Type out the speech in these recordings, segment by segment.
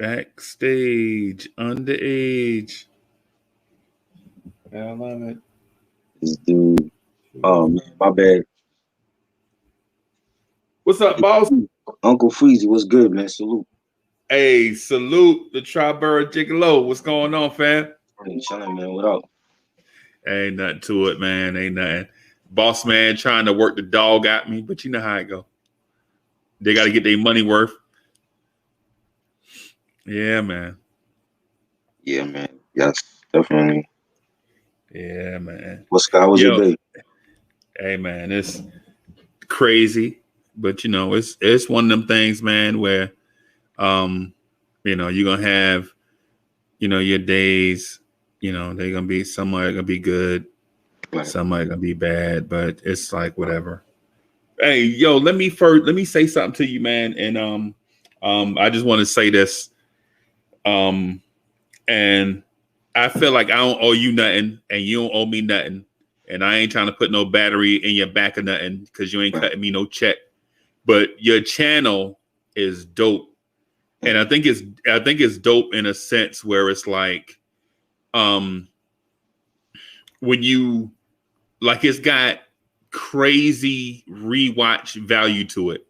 Backstage, underage. I love it. This dude. My bad. What's up, boss? Uncle Freezie, what's good, man? Salute. Hey, salute the Tri-Boro Gigolo. What's going on, fam? Hey, chilling, man. What up? Ain't nothing to it, man. Ain't nothing. Boss man trying to work the dog at me, but you know how it go. They got to get their money worth. Yeah, man. Yeah, man. Yes, definitely. Yeah, man. How was your day? Hey, man, it's crazy, but you know, it's one of them things, man, where you know, you're gonna have, you know, your days, you know, they're gonna be, some are gonna be good, right. Some are gonna be bad, but it's like whatever. Hey, yo, let me say something to you, man, and I just want to say this, and I feel like I don't owe you nothing, and you don't owe me nothing, and I ain't trying to put no battery in your back or nothing because you ain't cutting me no check, but your channel is dope. And I think it's dope in a sense where it's like, when you, like, it's got crazy rewatch value to it.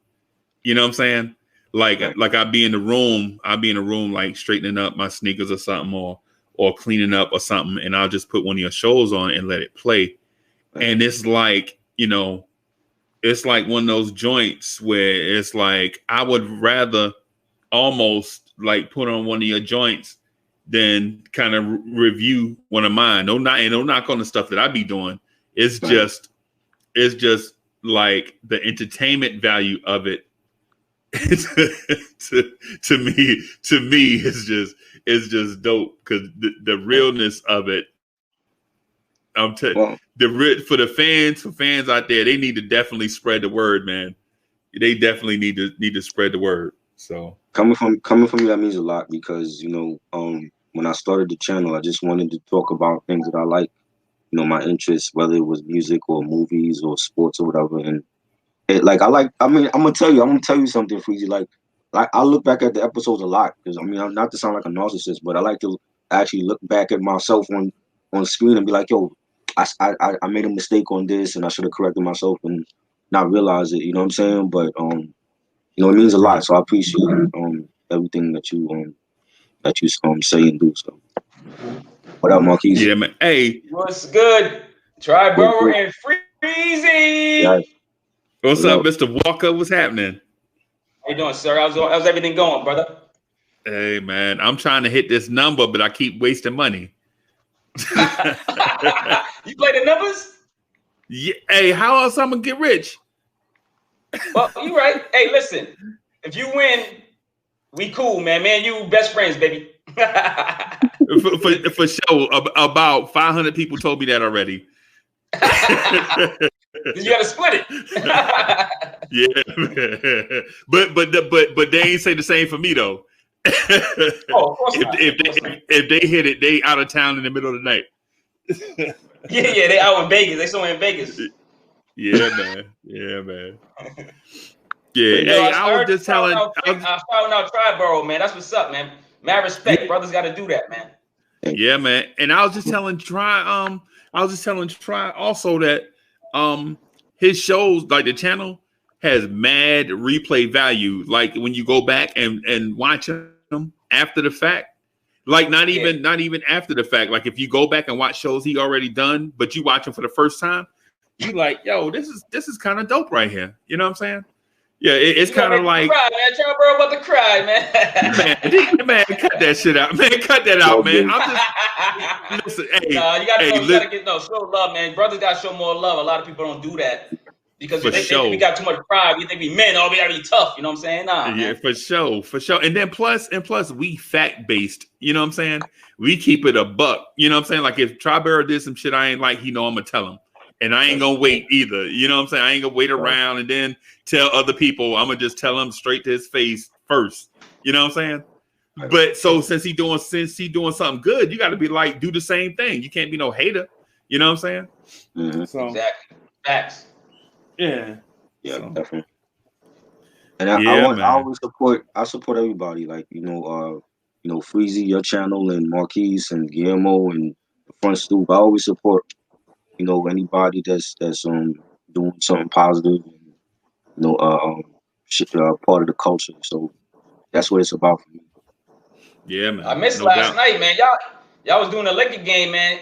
You know what I'm saying? Like I'd be in the room like straightening up my sneakers or something, or cleaning up or something, and I'll just put one of your shows on and let it play. And it's like, you know, it's like one of those joints where it's like I would rather almost like put on one of your joints than kind of review one of mine. No knock on the stuff that I be doing. It's just like the entertainment value of it to me is just dope because the realness of it. For fans out there, they need to definitely spread the word, man. They definitely need to spread the word. So coming from you, that means a lot because, you know, when I started the channel, I just wanted to talk about things that I like, you know, my interests, whether it was music or movies or sports or whatever. And I'm gonna tell you something, Freezie. Like I look back at the episodes a lot because I'm not to sound like a narcissist, but I like to actually look back at myself on screen and be like, yo, I made a mistake on this and I should have corrected myself and not realize it. You know what I'm saying? But you know, it means a lot. So I appreciate everything that you say and do. So what up, Marquis? Yeah, man. Hey, what's good? Tri-Boro and Freezie. Yeah. What's up, Mr. Walker? What's happening? How you doing, sir? How's everything going, brother? Hey, man, I'm trying to hit this number, but I keep wasting money. You play the numbers? Yeah. Hey, how else I'm gonna get rich? Well, you right. Hey, listen, if you win, we cool, man. Man, you best friends, baby. for sure. About 500 people told me that already. You gotta split it. Yeah, but they ain't say the same for me though. Oh, of course not. If they hit it, they out of town in the middle of the night. yeah, they out in Vegas. They somewhere in Vegas. Yeah, man. Yeah, hey, I was just telling. I found out Tri-Boro, man. That's what's up, man. Mad respect, brothers got to do that, man. Yeah, man. And I was just telling Tri also that his shows, like the channel, has mad replay value. Like when you go back and watch them after the fact. Like not even after the fact. Like if you go back and watch shows he already done, but you watch them for the first time, you like, yo, this is kind of dope right here. You know what I'm saying? Yeah, it's kind of like cry, man. Tri-Boro about to cry, man. Man, cut that shit out, man. Cut that out, man. I'm just listen. Hey, you gotta get show love, man. Brothers gotta show more love. A lot of people don't do that because we got too much pride. We think we men, we gotta be tough. You know what I'm saying? Nah, yeah, man. for sure. And then plus, we fact based. You know what I'm saying? We keep it a buck. You know what I'm saying? Like if Triboro did some shit I ain't like, I'm gonna tell him. And I ain't gonna wait either. You know what I'm saying? I ain't gonna wait around and then tell other people. I'm gonna just tell him straight to his face first. You know what I'm saying? But so since he doing something good, you got to be like, do the same thing. You can't be no hater. You know what I'm saying? Mm-hmm. So, exactly. Facts. Yeah. Yeah, definitely. And I always support everybody. Like, you know, you know, Freezie, your channel, and Marquis and Guillermo and the Front Stoop. I always support, you know, anybody that's doing something positive and, you know, part of the culture. So that's what it's about for me. Yeah, man. I missed last night, man. Y'all was doing a liquor game, man.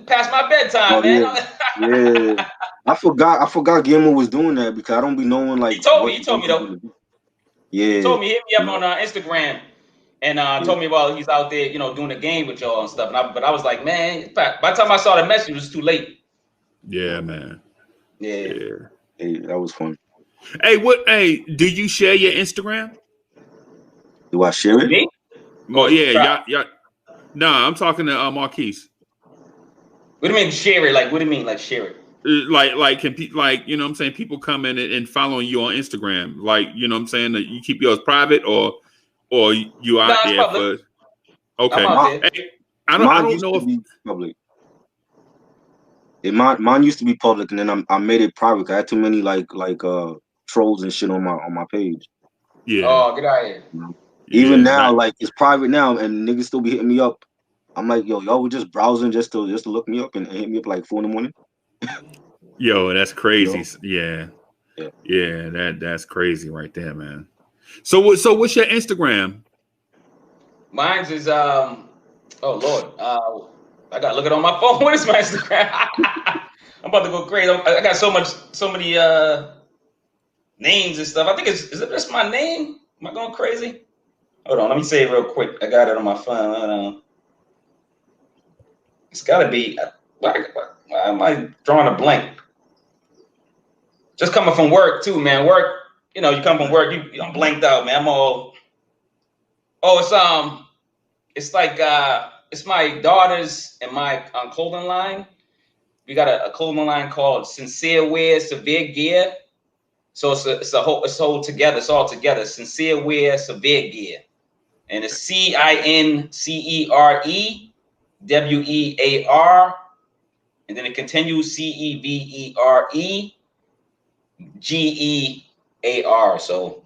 Past my bedtime, man. Yeah. I forgot Guillermo was doing that because I don't be knowing like. He told me though. Yeah. He told me, hit me up on Instagram, and told me about he's out there, you know, doing a game with y'all and stuff. But I was like, man, by the time I saw the message, it was too late. Yeah, man. Yeah. Hey, that was fun. Hey, do you share your Instagram? Do I share it? Me? Yeah. No, I'm talking to Marquis. What do you mean share it? Like, what do you mean like share it? Like you know what I'm saying, people come in and following you on Instagram, like, you know what I'm saying, that you keep yours private or you out there public. Okay. Hey, I don't know if public. Mine used to be public, and then I made it private. I had too many like trolls and shit on my page. Yeah. Oh, get out of here. Even now, like it's private now, and niggas still be hitting me up. I'm like, yo, y'all were just browsing just to look me up and hit me up like 4 a.m. Yo, that's crazy. Yeah. That's crazy right there, man. So what's your Instagram? Mine's is oh Lord, I gotta look it on my phone. What is my Instagram? I'm about to go crazy. I got so many names and stuff. I think is it just my name? Am I going crazy? Hold on, let me say it real quick. I got it on my phone. It's gotta be. Why am I drawing a blank? Just coming from work too, man. Work, you know, you come from work, I'm blanked out, man. I'm all. Oh, it's like it's my daughter's and my clothing line. We got a clothing line called Cincerely Yours Severe Gear. So it's all together. It's all together. Cincerely Yours Severe Gear, and it's CINCEREWEAR, and then it continues CEVEREGEAR. So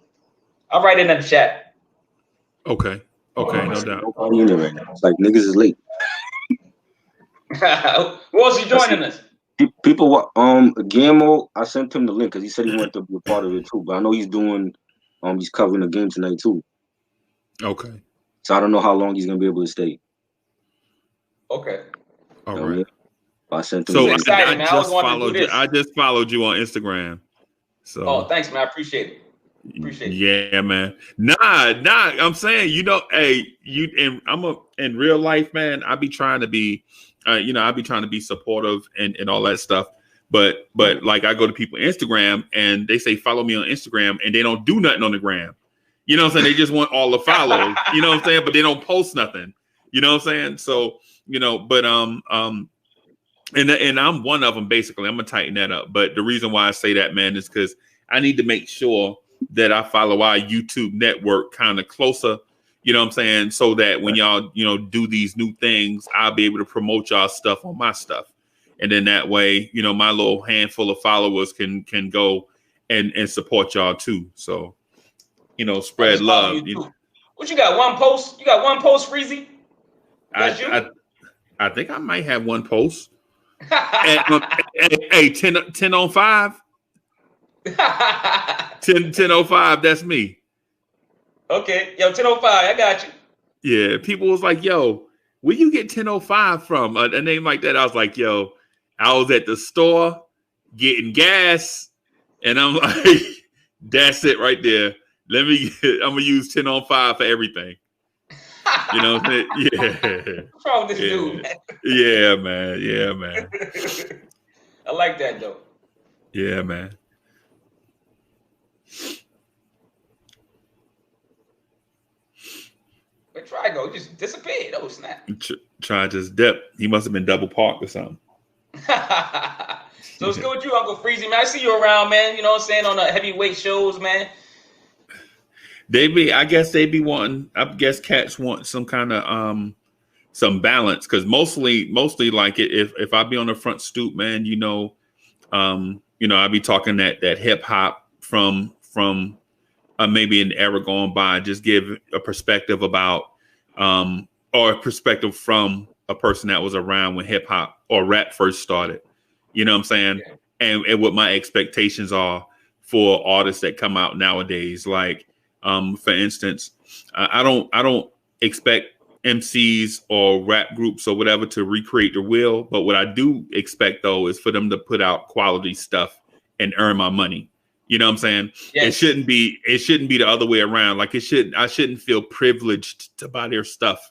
I'll write it in the chat. Okay, no doubt. Nobody in it right now. It's like niggas is late. Who else is joining us? People, Guillermo, I sent him the link because he said he wanted to be a part of it too. But I know he's doing, he's covering the game tonight too. Okay. So I don't know how long he's gonna be able to stay. Okay. All right. I sent him. So excited, man. I just followed you on Instagram. So. Thanks, man. I appreciate it. Yeah, man. Nah. I'm saying, you know, hey, in real life, man. I be trying to be, I be trying to be supportive and all that stuff. But like I go to people Instagram and they say follow me on Instagram and they don't do nothing on the gram. You know what I'm saying? They just want all the follows. You know what I'm saying? But they don't post nothing. You know what I'm saying? So but and I'm one of them basically. I'm gonna tighten that up. But the reason why I say that, man, is because I need to make sure that I follow our YouTube network kind of closer, you know what I'm saying? So that when y'all, do these new things, I'll be able to promote y'all stuff on my stuff. And then that way, my little handful of followers can go and support y'all too. So, spread love. What you got? One post? You got one post, Freezie? I think I might have one post. Hey, 10 on 5. 10:05, that's me. Okay, yo, 10:05, I got you. Yeah, people was like, yo, where you get 10:05 from? A name like that. I was like, yo, I was at the store getting gas, and I'm like, that's it right there. I'm gonna use 10:05 for everything. You know what I'm saying? Yeah. What's wrong with this dude, man? Yeah, man. Yeah, man. I like that though. Yeah, man. Where Tri-Boro just disappeared. Oh, snap. Try just dip. He must have been double parked or something. So it's good with you, Uncle Freezie, man. I see you around, man. You know what I'm saying? On the heavyweight shows, man. I guess cats want some kind of some balance, because mostly like if I be on the front stoop, man, I be talking that hip hop from maybe an era gone by, just give a perspective about or a perspective from a person that was around when hip hop or rap first started. You know what I'm saying? And what my expectations are for artists that come out nowadays. Like, for instance, I don't expect MCs or rap groups or whatever to recreate the wheel. But what I do expect, though, is for them to put out quality stuff and earn my money. You know what I'm saying? Yes. It shouldn't be the other way around. Like, I shouldn't feel privileged to buy their stuff.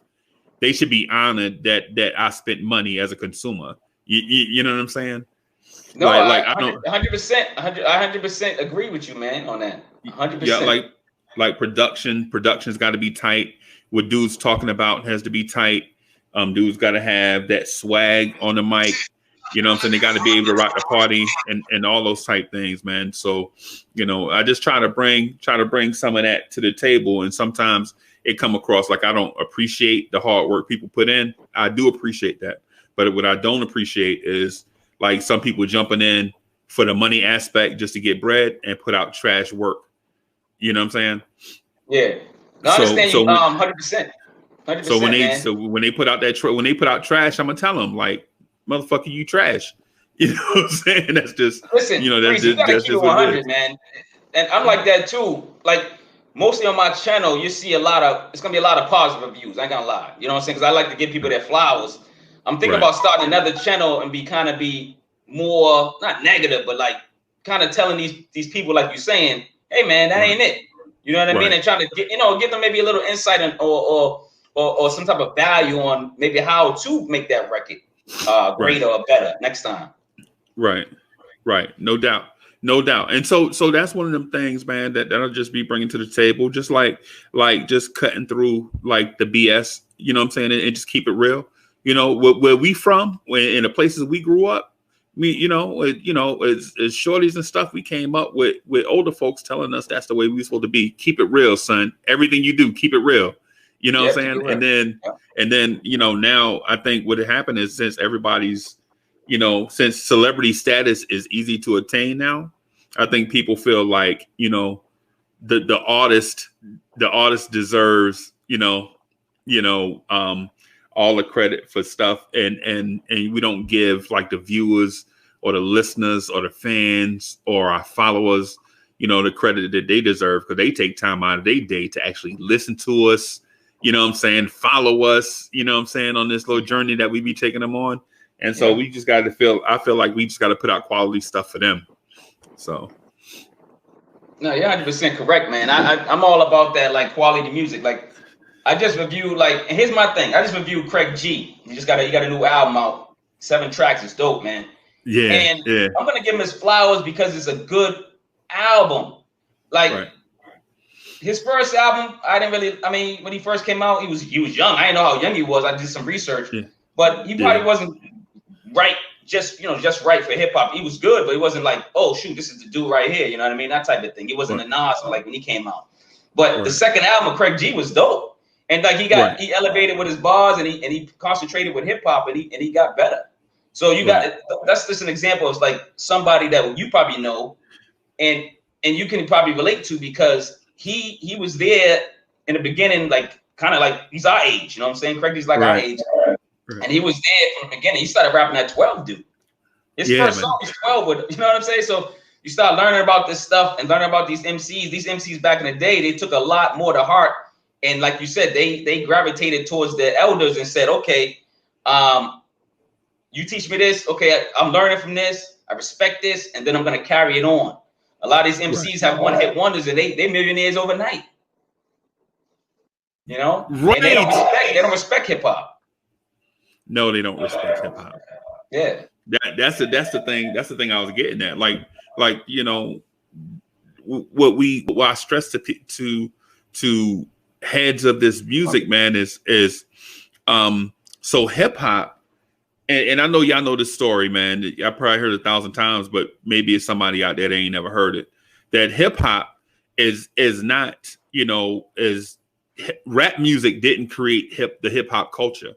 They should be honored that I spent money as a consumer. You know what I'm saying? No, I 100% agree with you, man, on that. 100%. Yeah, like production's got to be tight. What dude's talking about has to be tight. Dude's got to have that swag on the mic. You know what I'm saying? They got to be able to rock the party and all those type things, man. So, you know, I just try to bring some of that to the table. And sometimes it come across like I don't appreciate the hard work people put in. I do appreciate that. But what I don't appreciate is like some people jumping in for the money aspect just to get bread and put out trash work. You know what I'm saying? Yeah. No, I understand you 100%. 100%. So when they put out trash, I'm gonna tell them like, motherfucker, you trash. You know what I'm saying? That's just listen. You know, that's just 100, man. And I'm like that too. Like mostly on my channel, you see it's gonna be a lot of positive reviews. I ain't gonna lie. You know what I'm saying? Because I like to give people their flowers. I'm thinking about starting another channel and be more not negative, but like kind of telling these people, like you saying, hey man, that ain't it. You know what I mean? And trying to give them maybe a little insight or some type of value on maybe how to make that record greater or better next time. Right. No doubt. And so that's one of them things, man, that'll just be bringing to the table, just like just cutting through like the BS, you know what I'm saying? And just keep it real. You know, where we from, in the places we grew up, as shorties and stuff, we came up with older folks telling us that's the way we're supposed to be. Keep it real, son. Everything you do, keep it real. You know what I'm saying? And then, you know, now I think what happened is since everybody's, you know, since celebrity status is easy to attain now, I think people feel like, you know, the artist deserves, all the credit for stuff, and we don't give like the viewers or the listeners or the fans or our followers, you know, the credit that they deserve because they take time out of their day to actually listen to us, you know what I'm saying, follow us, you know what I'm saying, on this little journey that we be taking them on. And so we just got to I feel like we just got to put out quality stuff for them. So. No, you're 100% correct, man. I'm all about that, like quality music. Like I just reviewed, and here's my thing. I just reviewed Craig G. He got a new album out, 7 tracks. It's dope, man. Yeah. And I'm gonna give him his flowers because it's a good album. His first album, when he first came out, he was young. I didn't know how young he was. I did some research, but he probably wasn't right, just right for hip hop. He was good, but he wasn't like, oh shoot, this is the dude right here. You know what I mean? That type of thing. It wasn't a Nas like when he came out. But the second album, Craig G, was dope. And like he elevated with his bars and he concentrated with hip hop and he got better. So that's just an example of like somebody that you probably know and you can probably relate to because he was there in the beginning, like kind of like he's our age, you know what I'm saying? Craig G's like our age. And he was there from the beginning. He started rapping at 12, dude. His first song was 12 with, you know what I'm saying? So you start learning about this stuff and learning about these MCs. These MCs back in the day, they took a lot more to heart. And like you said, they gravitated towards the elders and said, okay, you teach me this. Okay, I'm learning from this. I respect this. And then I'm going to carry it on. A lot of these MCs have one-hit wonders and they millionaires overnight. You know? Right. And they don't respect hip-hop. No, they don't respect hip-hop. Yeah. That's the thing I was getting at. Like you know, what I stress to heads of this music, man, is so hip hop, and I know y'all know this story, man. I probably heard it 1,000 times, but maybe it's somebody out there that ain't never heard it. That hip hop is not, you know, rap music didn't create the hip hop culture.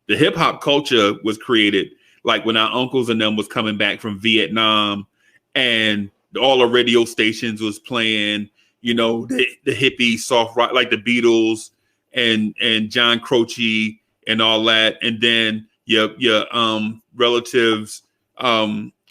The hip hop culture was created like when our uncles and them was coming back from Vietnam, and all the radio stations was playing, you know, the hippie soft rock, like the Beatles and John Croce and all that, and then your relatives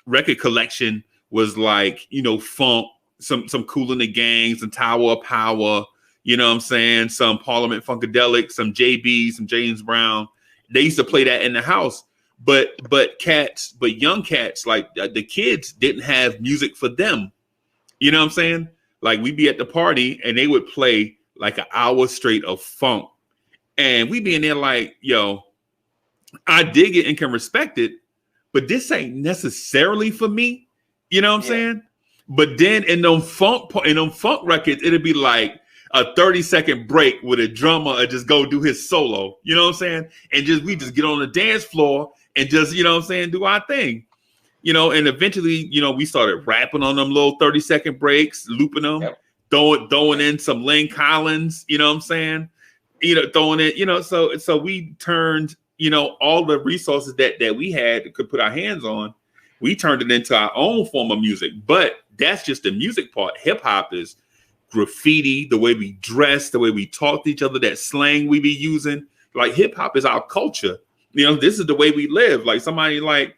record collection was like, you know, funk, some Kool and the Gang, some Tower of Power, you know what I'm saying, some Parliament Funkadelic, some JB, some James Brown. They used to play that in the house, but young cats, like the kids didn't have music for them. You know what I'm saying? Like we'd be at the party and they would play like an hour straight of funk. And we'd be in there like, yo, I dig it and can respect it, but this ain't necessarily for me. You know what I'm saying? But then in them funk records, it'd be like a 30-second break with a drummer or just go do his solo. You know what I'm saying? And we just get on the dance floor and just, you know what I'm saying, do our thing. You know, and eventually, you know, we started rapping on them little 30-second breaks, looping them, throwing in some Lynn Collins, you know what I'm saying? You know, throwing it, you know, so we turned, you know, all the resources that we had could put our hands on, we turned it into our own form of music. But that's just the music part. Hip hop is graffiti, the way we dress, the way we talk to each other, that slang we be using. Like hip hop is our culture. You know, this is the way we live. Like somebody like,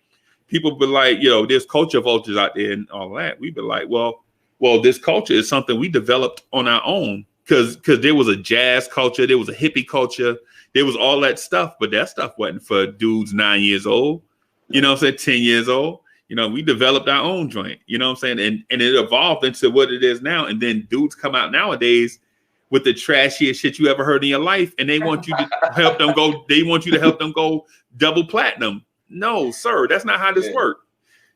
people be like, you know, there's culture vultures out there and all that. We be like, well, this culture is something we developed on our own because there was a jazz culture, there was a hippie culture, there was all that stuff, but that stuff wasn't for dudes 9 years old, you know what I'm saying, 10 years old. You know, we developed our own joint, you know what I'm saying? And it evolved into what it is now. And then dudes come out nowadays with the trashiest shit you ever heard in your life, and they want you to help them go, double platinum. No, sir, that's not how this works.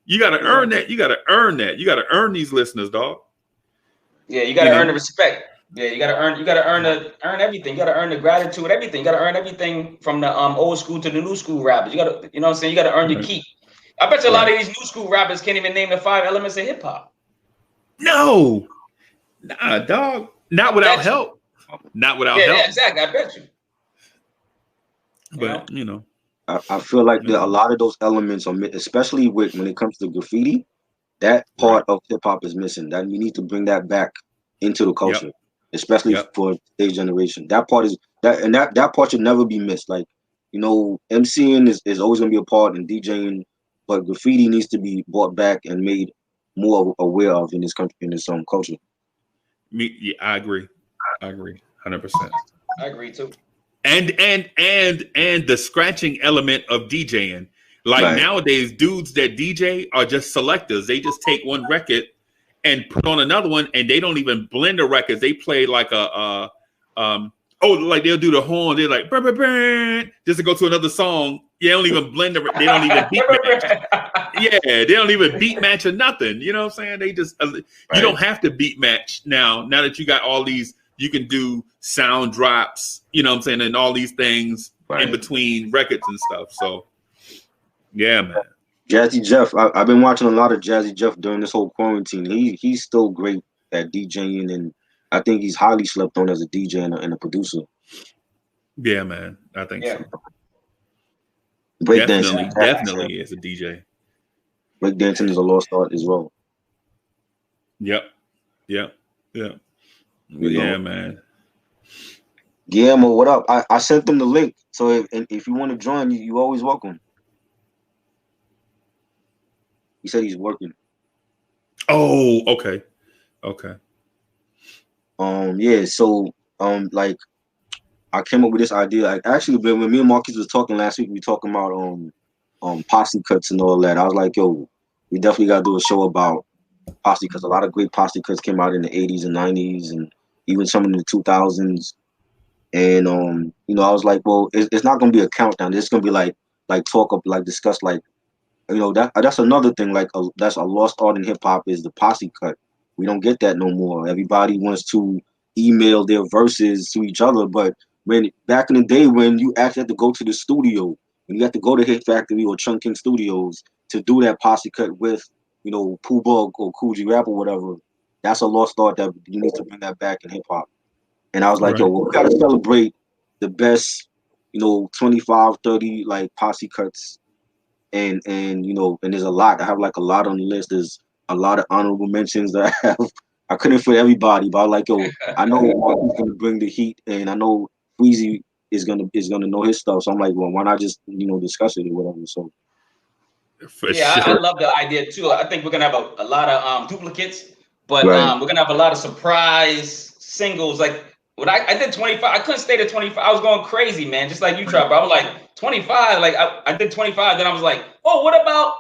You got to earn that. You got to earn that. You got to earn these listeners, dog. Yeah, you got to earn the respect. Yeah, you got to earn everything. You got to earn the gratitude, everything. You got to earn everything from the old school to the new school rappers. You got to, you know what I'm saying? You got to earn your keep. I bet you a lot of these new school rappers can't even name the 5 elements of hip hop. No, nah, dog. Not without help. Not without help. Yeah, exactly. I bet you. But you know. I feel like a lot of those elements are, especially when it comes to graffiti, that part of hip hop is missing. That we need to bring that back into the culture, especially for today's generation. That part is that part should never be missed. Like, you know, MCing is always gonna be a part, and DJing, but graffiti needs to be brought back and made more aware of in this country, in this culture. I agree. 100%. I agree too. And the scratching element of DJing. Like nowadays, dudes that DJ are just selectors. They just take one record and put on another one, and they don't even blend the records. They play like like they'll do the horn. They're like, burr, burr, burr, just to go to another song. They don't even blend they don't even beat match. Yeah, they don't even beat match or nothing. You know what I'm saying? They just you don't have to beat match now that you got all these. You can do sound drops, you know what I'm saying, and all these things in between records and stuff. So, yeah, man. Jazzy Jeff, I've been watching a lot of Jazzy Jeff during this whole quarantine. He's still great at DJing, and I think he's highly slept on as a DJ and a producer. Yeah, man. I think so. Definitely is a DJ. Breakdancing is a lost art as well. Yep. Yeah, man. Guillermo, what up? I sent them the link, so if you want to join, you always welcome. He said he's working. Oh, okay. Yeah. So, like, I came up with this idea. Like, actually, when me and Marquis was talking last week, we were talking about posse cuts and all that. I was like, yo, we definitely gotta do a show about posse cuts. A lot of great posse cuts came out in the 80s and 90s, and even some in the 2000s. And you know, I was like, well, it's not gonna be a countdown. It's gonna be like talk up, like discuss, like, you know, that's another thing. Like, that's a lost art in hip hop is the posse cut. We don't get that no more. Everybody wants to email their verses to each other, but back in the day when you actually had to go to the studio, when you had to go to Hit Factory or Chunking Studios to do that posse cut with, you know, Pooh Bug or Cool G Rap or whatever, that's a lost art that you need to bring that back in hip hop. And I was like, yo, we gotta celebrate the best, you know, 25, 30 like posse cuts. And you know, and there's a lot. I have like a lot on the list. There's a lot of honorable mentions that I have. I couldn't fit everybody, but I was like, yo, I know Mark's gonna bring the heat, and I know Freezie is gonna know his stuff. So I'm like, well, why not just discuss it or whatever? So For Yeah, sure. I love the idea too. I think we're gonna have a lot of duplicates, but Right. we're gonna have a lot of surprise singles. Like when I did 25, I couldn't stay to 25. I was going crazy, man, just like you, Triboro. I was like 25, like I did 25, then I was like, oh, what about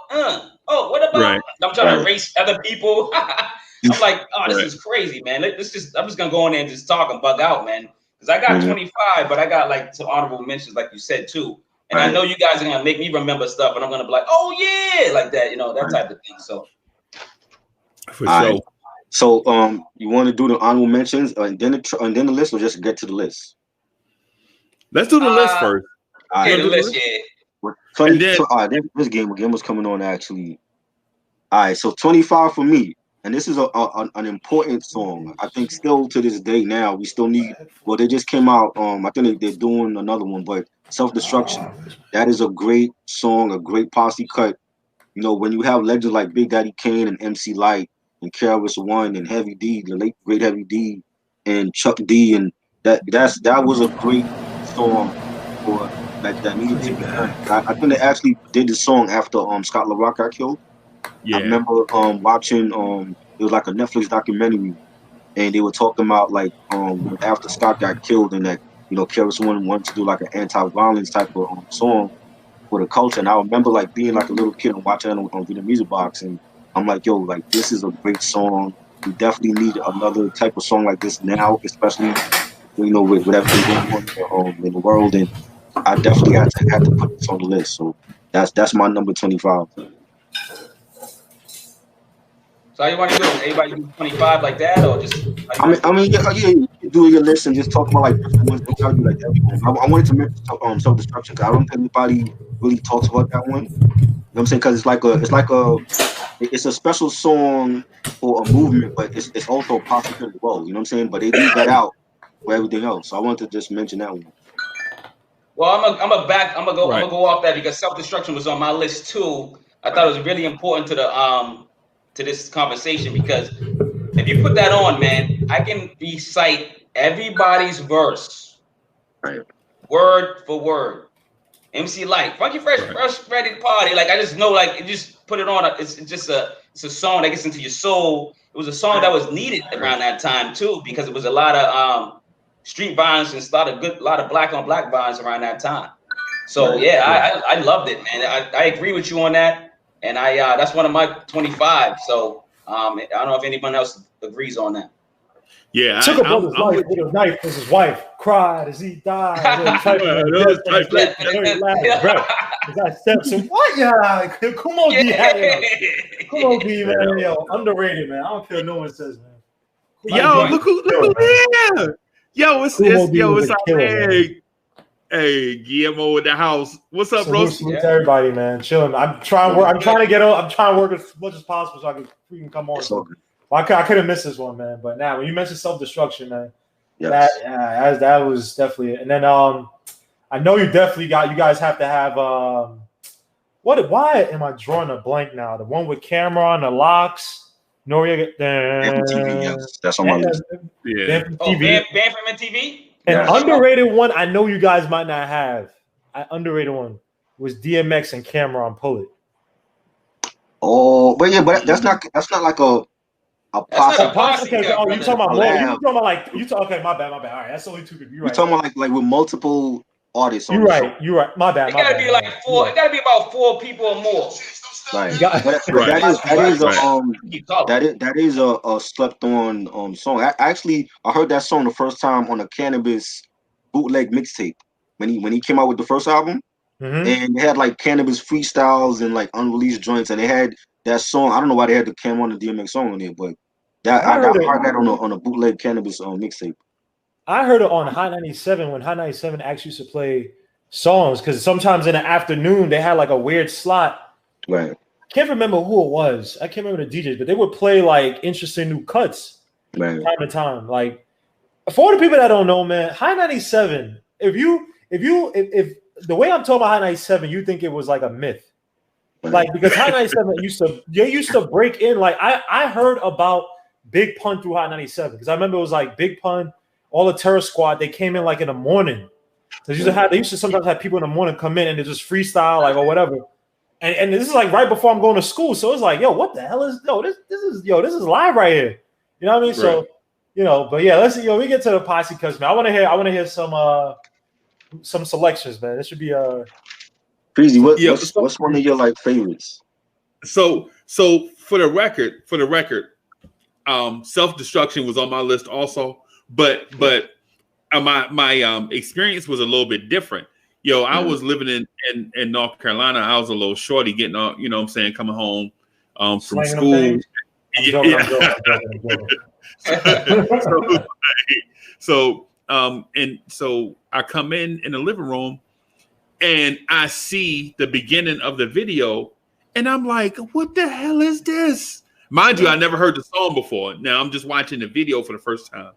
oh, what about Right. I'm trying to Right. erase other people. I'm like, oh, this Right. is crazy, man. I'm just gonna go in there and just talk and bug out, man. Because I got Mhm. 25, but I got like some honorable mentions, like you said too. And I Right. know you guys are gonna make me remember stuff, and I'm gonna be like, "Oh yeah," like that, that Right. type of thing. So, For All sure. right. So you want to do the honorable mentions and then the list, or just get to the list? Let's do the list first. All yeah, right. the list, yeah. And then- all right, this game was coming on actually. All right, so 25 for me, and this is an important song. I think still to this day now we still need. Well, they just came out. I think they're doing another one, but Self-Destruction. That is a great song, a great Posse cut. When you have legends like Big Daddy Kane and MC Light and KRS-One and Heavy D, the late great Heavy D, and Chuck D, and that was a great song for that needed to be done. I think they actually did the song after Scott LaRock got killed. Yeah. I remember watching it was like a Netflix documentary, and they were talking about like after Scott got killed and that KRS-One wanted to do like an anti-violence type of song for the culture. And I remember like being like a little kid and watching it on Video Music Box, and I'm like, yo, like this is a great song. We definitely need another type of song like this now, especially with everything going on in the world. And I definitely had to put this on the list. So that's my number 25. So how you want to do it? Everybody do 25 like that, or just? I mean, yeah, you can do your list and just talk about like different ones. Don't gotta do like everyone. I wanted to mention Self-Destruction because I don't think anybody really talks about that one. You know what I'm saying? Because it's a special song for a movement, but it's also a Posse as well. You know what I'm saying? But they leave that out for everything else. So I wanted to just mention that one. Well, I'm gonna go off that because Self-Destruction was on my list too. I thought it was really important to this conversation because if you put that on, man, I can recite everybody's verse, Right. word for word. MC Light, Funky Fresh, Ready to Party. Like I just know, like it just put it on. It's a song that gets into your soul. It was a song that was needed around that time too because it was a lot of street violence and a lot of black on black violence around that time. So yeah, I loved it, man. I agree with you on that, and that's one of my 25. So I don't know if anyone else agrees on that. Yeah, took a brother's life with a knife because his wife cried as he died. I stepped in. What? Yeah, come on, D. Come on, D, man. Yo, underrated, man. I don't care what no one says, man. Yo, look who here. Yo, what's up, man? Hey, Guillermo in the house. What's up, bro? Salute to everybody, man. Chilling. I'm trying to work as much as possible so I can freaking come on. So. Well, I could have missed this one, man. But now, when you mentioned Self-Destruction, man, that was definitely it. And then I know you guys have to have why am I drawing a blank now? The one with Cameron, the locks, Noriega. TV, yes, that's on my list. Yeah. Bam from MTV. An underrated one I know you guys might not have. Underrated one was DMX and Cameron Pull It. Oh, but yeah, but that's not like a Posse. Okay, you talking about more? You talking about like okay? My bad. All right, that's only two people. You're right. You're talking about like with multiple artists. You're right. My bad. It gotta be like four. It gotta be about 4 people or more. Right. That is a slept on song. I heard that song the first time on a Cannabis bootleg mixtape when he came out with the first album, and they had like Cannabis freestyles and like unreleased joints, and they had that song. I don't know why they had the Cameron and DMX song on there, but I heard that on a bootleg Cannabis mixtape. I heard it on Hot 97 when Hot 97 actually used to play songs because sometimes in the afternoon they had like a weird slot. Right. I can't remember who it was. I can't remember the DJs, but they would play like interesting new cuts time to time. Like for the people that don't know, man, High 97. If the way I'm talking about High 97, you think it was like a myth. Like because High 97 used to break in. Like I heard about Big Pun through High 97 because I remember it was like Big Pun, all the terror squad, they came in like in the morning. They used to sometimes have people in the morning come in and they just freestyle like or whatever. And this is like right before I'm going to school, so it's like, yo, what the hell is this is live right here. You know what I mean? Right. So, you know, but yeah, let's see. We get to the posse because man, I want to hear some selections, man. This should be Freezie, what's one of your like favorites? So for the record, Self-Destruction was on my list also, but my experience was a little bit different. Yo, I was living in North Carolina. I was a little shorty getting up, you know what I'm saying, coming home from school. So I come in the living room and I see the beginning of the video and I'm like, what the hell is this? Mind you, I never heard the song before. Now I'm just watching the video for the first time.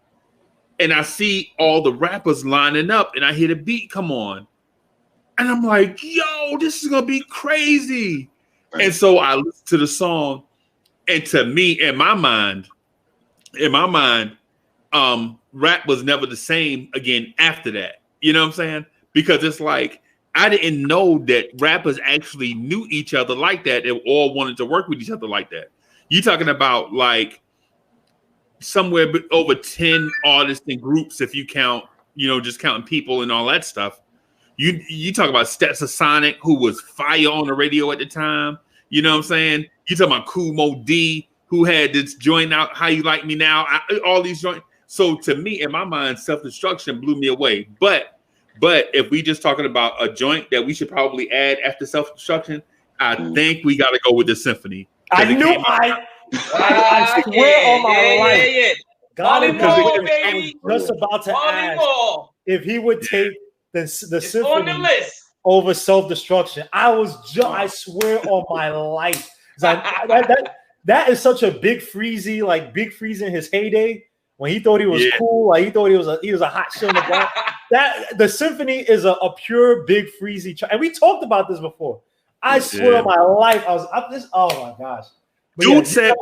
And I see all the rappers lining up and I hear the beat come on. And I'm like, yo, this is going to be crazy. Right. And so I listen to the song. And to me, in my mind, rap was never the same again after that. You know what I'm saying? Because it's like, I didn't know that rappers actually knew each other like that and all wanted to work with each other like that. You're talking about like somewhere over 10 artists and groups if you count, you know, just counting people and all that stuff. You talk about Steps of Sonic, who was fire on the radio at the time. You know what I'm saying? You talking about Kool Mo D, who had this joint out, How You Like Me Now, all these joints. So to me, in my mind, Self-Destruction blew me away. But if we just talking about a joint that we should probably add after Self-Destruction, I think we got to go with the Symphony. I swear on my life. God, I was just about to ask if he would take the Symphony over Self-Destruction. I swear on my life. That is such a big Freezie, like big Freezie in his heyday when he thought he was cool, like he thought he was a hot shit in the block. That the Symphony is a pure big Freezie, and we talked about this before. I swear on my life, oh my gosh. But dude said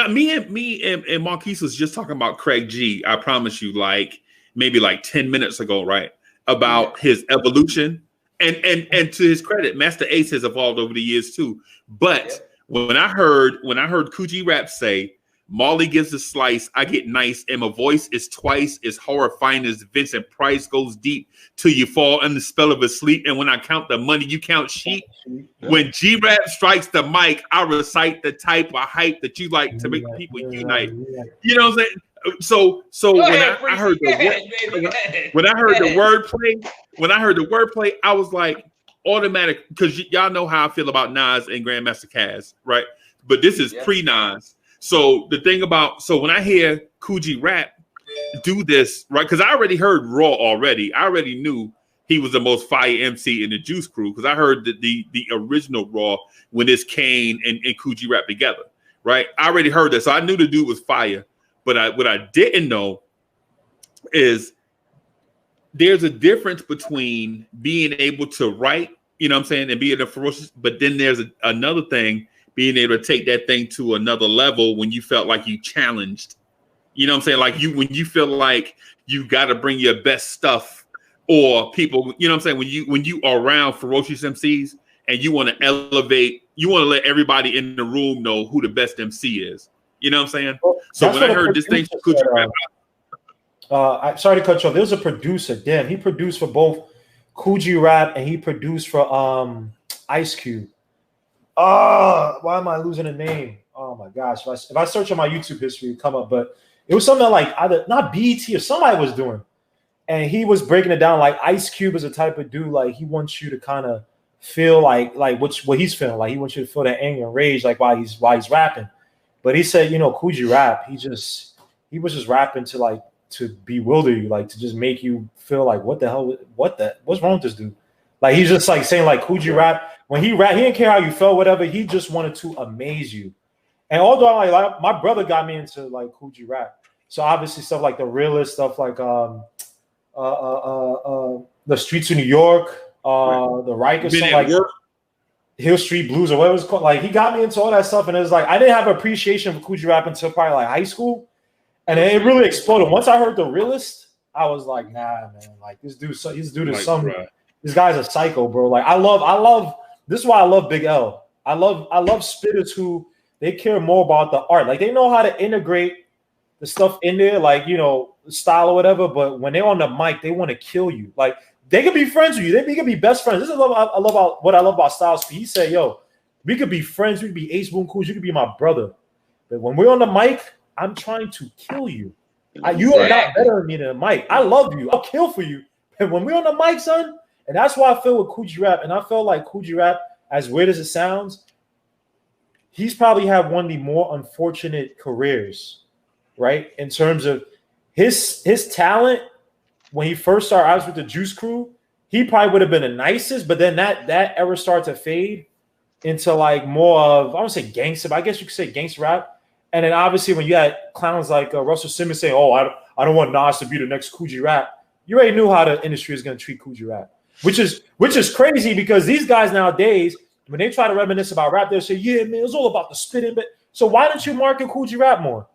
me and Marquis was just talking about Craig G. I promise you, like maybe like 10 minutes ago, right? About his evolution. And to his credit, Master Ace has evolved over the years too. But when I heard Coogee Rap say, Marley gives a slice, I get nice, and my voice is twice as horrifying as Vincent Price goes deep till you fall in the spell of a sleep. And when I count the money, you count sheep. When G-Rap strikes the mic, I recite the type of hype that you like to make people unite. You know what I'm saying? So when I heard the wordplay, I was like automatic, because y'all know how I feel about Nas and Grandmaster Caz, right? But this is pre-Nas. So the thing about, when I hear Coogee Rap do this, right? Because I already heard Raw already. I already knew he was the most fire MC in the Juice Crew, because I heard the original Raw when it's Kane and Coogee Rap together, right? I already heard that. So I knew the dude was fire. But what I didn't know is there's a difference between being able to write, you know what I'm saying, and being a ferocious, but then there's another thing, being able to take that thing to another level when you felt like you challenged, you know what I'm saying? Like when you feel like you got to bring your best stuff, or people, you know what I'm saying? When you are around ferocious MCs and you want to elevate, you want to let everybody in the room know who the best MC is. You know what I'm saying? Well, so when I heard this thing, sorry to cut you off. There was a producer, Dan. He produced for both Coogee Rap and he produced for Ice Cube. Why am I losing the name? Oh my gosh! If I search on my YouTube history, it'll come up. But it was something like either not BET or somebody was doing, and he was breaking it down. Like Ice Cube is a type of dude, like he wants you to kind of feel like what he's feeling. Like he wants you to feel that anger and rage, like while he's rapping. But he said, you know, Coogee Rap, he was just rapping to bewilder you, like to just make you feel like what the hell, what's wrong with this dude? Like he's just like saying like Coogee Rap. When he rap, he didn't care how you felt, whatever. He just wanted to amaze you. And although like my brother got me into like Coogee Rap, so obviously stuff like the realest stuff, like the Streets of New York, the Rikers, stuff like Hill Street Blues or whatever it's called. Like he got me into all that stuff, and it was like I didn't have appreciation for Coogee Rap until probably like high school. And it really exploded. Once I heard The Realist, I was like, nah, man. Like this dude is some. Right. This guy's a psycho, bro. Like I love. This is why I love Big L. I love spitters who they care more about the art. Like they know how to integrate the stuff in there, like style or whatever. But when they're on the mic, they want to kill you. Like they could be friends with you. They could be best friends. This is what I love about Styles P. He said, "Yo, we could be friends. We could be Ace Boon Cool. You could be my brother. But when we're on the mic, I'm trying to kill you. You are not better than me than the mic. I love you. I'll kill for you. And when we're on the mic, son, and that's why I feel with Coogee Rap. And I felt like Coogee Rap, as weird as it sounds, he's probably had one of the more unfortunate careers, right? In terms of his talent, when he first started out with the Juice Crew, he probably would have been the nicest, but then that era started to fade into like more of, I don't say gangster, but I guess you could say gangster rap. And then obviously when you had clowns like Russell Simmons saying, "Oh, I don't want Nas to be the next Coogee Rap," you already knew how the industry is going to treat Coogee Rap, which is crazy because these guys nowadays, when they try to reminisce about rap, they'll say, "Yeah, man, it's all about the spitting." But so why didn't you market Coogee Rap more?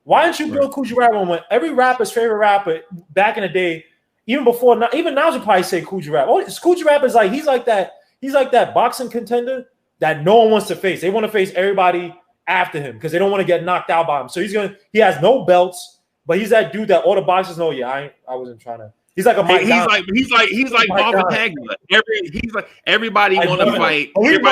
Why didn't you build Coogee Rap on when every rapper's favorite rapper back in the day, even before, even now, would probably say Coogee Rap. Oh, Coogee Rap is like he's like that boxing contender that no one wants to face. They want to face everybody after him because they don't want to get knocked out by him. So he has no belts, but he's that dude that all the boxers know. Yeah, I wasn't trying to. He's like a Mike. He's like Marvin Hagler. Everybody want to fight. Nobody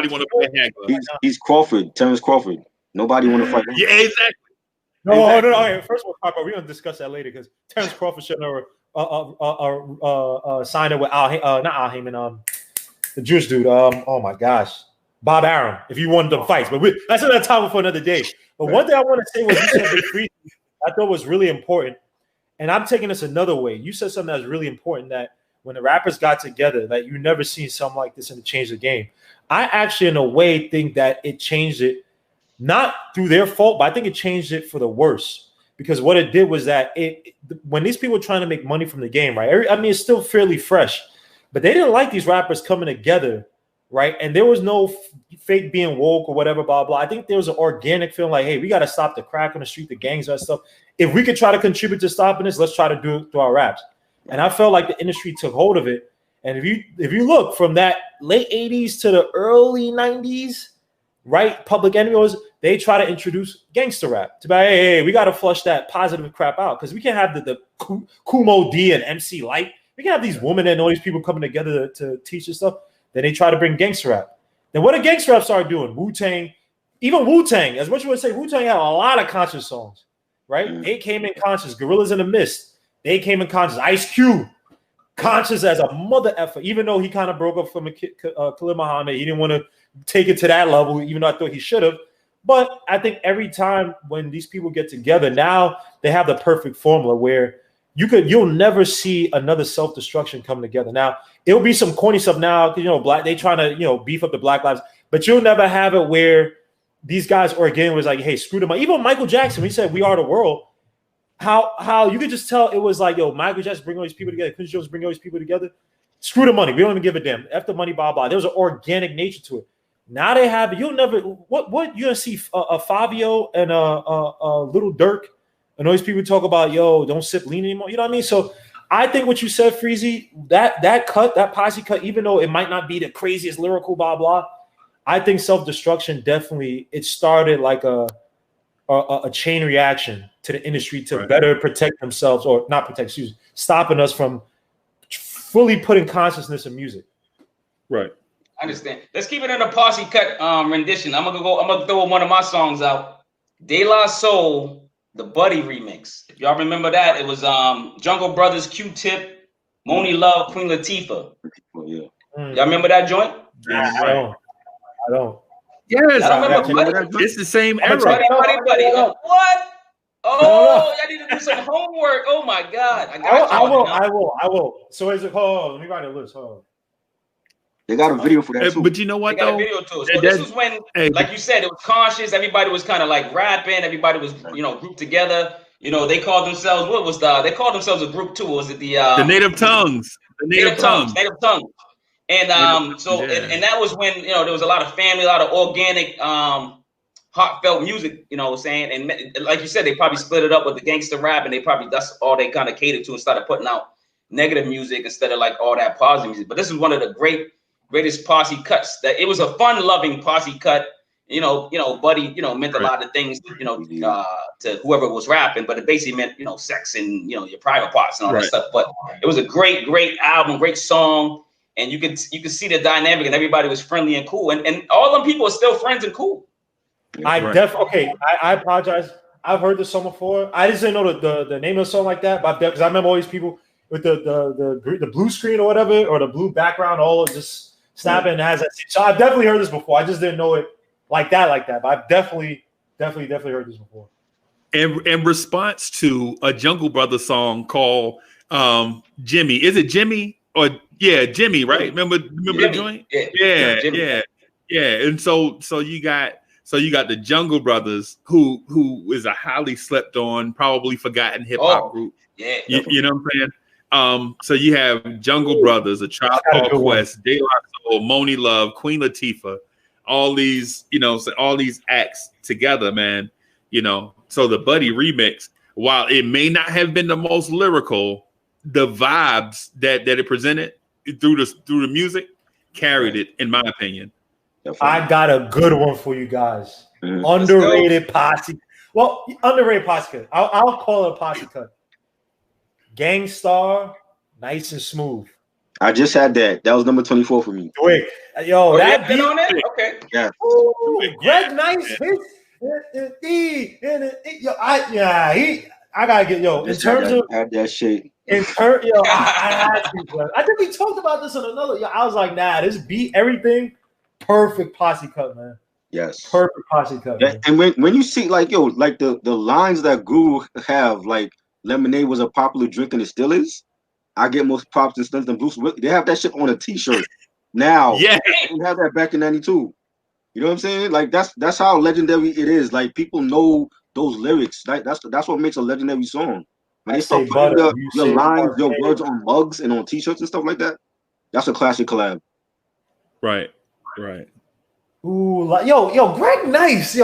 want to fight Hagler. He's Crawford, Terrence Crawford. Nobody want to fight him. Yeah, exactly. No. Okay, first of all, we're gonna discuss that later because Terrence Crawford should never sign it with not Al Heyman, the Jewish dude. Oh my gosh. Bob Arum, if you wanted them fights, but that's another topic for another day. But one thing I want to say was you said Big Freezie, I thought was really important, and I'm taking this another way. You said something that's really important, that when the rappers got together, that you never seen something like this and it changed the game. I actually, in a way, think that it changed it, not through their fault, but I think it changed it for the worse. Because what it did was that when these people were trying to make money from the game, right? I mean, it's still fairly fresh, but they didn't like these rappers coming together. Right. And there was no fake being woke or whatever, blah, blah. I think there was an organic feeling like, hey, we got to stop the crack on the street, the gangs and stuff. If we could try to contribute to stopping this, let's try to do it through our raps. And I felt like the industry took hold of it. And if you look from that late 80s to the early 90s, right, Public Enemy they try to introduce gangster rap to be, hey, we got to flush that positive crap out because we can't have the Kumo D and MC Light. We can have these women and all these people coming together to teach this stuff. Then they try to bring gangster rap. Then what did gangster rap start doing? Wu-Tang, even Wu-Tang, as much as you would say, Wu-Tang had a lot of conscious songs, right? They came in conscious. Gorillas in the Mist, they came in conscious. Ice Cube, conscious as a mother effer, even though he kind of broke up from Khalid Muhammad. He didn't want to take it to that level, even though I thought he should have. But I think every time when these people get together, now they have the perfect formula where you'll never see another self-destruction coming together. Now, it'll be some corny stuff now, because they trying to beef up the Black Lives, but you'll never have it where these guys organically was like, hey, screw them up. Even Michael Jackson, when he said we are the world, how you could just tell it was like, yo, Michael Jackson bring all these people together, Quincy Jones bring all these people together. Screw the money. We don't even give a damn. F the money, blah, blah. There was an organic nature to it. Now they have it. You'll never what you're gonna see a Fabio and a Little Dirk and all these people talk about, yo, don't sip lean anymore. You know what I mean? So I think what you said, Freezie, that Posse cut, even though it might not be the craziest lyrical, blah, blah, I think self-destruction definitely, it started like a chain reaction to the industry to better protect themselves, or not protect, stopping us from fully putting consciousness in music. Right. I understand. Let's keep it in a Posse cut rendition. I'm gonna throw one of my songs out. De La Soul, the Buddy remix. If y'all remember that, it was Jungle Brothers, Q-Tip, Moni Love, Queen Latifah. Yeah. Y'all remember that joint? Yeah, I don't. Yes, I don't remember. It's the same era. Buddy. What? Oh, y'all need to do some homework. Oh my God. I will. So is it? Hold on, let me write a list. Hold on. They got a video for that too. But you know what? They got a video too. So this was when, like you said, it was conscious. Everybody was kind of like rapping. Everybody was, grouped together. They called themselves. They called themselves a group too. Was it the Native Tongues? The Native Tongues. Native Tongues. And and that was when there was a lot of family, a lot of organic heartfelt music, you know what I'm saying? And like you said, they probably split it up with the gangster rap, and that's all they kind of catered to and started putting out negative music instead of like all that positive music. But this is one of the greatest Posse cuts. That it was a fun-loving Posse cut. You know, Buddy, meant a lot of things, to whoever was rapping, but it basically meant, sex and, your private parts and all that stuff. But it was a great album, great song. And you could see the dynamic, and everybody was friendly and cool. And all them people are still friends and cool. I apologize. I've heard this song before. I just didn't know the name of the song like that, but because I remember all these people with the blue screen or whatever, or the blue background, all just snapping and has that. So I've definitely heard this before. I just didn't know it like that. But I've definitely heard this before. In response to a Jungle Brothers song called Jimmy. Is it Jimmy? Or Jimmy, right? Remember Jimmy. The joint? Yeah. And so you got the Jungle Brothers, who is a highly slept on, probably forgotten hip hop group. Yeah. You know what I'm saying? So you have Jungle Brothers, A Tribe Called Quest, De La Soul, Moni Love, Queen Latifah, all these, all these acts together, man. So the Buddy remix, while it may not have been the most lyrical, the vibes that it presented through the music carried it, in my opinion. I got a good one for you guys. Underrated Posse. Well, underrated Posse cut. I'll call it a Posse cut. Gangstar, Nice and Smooth. I just had that. That was number 24 for me. Wait, yo, that beat on it? Okay. Yeah. Ooh, Greg Nice. I gotta get in terms of had that shit. I had to. I think we talked about this in another. I was like, nah, this beat everything. Perfect Posse cut, man. Yes. Perfect Posse cut. Yeah, and when you see like the lines that Guru have, like lemonade was a popular drink and it still is. I get most props and stunts than Bruce Willis. They have that shit on a t-shirt now. Yeah. They didn't have that back in 92. You know what I'm saying? Like that's how legendary it is. Like people know those lyrics. That's what makes a legendary song. When they start putting your lines, your words on mugs and on t-shirts and stuff like that, that's a classic collab. Right. Ooh, yo, Greg Nice. We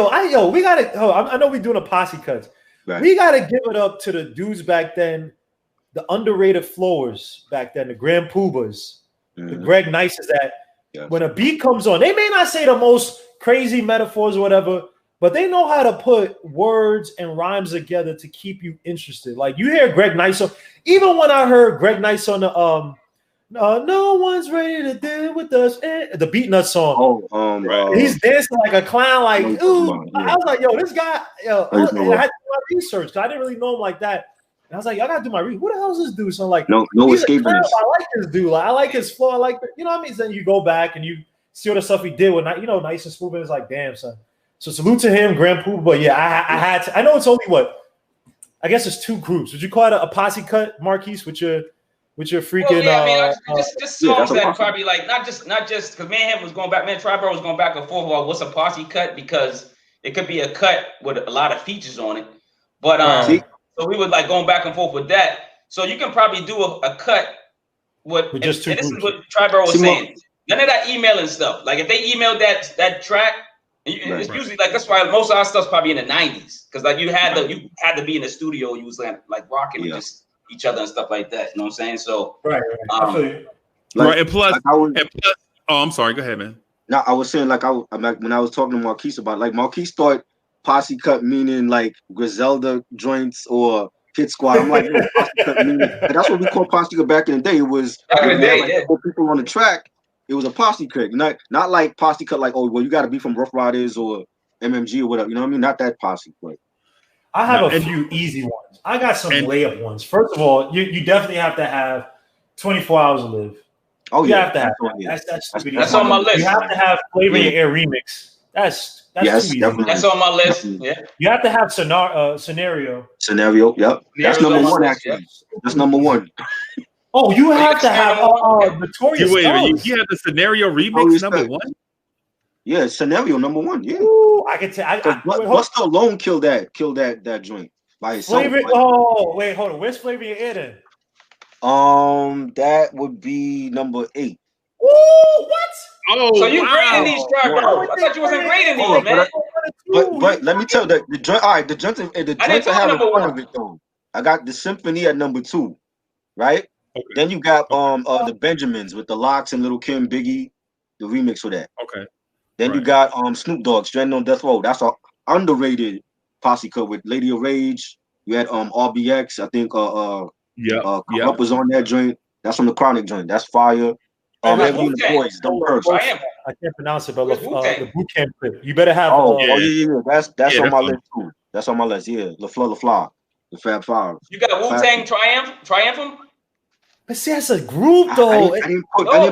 gotta. I know we're doing a Posse cuts. Right. We gotta give it up to the dudes back then, the underrated floors back then, the Grand Poobahs, the Greg Nices. That when a beat comes on, they may not say the most crazy metaphors or whatever, but they know how to put words and rhymes together to keep you interested. Like you hear Greg Nice, so even when I heard Greg Nice on the no one's ready to deal with us, the Beat Nut song. He's dancing like a clown, like ooh. I was like, yo, this guy, I had to do my research because I didn't really know him like that. And I was like, I gotta do my research. Who the hell is this dude? So I'm like, no escaping this. I like this dude. Like, I like his flow. I like you know what I mean? Then you go back and you see all the stuff he did with Nice and Smooth. And it's like, damn, son. So salute to him, Grand Poobah. But yeah, I had to. I know it's only I guess it's two groups. Would you call it a Posse cut, Marquis, with your freaking? Just songs that probably like not just because Manhattan was going back. Triboro was going back and forth about what's a Posse cut because it could be a cut with a lot of features on it. But so we would like going back and forth with that. So you can probably do a cut with just two. And this is what Triboro was saying. None of that emailing stuff. Like if they emailed that track, it's usually like that's why most of our stuff's probably in the 90s because like you had to be in the studio. You was like rocking with just each other and stuff like that. You know what I'm saying? So right. And plus, I'm sorry. Go ahead, man. No, I was saying like when I was talking to Marquis about like Marquis thought Posse cut meaning like Griselda joints or Kid Squad. I'm like, no, Posse cut meaning that's what we called Posse cut back in the day. It was people on the track. It was a Posse cut, not like Posse cut like, oh well, you got to be from Rough Riders or MMG or whatever. You know what I mean? Not that Posse cut. I have a few easy ones. I got some layup ones. First of all, you definitely have to have 24 Hours to Live. Oh, you have to have that. That's on my list. You have to have Flavor in Your Ear remix. That's too easy. That's on my list. Yeah. You have to have Scenario. Scenario, yep. That's number one, actually. Yep. That's number one. Oh, you have to have Notorious. Wait, you have the Scenario remix number one? Yeah, Scenario number one. Yeah. Ooh, I can tell. Busta alone killed that joint by itself. Wait, hold on. Where's Flavor in Your Ear then? That would be number 8. Ooh, what? Oh, so you grading these Triboro? I thought you wasn't grading these, man. But let me tell you the joint. All right, the joints are having fun of it though. I got the Symphony at number 2, right? Okay. Then you got the Benjamins with the Locks and Lil' Kim, Biggie, the remix for that. Okay. Then you got Snoop Dogg, Stranded on Death Row. That's an underrated posse cut with Lady of Rage. You had RBX, I think Up was on that joint. That's on the Chronic joint. That's fire. Every the Boys, Don't Curse. I can't pronounce it, but the boot camp clip. You better have. Yeah. That's on my list too. That's on my list. Yeah, LaFleur, the Fab Five. You got Wu-Tang Triumphant. But see, that's a group though. I didn't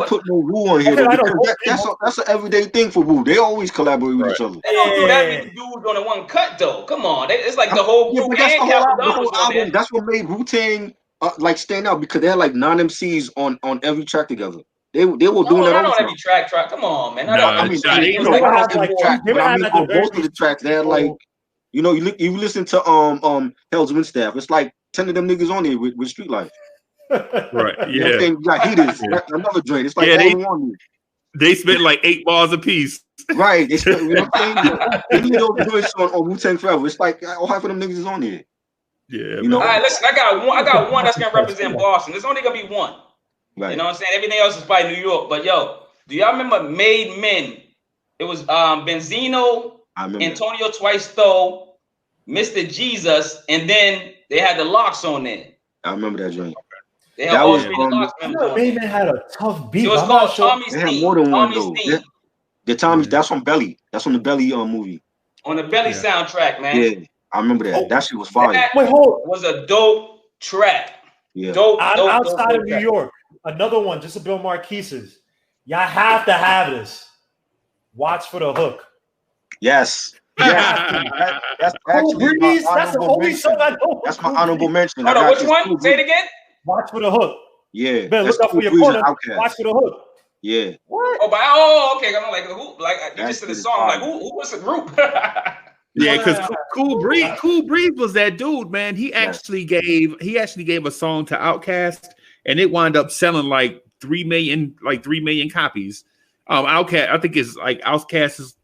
put no Wu on here. That's an everyday thing for Wu. They always collaborate with each other. They don't do that many dudes on the one cut though. Come on, it's like the whole group. The whole album. That's what made Wu-Tang like stand out because they had like non-MCs on every track together. They were doing that on every track. Come on, man. Most of the tracks they had like, you listen to Hell's Winstaff. It's like 10 of them niggas on there with Street Life. Right. Yeah. You got Heaters. Another joint. It's like they spent like 8 bars a piece. Right. They spent, you know what I'm saying? They did those joints on Wu-Tang Forever. It's like all half of them niggas is on there. Yeah. You know. All right, listen. I got one that's gonna represent Boston. There's only gonna be one. Right. You know what I'm saying? Everything else is by New York. But yo, do y'all remember Made Men? It was Benzino, Antonio Twice-Though, Mr. Jesus, and then they had the Locks on there. I remember that joint. They had all 3 Locks members on Made Men had a tough beat. It was called Tommy's Theme. The Tommy's, that's on Belly. That's on the Belly movie. On the Belly soundtrack, man. Yeah, I remember that. That shit was fire. That was a dope track. Yeah. Outside of New York. Another one, just a Bill Marquise's. Y'all have to have this. Watch for the Hook. Yes. That's actually that's the only song I know. That's my honorable mention. Hold on, which one? Say it again. Watch for the Hook. Yeah. Ben, look up for your corner. Watch for the Hook. Yeah. What? Okay. I'm like, who? Like you just said the song. Like, who was the group? Yeah, because Cool Breeze was that dude, man. He actually gave a song to Outkast. And it wound up selling like 3 million copies. Outkast, I think it's like Outkast's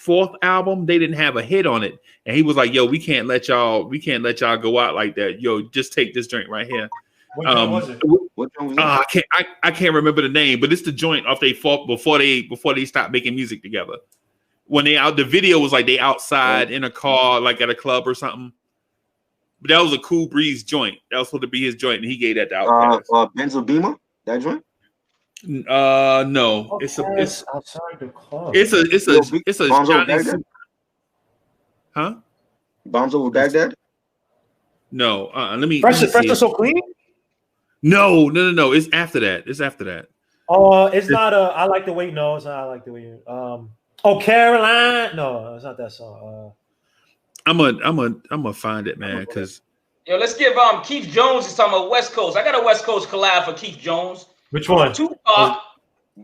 4th album. They didn't have a hit on it, and he was like, "Yo, we can't let y'all go out like that. Yo, just take this drink right here." What was it? I can't remember the name, but it's the joint off they fought before they stopped making music together. When the video was like they outside in a car, like at a club or something. But that was a Cool Breeze joint. That was supposed to be his joint, and he gave that to Outkast. Benzobima, that joint? No. It's outside the club. It's a Johnny. Huh? Bombs Over Baghdad? No. Let me. Fresh and So Clean? No. It's after that. It's not I Like the Way. No, it's not I Like the Way. Caroline. No, it's not that song. I'm gonna find it, man. Because let's give Keith Jones is talking about West Coast. I got a West Coast collab for Keith Jones. Which one? Tupac,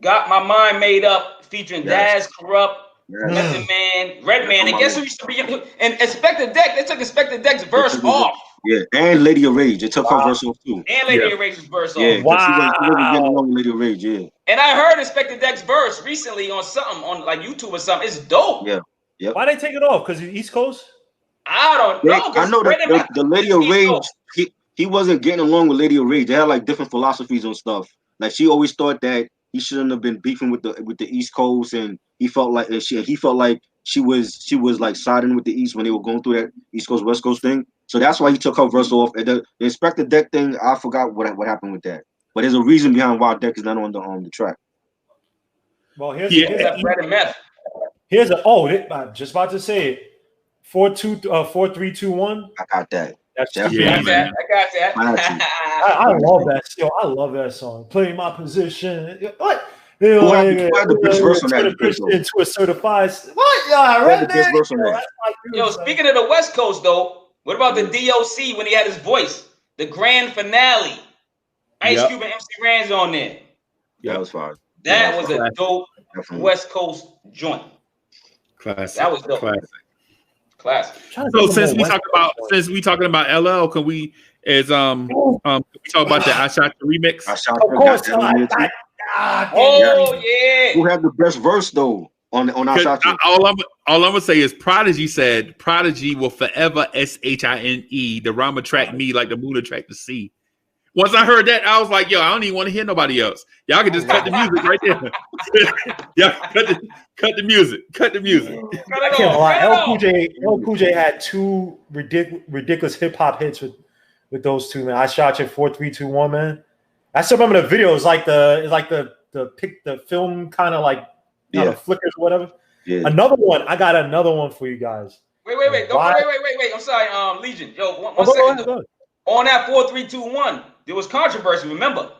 Got My Mind Made Up, featuring Daz Corrupt, Method Man, Redman, and guess who used to be and Inspector Deck? They took Inspector Deck's verse off. Yeah, and Lady of Rage. They took her verse off too. And Lady of Rage's verse off. Yeah, wow. She wasn't getting along with Lady of Rage. Yeah. And I heard Inspector Deck's verse recently on something on like YouTube or something. It's dope. Yeah. Yep. Why they take it off? Because East Coast. I don't know. I know that the Lady of Rage, he wasn't getting along with Lady of Rage. They had like different philosophies on stuff. Like she always thought that he shouldn't have been beefing with the East Coast, and he felt like she was like siding with the East when they were going through that East Coast West Coast thing. So that's why he took her verse off. And the Inspector Deck thing, I forgot what happened with that. But there's a reason behind why Deck is not on the track. Well, here's I'm just about to say it. 4, 3, 2, 1. I got that. I got that. I love that still. I love that song. Play my position. What? Who had the best verse on that? Into a certified. What? Yo, speaking of the West Coast though, what about the DOC when he had his voice? The grand finale. Ice Cube and MC Ran's on there. Yeah, that was fine. That was a dope West Coast joint. Classic. That was dope. Classic. So since we talking about LL, can we talk about the I Shot the remix? Of course, yeah. Who had the best verse though on our shot? All I'm gonna say is Prodigy said Prodigy will forever SHINE the Rama track me like the Muda track the C. Once I heard that, I was like, yo, I don't even want to hear nobody else. Y'all can just cut the music right there. Yeah, cut the music. Cut the music. I can't lie. LL Cool J had two ridiculous hip hop hits with those two, man. I Shot You 4 3 2 1, man. I still remember the video. It's like the film kind of like flickers or whatever. Yeah. Another one. I got another one for you guys. Wait. Wait. I'm sorry, Legion. Yo, one second. Go ahead. On that 4 3 2 1, there was controversy. Remember?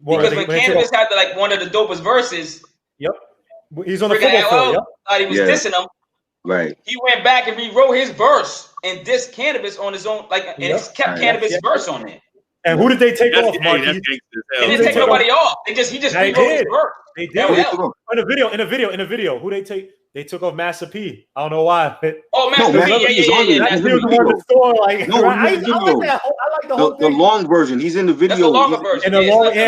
Because when Cannabis had like one of the dopest verses. Yep. He's on the football field. Yep. Thought he was dissing him. Right. He went back and rewrote his verse and dissed Cannabis on his own, and kept Cannabis' verse on there. And who did they take off, Marquis? They didn't take nobody off. He just rewrote his verse. They did. In the video, who they take? They took off Master P. I don't know why. Oh, Master P, yeah. He was the one in the store, like. No, I like the whole thing. The long version. He's in the video. That's the longer version. In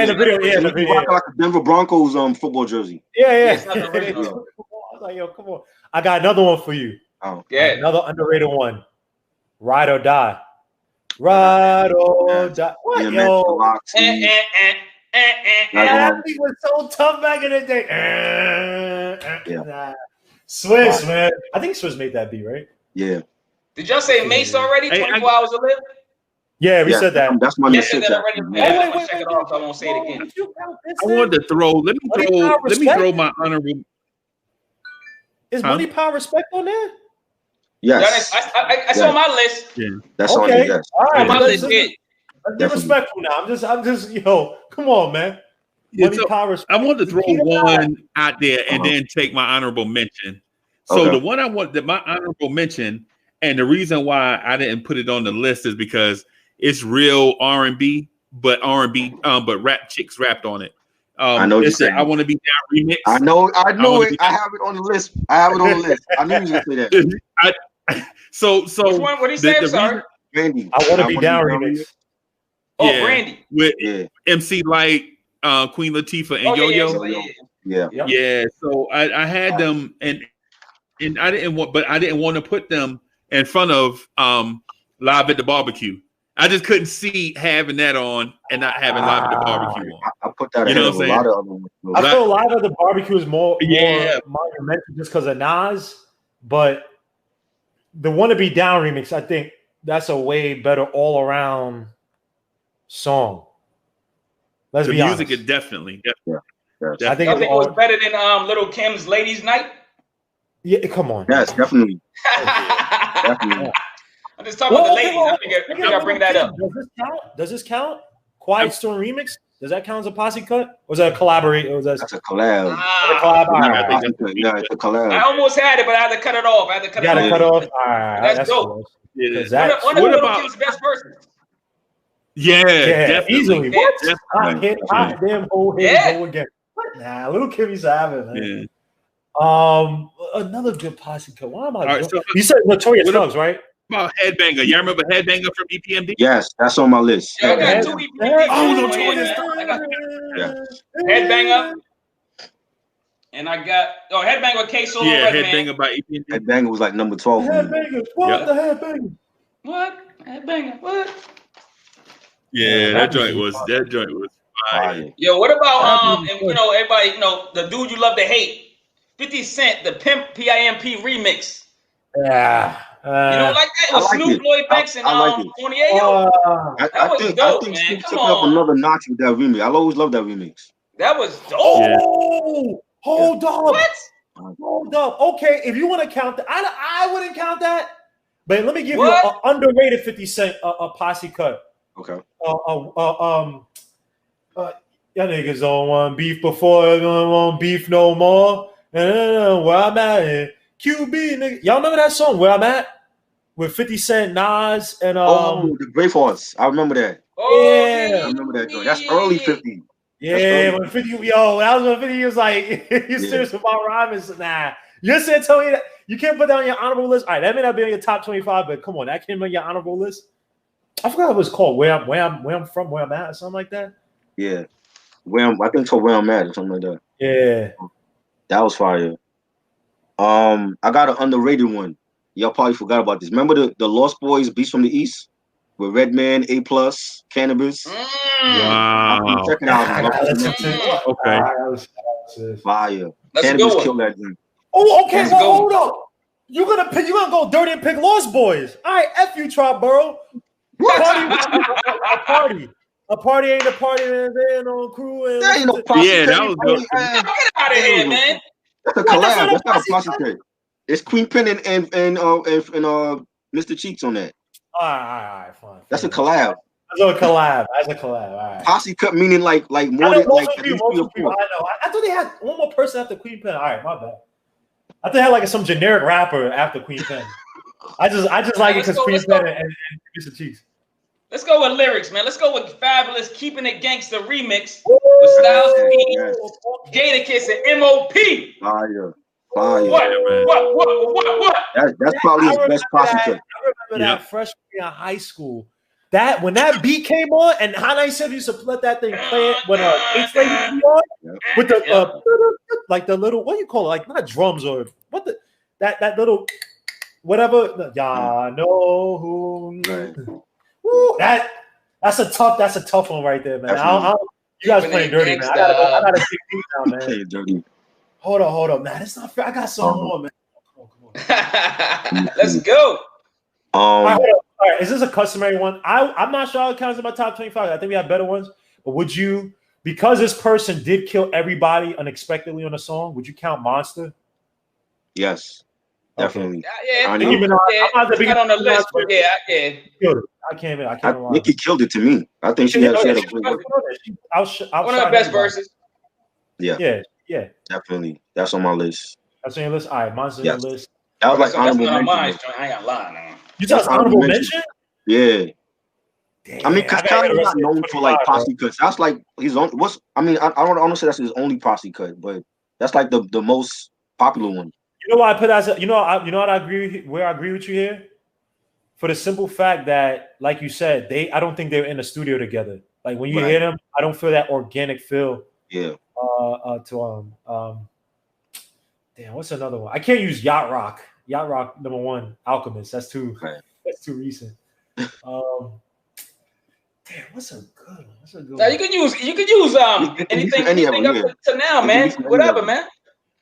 the video. Like a Denver Broncos football jersey. Yeah. It's not the original. I was like, yo, come on. I got another one for you. Oh, yeah. Another underrated one. Ride or Die. Ride or Die. What, yo? That beat was so tough back in the day. Swiss, man. I think Swiss made that beat, right? Yeah. Did y'all say Mace already? 24 hours to live? Yeah, we said that. That's my shit. Check it off. I won't say it again. I wanted to throw. Let me throw my honorable. Is Money, Power, Respect on there? Yes. I saw my list. Yeah. That's on there. Yes. All right, my list. Let's be respectful now. I'm just, yo, come on, man. Money, Power, Respect. I wanted to throw one out there and then take my honorable mention. So the one I want, my honorable mention, and the reason why I didn't put it on the list is because it's real R&B, but rap chicks rapped on it. I know you said I Want to Be Down remix. I know it. I have it on the list. I knew you were gonna say that. So which one? What did he say? I'm sorry. Brandy. I Want to Be Down remix. Oh, Brandy. With MC Light, Queen Latifah, and Yo-Yo. Yeah. So I had them, and I didn't want to put them in front of Live at the Barbecue. I just couldn't see having that on and not having Live at the Barbecue on. I put that ahead of a lot of other ones. I feel Live at the Barbecue is more monumental just because of Nas, but the Wanna Be Down remix, I think that's a way better all around song. Let's be honest. The music is definitely. I think it was better than Little Kim's Ladies Night. Yeah, come on. Yes, definitely. Definitely. I'm just talking about the ladies. I think I bring that up. Does this count? Quiet Storm remix? Does that count as a posse cut? Or was that a collaborate? That's a collab. It's a collab. I almost had it, but I had to cut it off. Cut it off. All right, that's dope. One of Little Kim's best verses. Yeah, easily. What? Hot damn whole head go again. Nah, Little Kim used to have it, man. Another good posse cut. Why am I? So, you said Notorious Thugs, right? About Headbanger. Y'all remember Headbanger from EPMD? Yes, that's on my list. Yeah, I got two EPMD. Notorious Thugs. Headbanger. And I got Headbanger with K-Solo. Yeah, Headbanger by EPMD. Headbanger was like number 12. Headbanger. What the Headbanger? What? Headbanger. What? Yeah, that joint was fire. Yo, what about everybody, the dude you love to hate, 50 Cent, the Pimp PIMP remix. Yeah. You don't like that? With Snoop, Lloyd Banks, and Tony Ayo? That was dope, man. Snoop took up another notch with that remix. I always loved that remix. That was dope. Oh, hold up. What? Hold up. Okay, if you want to count that, I wouldn't count that. But let me give you an underrated 50 Cent a posse cut. Okay. Y'all niggas don't want beef before, you don't want beef no more. Where I'm at, QB, nigga. Y'all remember that song, Where I'm At? With 50 Cent, Nas, and the Bravehearts. I remember that. Yeah. I remember that joint. That's early 50. Yeah, when 50, that was when 50 was like, you serious about rhyming? Nah. You said tell me that you can't put that on your honorable list. All right, that may not be on your top 25, but come on, that came on your honorable list. I forgot what it was called. Where I'm from, where I'm at, or something like that. Yeah. I think to where I'm at or something like that. Yeah. That was fire. I got an underrated one. Y'all probably forgot about this. Remember the Lost Boys Beats from the East with Redman, A Plus, Cannabis. Wow. Check it out. Okay. Fire. That's Cannabis a good killed one. that drink. Oh, okay. Well, hold up. You're gonna go dirty and pick Lost Boys. All right, F you, Triboro. A party ain't a party, and there ain't no crew. And That ain't no posse. Yeah, that was good. Get out of here, man. That's a collab. That's not a posse cut. It's Queen Pen and Mr. Cheeks on that. All right, fine. That's a collab. That's a collab. All right. Posse cut meaning like more than like at least 3 or 4. I know. I thought they had one more person after Queen Pen. All right, my bad. I thought they had like some generic rapper after Queen Pen. I just like it because Queen Pen and Mr. Cheeks. Let's go with lyrics, man. Let's go with Fabulous Keeping It Gangsta remix with Styles P, Gator Kiss, and M.O.P. Fire. What? That's probably his best posse cut. I remember that freshman year in high school. That when that beat came on, and High 97 used to let that thing play it when H Lady be on with the like the little, what do you call it? Like not drums or what the that little whatever. Y'all know who. Woo, that's a tough one right there, man. You guys playing dirty, man. I gotta take these down, man. Dirty. Hold up, man. It's not fair. I got some more, man. Come on. Let's go. All right, is this a customary one? I'm not sure how it counts in my top 25. I think we have better ones. But would you, because this person did kill everybody unexpectedly on a song, would you count Monster? Yes, definitely. Yeah, I'm not on the list, but yeah. I can't lie. Nikki killed it to me. I think she had a great work. One of the best verses. Yeah, definitely. That's on my list. That's on your list. All right, Monster's on the list. That was like honorable mention. I ain't gonna lie, man. You thought honorable mention? Yeah. Damn, I mean, because Kanye not known for like posse cuts. That's like his own. I don't want to say that's his only posse cut, but that's like the most popular one. You know why I put that? You know what I agree with you here, for the simple fact that, like you said, I don't think they were in the studio together. Like when you hear them, I don't feel that organic feel. Yeah. Damn, what's another one? I can't use Yacht Rock. Yacht Rock #1, Alchemist. That's too recent. Damn, what's a good one? Now you can use anything up to now, man. Whatever, man.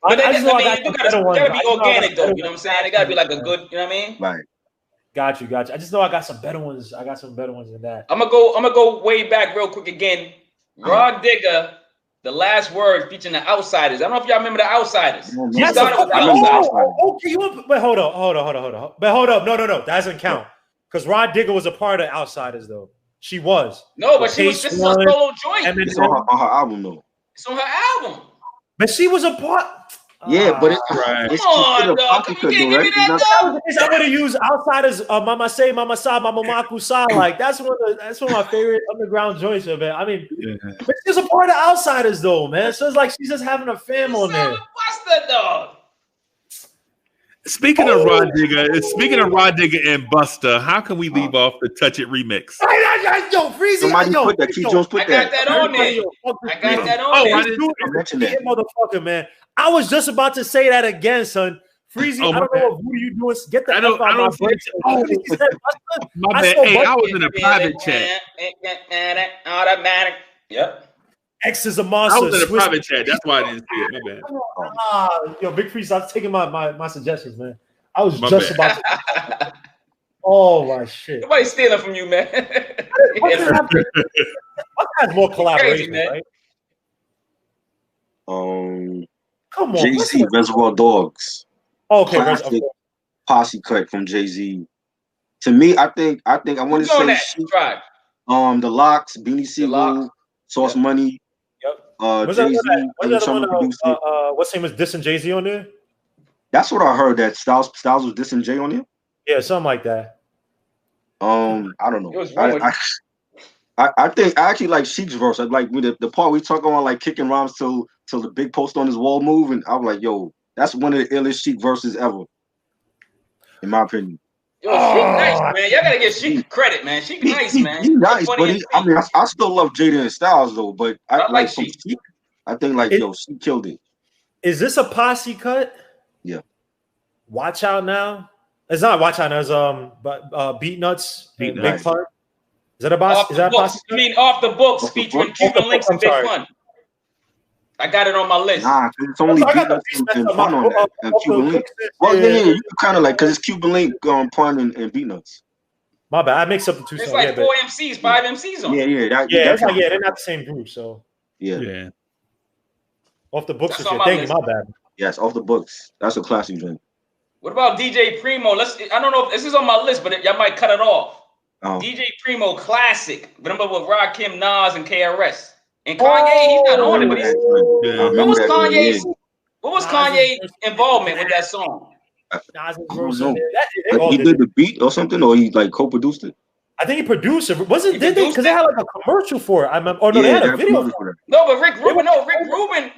But you gotta be organic though. You know what I'm saying? It gotta be like a good. You know what I mean? Right. Got you. I just know I got some better ones. I got some better ones than that. I'm gonna go way back real quick again. Raw Digger. The Last Word featuring the Outsiders. I don't know if y'all remember the Outsiders. Yes, okay. But hold up. But hold up. No. That doesn't count. Because Rod Digger was a part of Outsiders, though. She was. No, but this is a solo joint. It's on her album, though. It's on her album. But she was a part. Yeah, but it's come on, dog. You can't give me that, dog. I'm gonna use Outsiders. Mama Say, Mama Sa, Mama Maku Sa. Like that's one of my favorite underground joints, man. I mean, but she's a part of Outsiders, though, man. So it's like she's just having a fam on there. What's that, dog? Speaking of Rod Digger and Busta, how can we leave off the Touch It remix? Yo, Freezie, somebody put that. Keith Jones put that. I got that on there. I mentioned that. Motherfucker, man. I was just about to say that again, son. Freezie, I don't know who you doing. Get the F out my brain. My bad. Hey, I was in a private chat. Automatic. Yep. X is a monster. I was in a private chat. That's why I didn't see it. My bad. Yo, Big Freeze, I'm taking my suggestions, man. I was just about to. Oh my shit! Nobody's stealing from you, man. What has more collaboration, crazy, right? Come on, Jay-Z, Reservoir Dogs. Okay, Posse cut from Jay-Z. To me, I think I want to say the Locks, Beanie Siegel, Sauce Money. Yep. Jay-Z. What's name was dissing Jay-Z on there? That's what I heard. That Styles was dissing Jay on there. Yeah, something like that. I don't know. I think I actually like Sheik's verse. I like the part we talk about like kicking rhymes till the big post on his wall move, and I'm like, yo, that's one of the illest Sheik verses ever, in my opinion. Yo, Sheik nice, man. Y'all gotta give Sheik credit, man. Sheik nice, man. He's nice, but I still love Jada and Styles though. But I like Sheik. I think she killed it. Is this a Posse cut? Yeah. Watch Out Now. It's not Watch Out Now. It's Beat Nuts. Big Pun. Is that a boss? Is that a Posse? I mean, Off the Books featuring Cuban Links and Big Pun. I got it on my list. Nah, because it's only Beat Nuts and Pun on that. And Cuban Link. Well, yeah, you kind of like because it's Cuban Link, Pun, and Beat Nuts. My bad. I mixed up the two songs. It's like 4 MCs, 5 MCs on. Yeah. They're not the same group. So yeah. Off the Books. Thank you. My bad. Yes, Off the Books. That's a classic drink. What about DJ Primo? I don't know if this is on my list, but y'all might cut it off. DJ Primo classic. Remember with Rakim, Nas, and KRS. And Kanye, he's not on it, but he's. What was Kanye's involvement with that song? He did the beat or something, or he like co-produced it. I think he produced it. Did they? Because they had like a commercial for it. I remember. They had a video for it. No, but Rick Rubin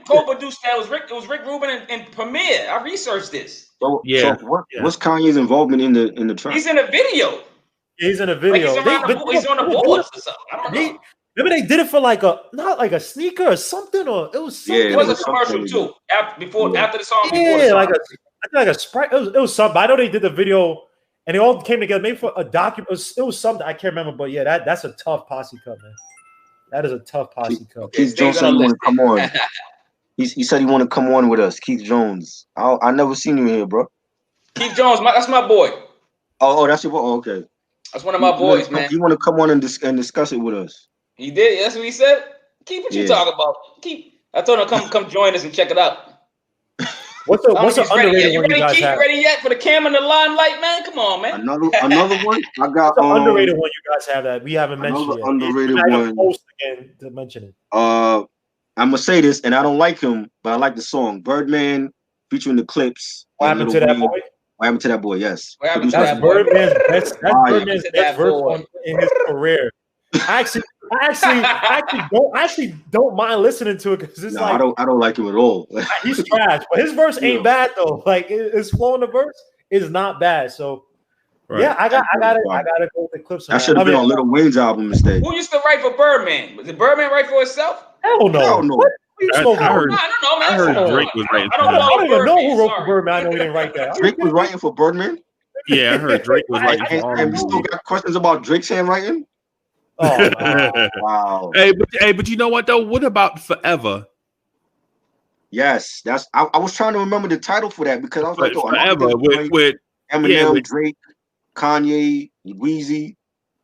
co-produced that. It was Rick Rubin and Premier. I researched this. So what's Kanye's involvement in the track? He's in a video. He's in a video. He's on the boards or something. I don't know. Maybe they did it for not like a sneaker or something, or it was something. It was a commercial too. After the song. Yeah, I think like a Sprite. It was something. I know they did the video, and they all came together. Maybe for a document. It was something I can't remember, but yeah, that's a tough Posse cut, man. That is a tough Posse cut. Keith Jones said he want to come on. He said he want to come on with us. Keith Jones. I never seen you here, bro. Keith Jones, that's my boy. Oh, that's your boy. Oh, okay. That's one of my boys, man. You want to come on and discuss it with us? He did. That's what he said. Keep what you talking about. I told him come join us and check it out. What's the underrated one you guys have? Ready yet for the camera and the limelight, man? Come on, man. Another one. I got the underrated one you guys have that we haven't mentioned yet. Underrated one. Post again to mention it. I'm gonna say this, and I don't like him, but I like the song Birdman featuring the Clips. What happened to that boy? What happened to that boy? Yes. That's Birdman's best. That's Birdman's best verse in his career. I actually don't mind listening to it because it's I don't like him at all. He's trash, but his verse ain't bad though. Like his flow in the verse is not bad. So yeah, I gotta go with the Clips. That should have been on Lil Wayne's album instead. Who used to write for Birdman? Was it Birdman write for himself? Hell no. I heard Drake was writing. I don't even know who wrote for Birdman. I know he didn't write that. Drake was writing for Birdman. Yeah, I heard Drake was writing. And we still got questions about Drake's handwriting. Oh, wow. But you know what though? What about Forever? Yes, I was trying to remember the title for that because I was like, Forever with Eminem, Drake, Kanye, Weezy.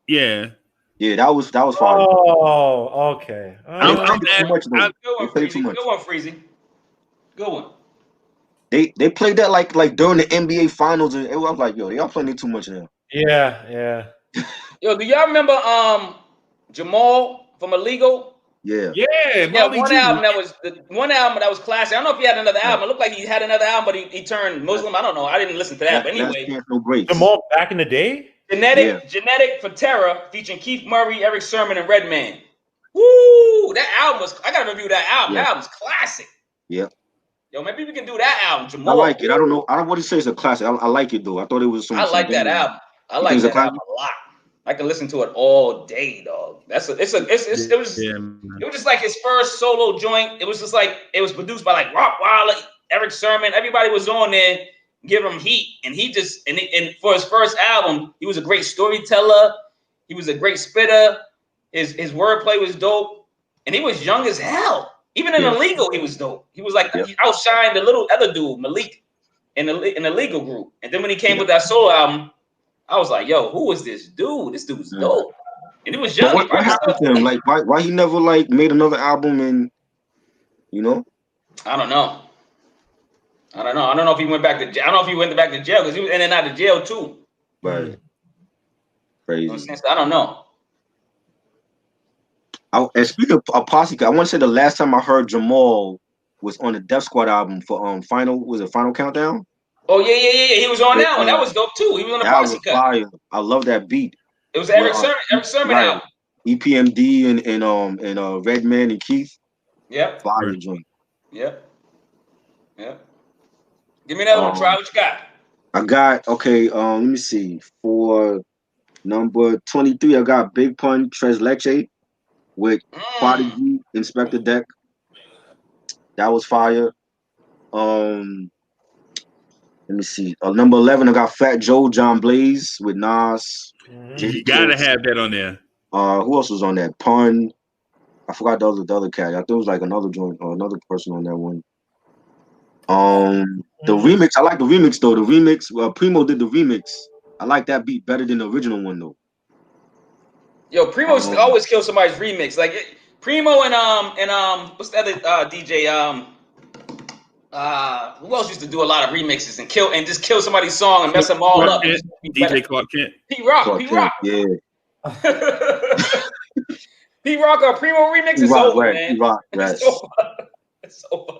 Yeah, that was fine. Oh, okay. Good one, Freezie. Good one. They played that like during the NBA finals, and it was like, yo, they all playing too much now. Yeah. Yo, do y'all remember Jamal from Illegal? Yeah. One album that was classic. I don't know if he had another album. It looked like he had another album, but he turned Muslim. I don't know. I didn't listen to that. But anyway, Jamal back in the day. Genetic for Terror featuring Keith Murray, Eric Sermon, and Redman. Woo! That album I gotta review that album. That album's classic. Yeah. Yo, maybe we can do that album, Jamal. I like it. I don't know. I don't want to say it's a classic. I like it though. I thought it was some. I like that album. I like that album a lot. I can listen to it all day, dog. It was just like his first solo joint. It was just like it was produced by like Rock Wilder, Eric Sermon. Everybody was on there, give him heat, and he just and for his first album, he was a great storyteller. He was a great spitter. His wordplay was dope, and he was young as hell. Even in Illegal, he was dope. He was like he outshined the little other dude, Malik, in the Illegal group. And then when he came with that solo album, I was like, yo, who is this dude? This dude's dope. And he was young. What happened to him? Like, why he never like made another album and I don't know. I don't know if he went back to jail. I don't know if he went back to jail because he was in and out of jail too. Right. Crazy. I don't know. And speaking of Posse, I want to say the last time I heard Jamal was on the Def Squad album for Final Countdown? Oh yeah. He was on that one. That was dope too. He was on the Posse cut. Fire. I love that beat. It was Eric Sermon album. EPMD and Redman and Keith. Yep. Fire joint. Yep. Give me another one, Try. What you got? I got let me see. For number 23, I got Big Pun Tres Leche with Prodigy Inspector Deck. That was fire. Let me see. Number 11, I got Fat Joe John Blaze with Nas. You gotta have that on there. Who else was on that? Pun. I forgot the other cat. I think it was like another joint or another person on that one. The remix. I like the remix though. The remix. Primo did the remix. I like that beat better than the original one though. Yo, Primo always kills somebody's remix. Like Primo and what's the other DJ? Who else used to do a lot of remixes and just kill somebody's song and mess them all up? DJ Clark Kent. P-Rock. Yeah. P-Rock or Primo remix is over, right. man. P-Rock, yes. It's over.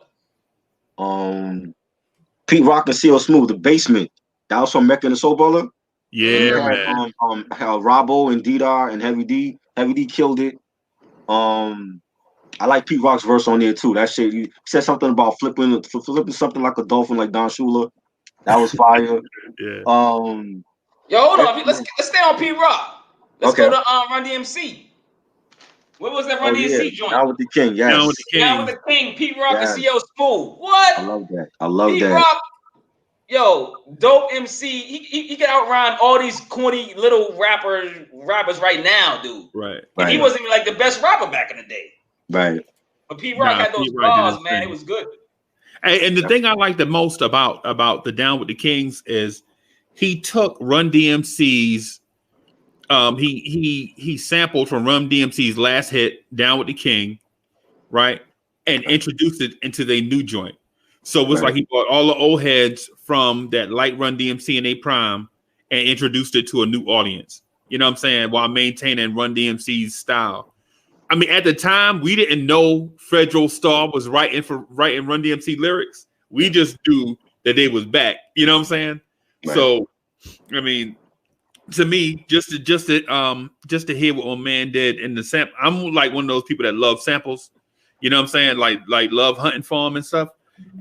Pete Rock and CL Smooth, The Basement. That was from Mecca and the Soul Brother. Yeah, man. Robbo and Didar and Heavy D. Heavy D killed it. I like Pete Rock's verse on there too. That shit, he said something about flipping something like a dolphin, like Don Shula. That was fire. Yeah. Yo, hold on. Let's stay on Pete Rock. Let's go to Run DMC. What was that Run DMC joint? Down with the King. Yes. Down with the King. Down with the King. Pete Rock and CL Smooth. What? I love that. Pete Rock. Yo, dope MC. He can outrhyme all these corny little rappers right now, dude. Right. And he wasn't even like the best rapper back in the day. Right. But Pete Rock had those bars, man. It was good. Hey, and the thing I like the most about the Down with the Kings is he took Run DMC's he sampled from Run DMC's last hit, Down with the King, right? And introduced it into their new joint. So it was like he brought all the old heads from that light Run DMC in their prime and introduced it to a new audience. You know what I'm saying? While maintaining Run DMC's style. I mean, at the time, we didn't know Fredro Starr was writing Run DMC lyrics. We just knew that they was back. You know what I'm saying? Right. So, I mean, to me, just to hear what my man did in the sample, I'm like one of those people that love samples. You know what I'm saying? Like love hunting for them and stuff.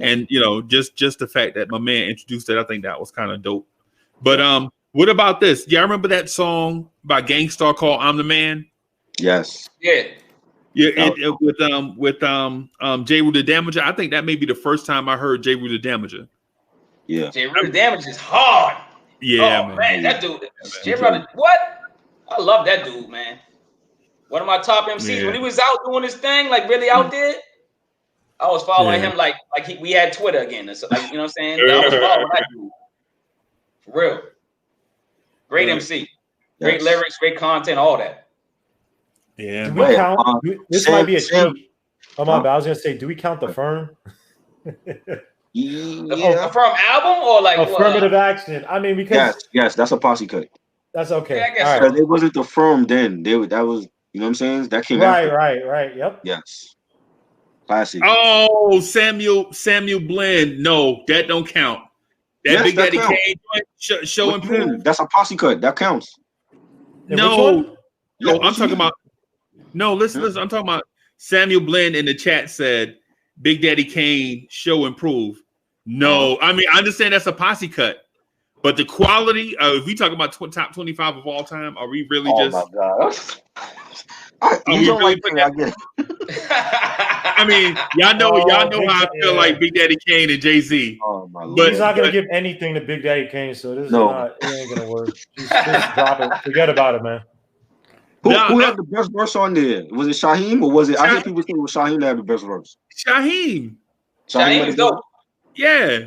And you know, just the fact that my man introduced it, I think that was kind of dope. But what about this? Yeah, I remember that song by Gangstar called "I'm the Man." Yes. Yeah. Yeah. With J. Rue the Damager. I think that may be the first time I heard J. Rue the Damager. Yeah. J. Rue the Damager is hard. Yeah, man, that dude. J. Rue, what? I love that dude, man. One of my top MCs when he was out doing his thing, like really out there. I was following him like we had Twitter again. So, like, you know what I'm saying? I was following that dude. For real. Great MC. Great lyrics, great content, all that. Yeah. Do we count? This might be a cheat. Come on, but I was going to say, do we count the Firm? The Firm album or like Affirmative Action? I mean, because yes, that's a posse cut. That's okay. Yeah, I guess so. It wasn't the Firm then. That was, you know what I'm saying? That came after. Right. Yep. Yes. Classic. Oh, Samuel Blend. No, that don't count. That Big Daddy Kane show and prove. That's a posse cut. That counts. No, I'm talking about. No, listen. I'm talking about Samuel Blend in the chat said Big Daddy Kane show and prove. No, I mean I understand that's a posse cut, but the quality. If we talk about top 25 of all time, are we really just? Oh my god! You don't like that? I get it. I mean, y'all know how I feel like Big Daddy Kane and Jay-Z. Oh my Lord. But he's not gonna give anything to Big Daddy Kane, so this is not. It ain't gonna work. Just drop it. Forget about it, man. Who had the best verse on there? Was it Shaheem or was it? I hear people think it was Shaheem that had the best verse. Shaheem is dope. Yeah.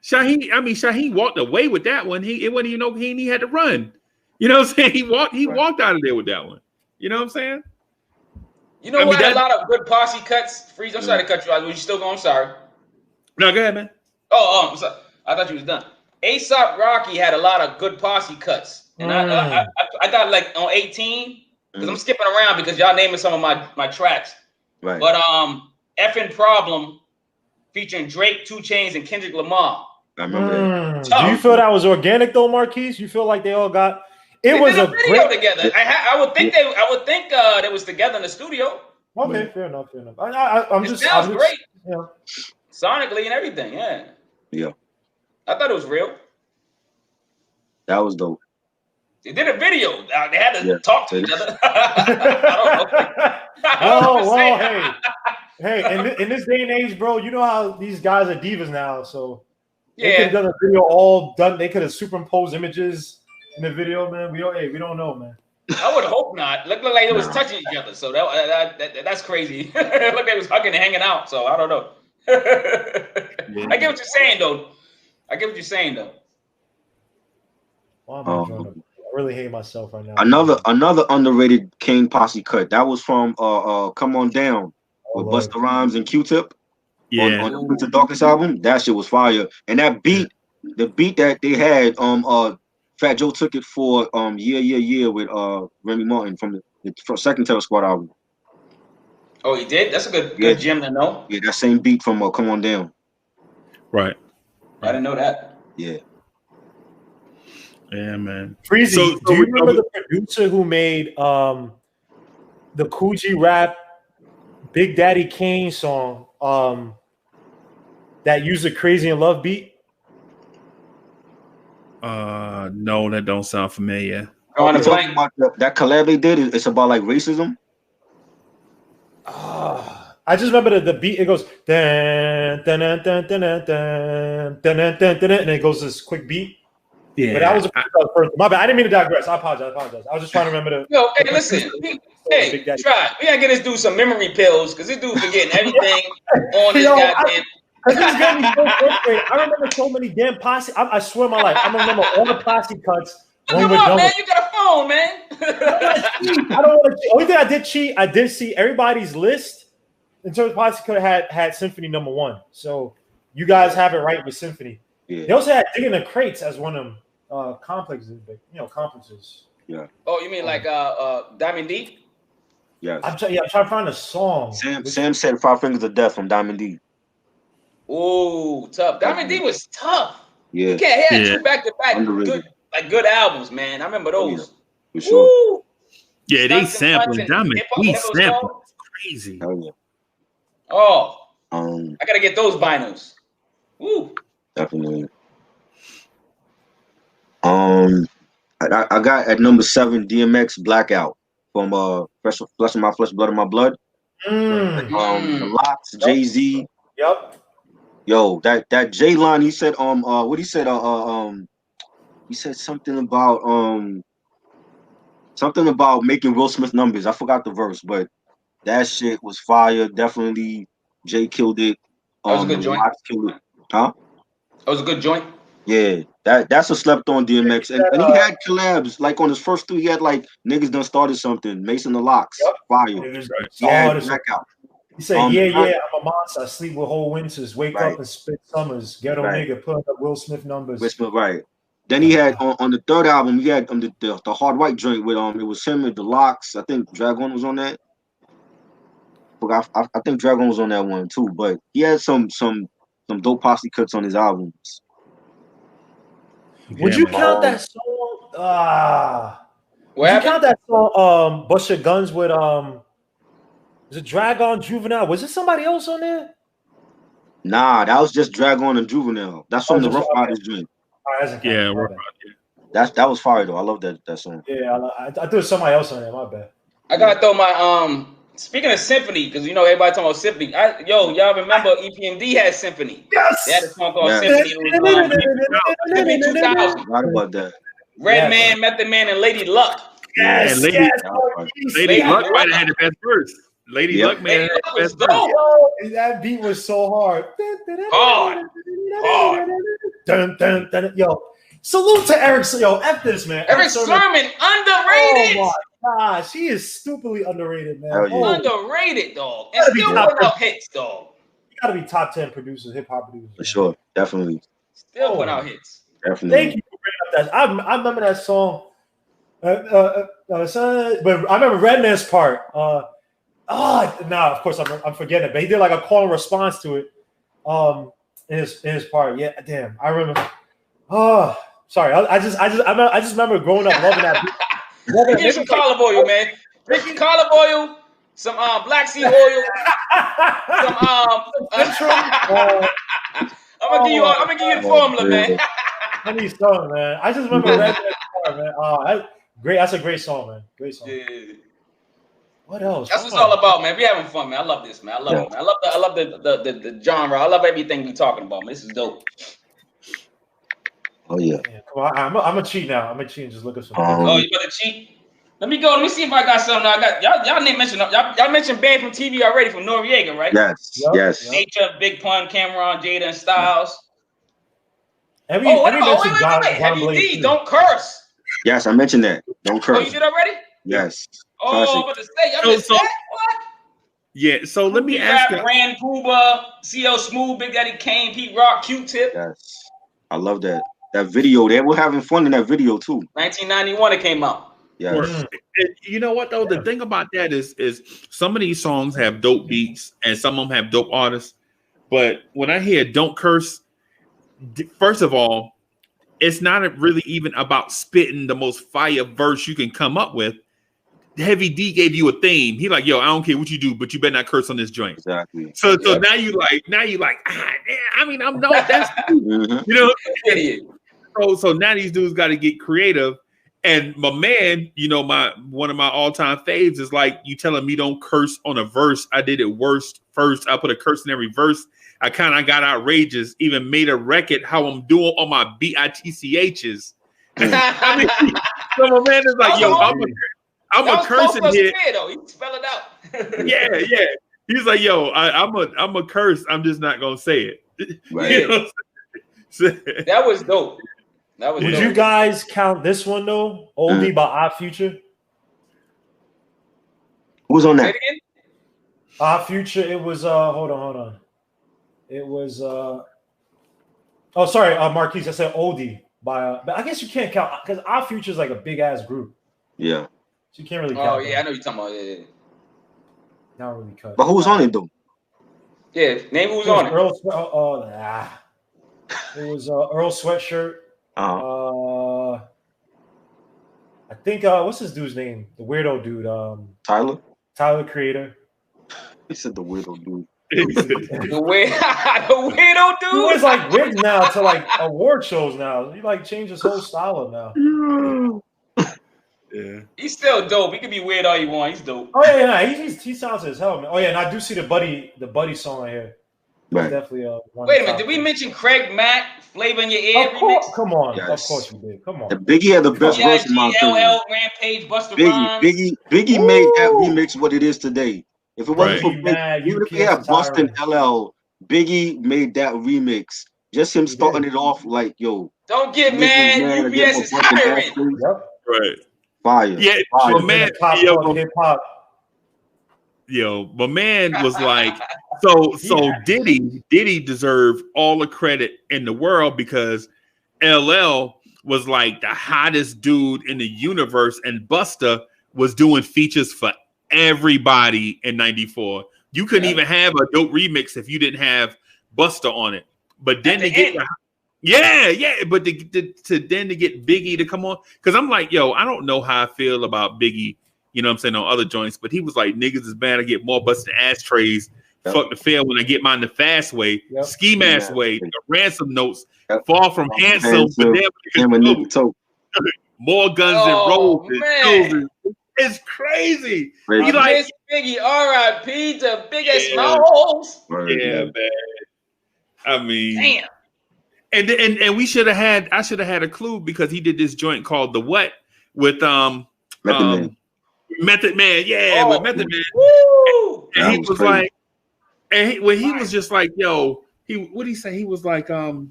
Shaheem walked away with that one. It wasn't even no he had to run. You know what I'm saying? He walked out of there with that one. You know what I'm saying? You know what? A lot of good posse cuts. Freeze, I'm sorry to cut you out. Were you still going? I'm sorry. No, go ahead, man. Oh, I'm sorry. I thought you was done. A$AP Rocky had a lot of good posse cuts. And I got like on 18 because I'm skipping around because y'all naming some of my tracks. Right. But Effing Problem featuring Drake, 2 Chainz, and Kendrick Lamar. I remember that. Do you feel that was organic though, Marquis? You feel like they all got it was a video together. I would think they was together in the studio. Okay, fair enough. I'm just great. Yeah. Sonically and everything, yeah. Yeah. I thought it was real. That was dope. They did a video. They had to talk to each other. I don't know. Hey, in this day and age, bro, you know how these guys are divas now, so they could have done a video all done. They could have superimposed images in the video, man. We don't know, man. I would hope not. Look like they was touching each other, so that's crazy. Look like they was hugging and hanging out, so I don't know. I get what you're saying, though. Why am I drawing up? I really hate myself right now. Another underrated Kane Posse cut. That was from Come On Down with Busta Rhymes and Q-Tip. On the Winter Darkness album. That shit was fire. And that beat, the beat that they had, Fat Joe took it for Yeah with Remy Martin from the second Terror Squad album. Oh, he did? That's a good gem to know. Yeah, that same beat from Come On Down. Right. I didn't know that. Yeah. Yeah, man. Freezie, do you remember the producer who made the Coogee Rap Big Daddy Kane song that used a Crazy in Love beat? No, that don't sound familiar. Talking about that collab they did, it's about like racism. I just remember the beat. It goes dun, dun, dun, dun, dun, dun, dun, dun, dun, dun, and it goes this quick beat. Yeah, but that was my bad. I didn't mean to digress. I apologize. I was just trying to remember the. Yo, hey, listen. Try. We gotta get this dude some memory pills because this dude forgetting everything on his goddamn. This got me so frustrated. I remember so many damn Posse. I swear my life, I remember all the Posse cuts. Come on, man! You got a phone, man. I don't want to cheat. Only thing I did cheat, I did see everybody's list in terms of Posse could have had Symphony #1. So you guys have it right with Symphony. Yeah. They also had Digging the Crates as one of them complexes. Complexes. Yeah. Oh, you mean like Diamond D? Yes. I'm trying to find a song. Sam said 5 Fingers of Death from Diamond D. Oh, tough. Diamond D was tough. Yeah. You can't have two back-to-back good albums, man. I remember those. For sure. Woo! Yeah, they sampled Diamond D sampled. Crazy. Hell yeah. Oh. I gotta get those vinyls. Woo. Definitely. I got at number 7 DMX Blackout from Flesh of My Flesh, Blood of My Blood. The Locks, Jay-Z. Yep. Yo, that J line, he said what he said he said something about making Will Smith numbers. I forgot the verse, but that shit was fire. Definitely Jay killed it. That was a good joint. Killed it. Huh? That was a good joint. Yeah, that's a slept on DMX. And he had collabs. Like on his first 2, he had like Niggas Done Started Something, Mason the Locks, fire. Blackout. He said, I'm a monster. I sleep with whole winters. Wake up and spit summers. Ghetto nigga, putting up Will Smith numbers. Right. Then he had on the third album, he had the Hard White joint with it was him and the Locks. I think Dragon was on that. I think Dragon was on that one too. But he had some dope Posse cuts on his albums. Would you count that song? Would you count that song? Bust Your Guns with Was it Dragon Juvenile? Was it somebody else on there? Nah, that was just Dragon and Juvenile. That's from the Rough Riders joint. Yeah, Rough Riders. That was fire though. I love that song. Yeah, I thought there was somebody else on there. My bad. I gotta throw my speaking of Symphony, because everybody talking about Symphony. Y'all remember EPMD had Symphony? Yes. They had a song called Symphony. Symphony 2000. Right about that. Redman, Method Man, and Lady Luck. Yes, Lady Luck might have had the best verse. Lady Luck, man, was dope. That beat was so hard. Hard. Dun, dun, dun. Yo, salute to Eric. Yo, F this, man. Eric Sermon, underrated. Oh my gosh, he is stupidly underrated, man. Underrated, dog. And still putting out hits, dog. You gotta be top 10 producers, hip hop producers. For sure, definitely. Still putting out hits. Definitely. Thank you for bringing up that. I remember that song. But I remember Redman's part. Of course I'm forgetting it, but he did like a call and response to it. In his part, yeah, damn, I remember. Oh, sorry, I just remember growing up loving that. Drink some olive oil, man. Drink some olive oil, some Black Sea oil, some I'm gonna give you the formula, man. Funny song, man. I just remember Red man. Oh, great. That's a great song, man. Great song. Yeah. What else? That's what it's all about, man. We having fun, man. I love this, man. I love it, man. I love the genre. I love everything we talking about, man. This is dope. Oh yeah. Come on, I'm gonna cheat now. I'm gonna cheat and just look at some. Oh, you better cheat. Let me go. Let me see if I got something. I got y'all didn't mention y'all mentioned Band from TV already from Noriega, right? Yes. Nature, Big Pun, Cameron, Jada, and Styles. Wait, Heavy D, Don't Curse. Yes, I mentioned that. Don't curse. Oh, you did already? Yes. Oh, I'm about to say, y'all missed that? What? Yeah, so let me ask you. Rand, Pooba, CL Smooth, Big Daddy Kane, Pete Rock, Q-Tip. Yes. I love that. That video, they were having fun in that video too. 1991 it came out. Yes. You know what though? The thing about that is some of these songs have dope beats and some of them have dope artists. But when I hear Don't Curse, first of all, it's not really even about spitting the most fire verse you can come up with. Heavy D gave you a theme. He like, yo, I don't care what you do, but you better not curse on this joint. Exactly. So now you like, I mean, I'm no, that's you know. So now these dudes got to get creative. And my man, you know, one of my all-time faves is like, you telling me don't curse on a verse. I did it worst first. I put a curse in every verse. I kind of got outrageous, even made a record how I'm doing on my BITCHs. I mean, so my man is like, yo, I'm a curse in here. Though. He spell it out. yeah. He's like, yo, I'm a curse. I'm just not gonna say it. Right. You know that was dope. Would you guys count this one though? Oldie by Odd Future. Who's on that? Odd Future. It was hold on. It was Marquis. I said oldie by but I guess you can't count because Odd Future is like a big ass group. Yeah. So you can't really count. Oh yeah, I know you're talking about. Yeah. Not really cut. But who's on it though? Yeah, name who's on it. It was Earl Sweatshirt. I think what's this dude's name? The weirdo dude. Tyler Creator. He said the weirdo dude. the weirdo dude. He wears like wigs now to like award shows now. He like changed his whole style up now. Yeah. He's still dope. He can be weird all you want. He's dope. Oh yeah. He sounds as hell, man. Oh yeah, and I do see the buddy song right here. Right. Definitely one. Wait a minute, did we mention Craig Mack, Flavor in Your Ear remix? Come on, yes. Of course we did. Come on. And Biggie had the best verse in my opinion. Rampage, Busta Rhymes. Biggie made that remix what it is today. If it wasn't for Biggie, even if we had Busta and LL, Biggie made that remix. Just him starting it off like, yo. Don't get mad. UPS is hiring. Yep. Right. Fire. Yeah, fire. Man, hip hop. Yo, my man was like, so Diddy deserved all the credit in the world because LL was like the hottest dude in the universe, and Busta was doing features for everybody in '94. You couldn't even have a dope remix if you didn't have Busta on it. But then to get but to get Biggie to come on, because I'm like, yo, I don't know how I feel about Biggie. You know what I'm saying, on other joints, but he was like, niggas is bad. I get more busted ashtrays. Fuck the fair when I get mine the fast way. Ski mask way. The ransom notes. Far from handsome. But more guns than roses. It's crazy. He like Biggie, R.I.P. to Biggest Smalls. Yeah, man. I mean, damn. And we should have had. I should have had a clue because he did this joint called The What with Method Man, with Method Man. Woo! And he was crazy. Like, and he was just like, yo, what did he say? He was like, my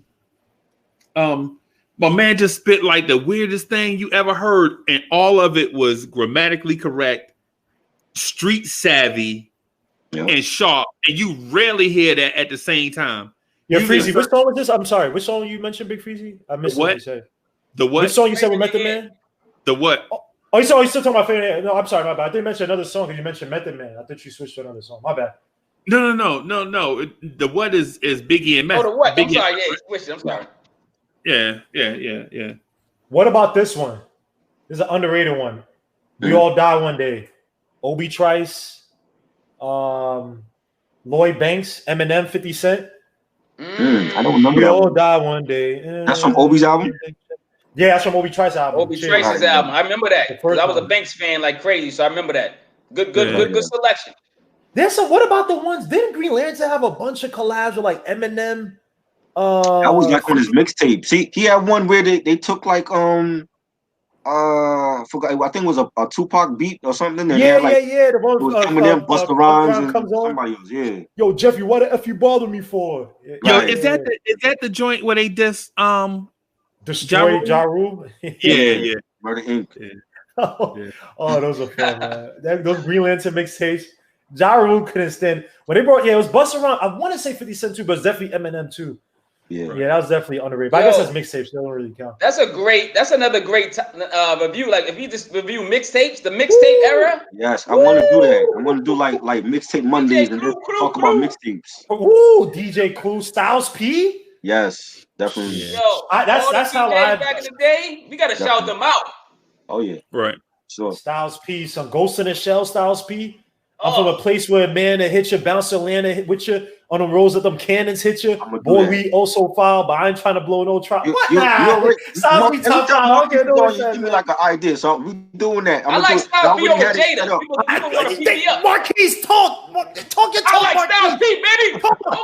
man just spit like the weirdest thing you ever heard, and all of it was grammatically correct, street savvy, and sharp, and you rarely hear that at the same time. Yeah, Freezie, which song was this? I'm sorry, which song you mentioned, Big Freezie? I missed what you said. The what? Which song you said with Method Man? The what? Oh, you still talking about favorite? No, I'm sorry, my bad. I didn't mention another song because you mentioned Method Man. I thought you switched to another song. My bad. No. The What is Biggie and Method. Oh, the What? I'm sorry. Yeah, switched. I'm sorry. Yeah. What about this one? This is an underrated one. We All Die One Day. Obi Trice, Lloyd Banks, Eminem, 50 Cent. I don't remember We that all one. die one day. That's from Obi's album? Yeah, that's from Obi Trice's album. Obi Trice's album. I remember that because I was a one. Banks fan like crazy, so I remember that. Good selection. There's some. What about the ones? Didn't Green Lantern have a bunch of collabs with like Eminem? That was like on his mixtape. See, he had one where they took like forgot. I think it was a Tupac beat or something. And yeah. The one with Eminem, Busta Rhymes, and somebody else. Yeah. Yo, Jeff, what the f you bother me for? Yo, is that the joint where they just destroy Ja Rule? Yeah. Murder Inc. Oh, those are fun, man. Those Green Lantern mixtapes. Ja Rule couldn't stand when they brought. Yeah, it was Busta Rhymes. I want to say 50 Cent too, but it's definitely Eminem too. Yeah, that was definitely underrated. But I guess that's mixtapes. They don't really count. That's another great review. Like if you just review mixtapes, the mixtape era. Yes, I want to do that. I want to do like mixtape Mondays and just talk about mixtapes. Ooh, DJ Clue, Styles P. Yes, definitely. Yo, that's how I back in the day. We gotta shout them out. Oh yeah, right. Sure. Styles P, some Ghost in the Shell. Styles P. I'm from a place where a man that hit you, bounce your land and hit with you on the roads that them cannons hit you. Boy, we also filed, but I ain't trying to blow no trial. What? Styles P top five. Give me like an idea, so we doing that. I like Styles P over Jada. People want to beat me up. Marquis, talk your talk. I like Styles P, baby. Talk, what?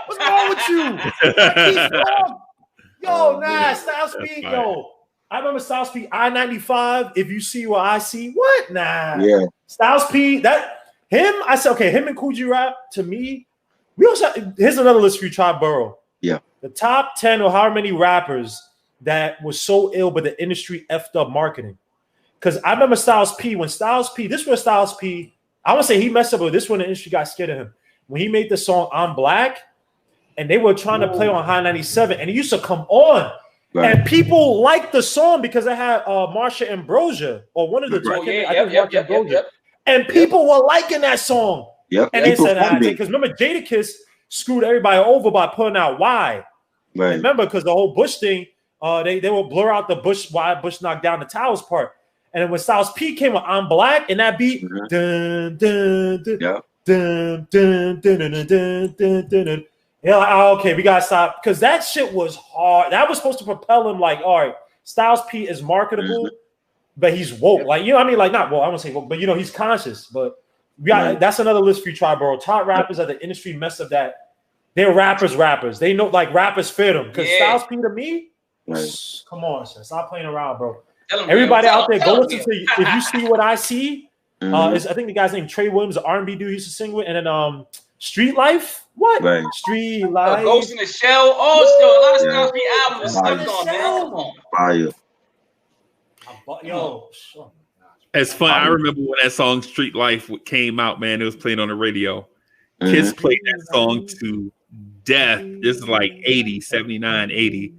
What's wrong with you? Yo, Styles P, yo. I remember Styles P, I-95. If you see what I see, what? Nah. Yeah. Styles P, I said, okay, him and Coogee Rap, to me, we also, here's another list for you, Tri-Boro. Yeah. The top 10 or however many rappers that was so ill, but the industry effed up marketing. Because I remember Styles P, this was Styles P, I want to say he messed up, but this when the industry got scared of him. When he made the song I'm Black, and they were trying to play on High 97, and he used to come on. Right. And people liked the song because it had Marsha Ambrosia or one of the two. And people were liking that song. Yep. And they said, because remember, Jadakiss screwed everybody over by putting out Why. Right. Remember, because the whole Bush thing, they will blur out the Bush, why Bush knocked down the towers part. And then when Styles P came with I'm Black, and that beat, dun, dun, dun, yep. dun, dun, dun, dun, dun, dun, dun, dun. Yeah, like, okay, we gotta stop because that shit was hard. That was supposed to propel him. Like, all right, Styles P is marketable, but he's woke. Like, you know what I mean? Like, not woke. I won't say woke, but you know, he's conscious. But we got that's another list for you, Tri-Boro. Top rappers at the industry mess of that. They're rappers. They know like rappers fit them. Because Styles P to me, come on, son, stop playing around, bro. Everybody out there, go listen to If You See What I See. I think the guy's named Trey Williams, the R&B dude he used to sing with, and then Street Life. What? Right. Street Life. Ghost in the Shell. Oh, a lot of Styles P albums slept on, man. Come on. Fire. Yo. It's fun. I remember when that song Street Life came out, man. It was playing on the radio. Kiss played that song to death. This is like 80, 79, 80.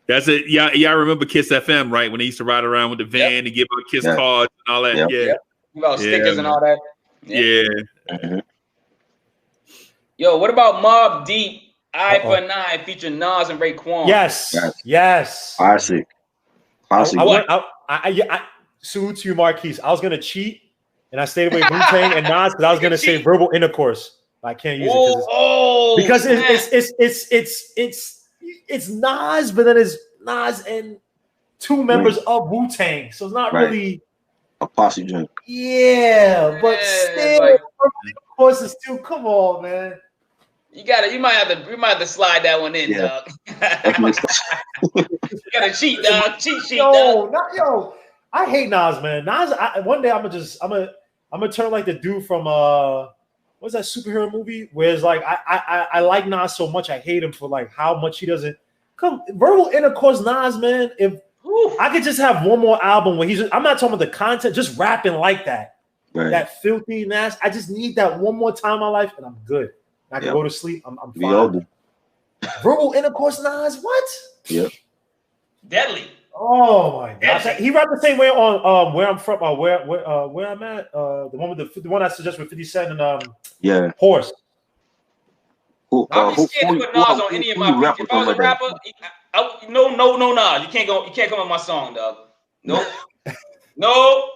That's it. Yeah, I remember Kiss FM, right? When they used to ride around with the van and give out Kiss cards and all that. Yeah. About stickers and all that. Yeah. Yo, what about Mobb Deep, Eye for an Eye, featuring Nas and Raekwon? Yes. Classic. I salute to you, Marquis. I was gonna cheat, and I stayed away from wu-tang and Nas, because I was gonna say verbal intercourse. I can't use it because it's Nas, but then it's Nas and two members of Wu-Tang, so it's not really a posse joint. Yeah, but still, like, of course, it's still. Come on, man. You might have to slide that one in, dog. You gotta cheat, dog. Cheat, dog. I hate Nas, man. Nas. One day I'm gonna turn like the dude from what's that superhero movie? Where it's like I like Nas so much I hate him for like how much he doesn't come verbal intercourse. Nas, man. If I could just have one more album where I'm not talking about the content, just rapping like that. Right. That filthy Nas. I just need that one more time in my life, and I'm good. I can go to sleep. I'm fine. Verbal intercourse, Nas. What? Yeah. Deadly. Oh my gosh. He rapped the same way on where I'm from, where I'm at. The one I suggest with 50 Cent and Horse. I'll be scared to put Nas on any of my beats. If I was a rapper, no, Nas. You can't come on my song, dog. Nope. No.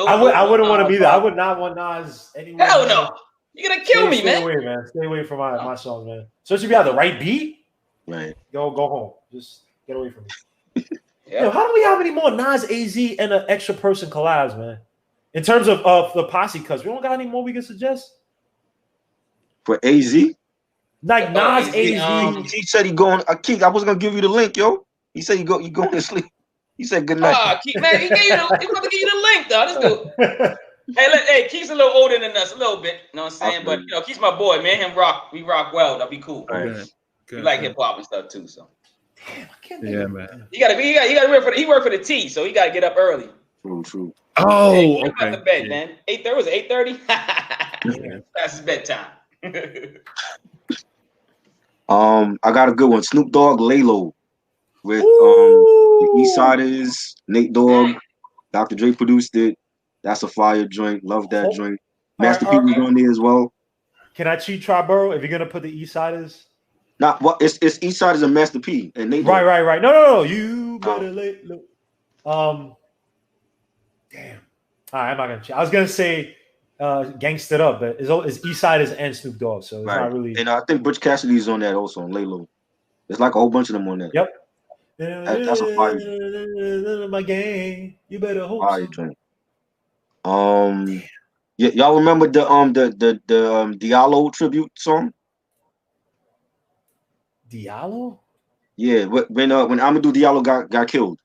I wouldn't want to be there. I would not want Nas anywhere. Hell no. You're gonna kill me, Stay man. away, man. Stay away from my songs, man. So if you have the right beat, right? Go home. Just get away from me. Yeah. Yo, how do we have any more Nas, AZ, and an extra person collabs, man? In terms of the Posse cuts, we don't got any more we can suggest For AZ. Like Nas, AZ. He said he going. Keith, I was gonna give you the link, yo. He said you going to sleep. He said good night. Keith, man, he about to give you the link, though. This dude. Hey, Keith's a little older than us, a little bit. You know what I'm saying? But Keith's my boy, man. Him rock. We rock well. That'll be cool. Right. We like hip hop and stuff too. So. Damn, I can't. Yeah, man. He gotta work for he worked for the T, so he gotta get up early. True. Oh, okay. About the bed, man. 8:30 was it 8:30? That's his bedtime. I got a good one. Snoop Dogg, Lay Low, with the East Siders, Nate Dogg, Dr. Dre produced it. That's a fire joint. Love that joint. Master P was on there as well. Can I cheat Tri-Boro if you're gonna put the East Siders? Not what it's East Siders and Master P and Nate Dogg. Right. No. You better lay low. Damn. All right, I'm not gonna cheat. I was gonna say Gangsted Up, but it's East Siders and Snoop Dogg, so it's not really. And I think Butch Cassidy's on that also on Lay Low. There's like a whole bunch of them on that. Yep. That's a fire. My game. You better hope. Fire joint. Y'all remember the Diallo tribute song? Diallo? Yeah, when Amadou Diallo got killed.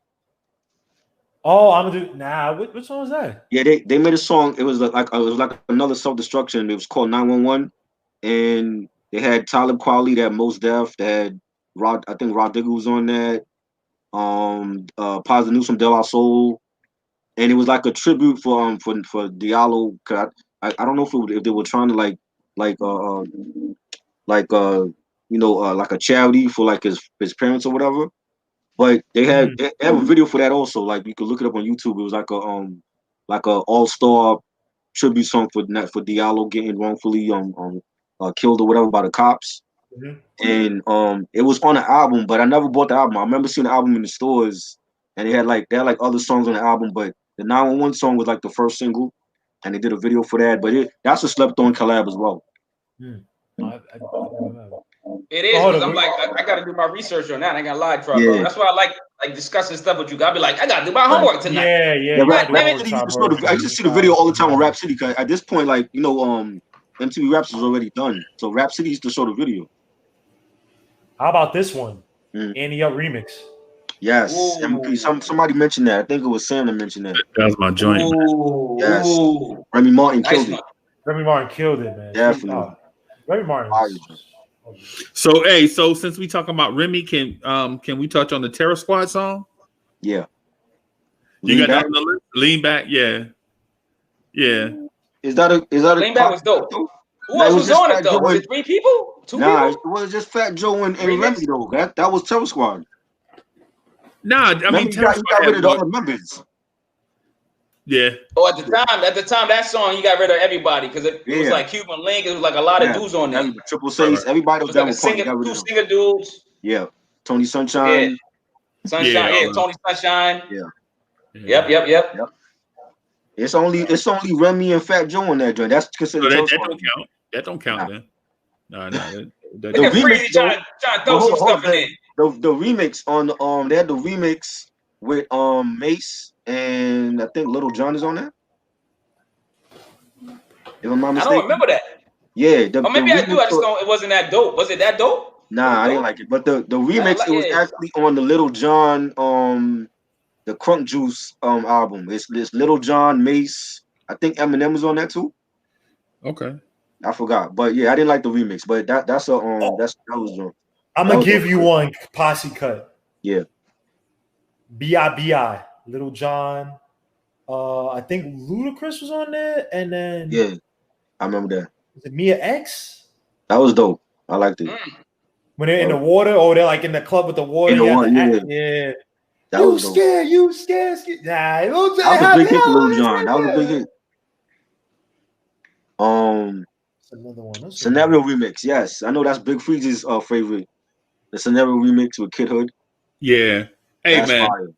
Oh, Amadou. Nah, which song was that? Yeah, they made a song. It was like another self-destruction. It was called 911, and they had Talib Kweli, they had Mos Def, they had Rod Digger was on that. Paz Newsome, De La Soul, and it was like a tribute for Diallo. Cause I don't know if they were trying to like a charity for like his parents or whatever. But they have a video for that also. Like you could look it up on YouTube. It was like a all-star tribute song for Diallo getting wrongfully killed or whatever by the cops. And it was on an album, but I never bought the album. I remember seeing the album in the stores, and they had other songs on the album, but the 911 song was like the first single, and they did a video for that. But that's a slept-on collab as well. It is, because I'm like, I got to do my research on that. I got to lie, Triboro. Yeah. That's why I like discussing stuff with you. I'll be like, I got to do my homework tonight. I used to see the video all the time on Rap City, because at this point, like, MTV Raps was already done. So Rap City used to show the video. How about this one? Annie Up remix. Yes. Somebody mentioned that. I think it was Sam that mentioned that. That was my joint. Yes. Remy Martin killed it. Remy Martin killed it, man. Definitely. Remy Martin. So since we talking about Remy, can we touch on the Terror Squad song? Yeah. You got that on the list? Lean Back, yeah. Is that a Lean Back was dope. Who else was on it though? Was it 3 people? 2 people? Nah, it was just Fat Joe and Remy though. That was Terror Squad. Nah, I mean Terror Squad got rid of all the members. Yeah. Oh, at the time, that song, you got rid of everybody because it was like Cuban Link. It was like a lot of dudes on there. Triple Six, everybody was down with like two singer dudes. Yeah. Tony Sunshine. Tony Sunshine. Yeah. Yep. It's only Remy and Fat Joe on that joint. That's considered. So that don't count. That don't count then. No. The remix trying to throw some stuff in there. The remix on they had the remix with Mace. And I think Little John is on that. If I'm not mistaken. I don't remember that. Yeah. Maybe I do. I just don't. It wasn't that dope. Was it that dope? Nah, I didn't like it. But the remix, it was actually on the Little John, the Crunk Juice album. It's Little John, Mace. I think Eminem was on that too. Okay. I forgot, but yeah, I didn't like the remix. But that was. I'm gonna give you one Posse cut. Yeah. B.I.B.I. Little John. I think Ludacris was on there, and then I remember that. Was it Mia X? That was dope. I liked it. When they're in the water, or they're like in the club with the water. Yeah. That you was scared? You scared? Nah, that was a big hit for Little John. That was a big hit. Another one. Scenario remix. Yes, I know that's Big Freezie's favorite. The Scenario remix with Kid Hood. Yeah. Hey, that's man. Fire.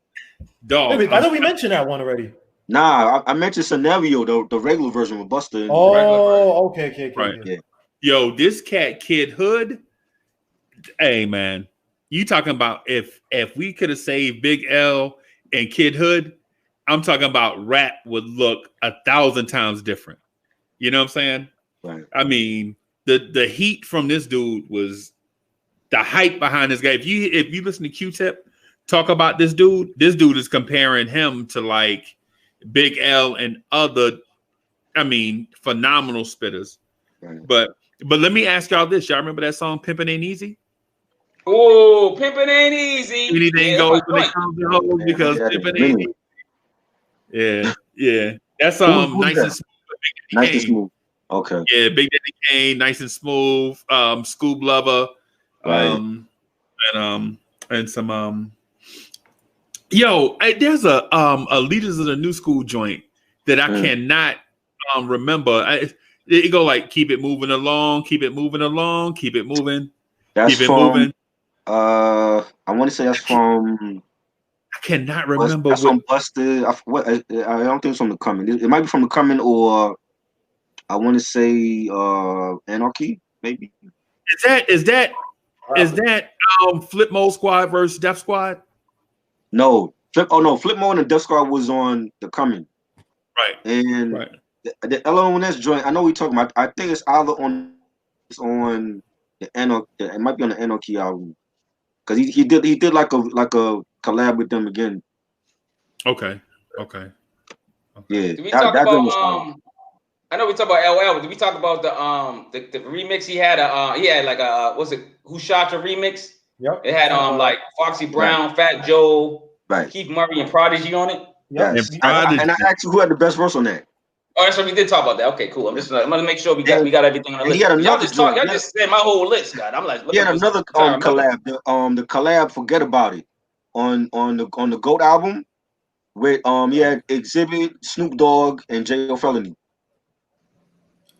Dog. I thought we mentioned that one already. Nah, I mentioned Scenario, the regular version with Busta. Oh, okay. Right. Yeah. Yo, this cat Kid Hood. Hey man, you talking about if we could have saved Big L and Kid Hood, I'm talking about rap would look 1,000 times different. You know what I'm saying? Right. I mean, the heat from this dude was the hype behind this guy. If you listen to Q-Tip talk about this dude is comparing him to like Big L and other, I mean, phenomenal spitters. Right. But let me ask y'all this. Y'all remember that song Pimpin' Ain't Easy? Oh, Pimpin' Ain't Easy. Anything goes when it comes to hoes because Pimpin' Ain't Easy. Yeah. That's nice and smooth. Nice and smooth. Okay. Yeah, Big Daddy Kane, nice and smooth. Scoob Lover. Right. And some there's a Leaders of the New School joint that I cannot remember. It go like keep it moving along, keep it moving along, keep it moving. That's keep it from moving. I want to say that's from. I cannot remember. That's from Busted. I don't think it's from The Coming. It might be from The Coming, or I want to say Anarchy, maybe. Is that Flip Mode Squad versus Def Squad? No, Flip Mode and Def Squad was on The Coming. Right. And the LONS joint, I know we talking about. I think it's either on the Anarchy. It might be on the Anarchy album, because he did like a collab with them again. Okay. Yeah. Did we talk about I know we talked about LL, but did we talk about the remix he had? He had like what's it? Who Shot Your remix? Yep. It had like Foxy Brown, Fat Joe, right, Keith Murray, and Prodigy on it. Yes. And I asked you who had the best verse on that. Oh, that's what we did talk about that. Okay, cool. I'm gonna make sure we got everything on the list. Y'all just said my whole list, God. I'm like, he had another collab. The collab, Forget About It, on the GOAT album with he had Exhibit, Snoop Dogg, and J.O. Felony.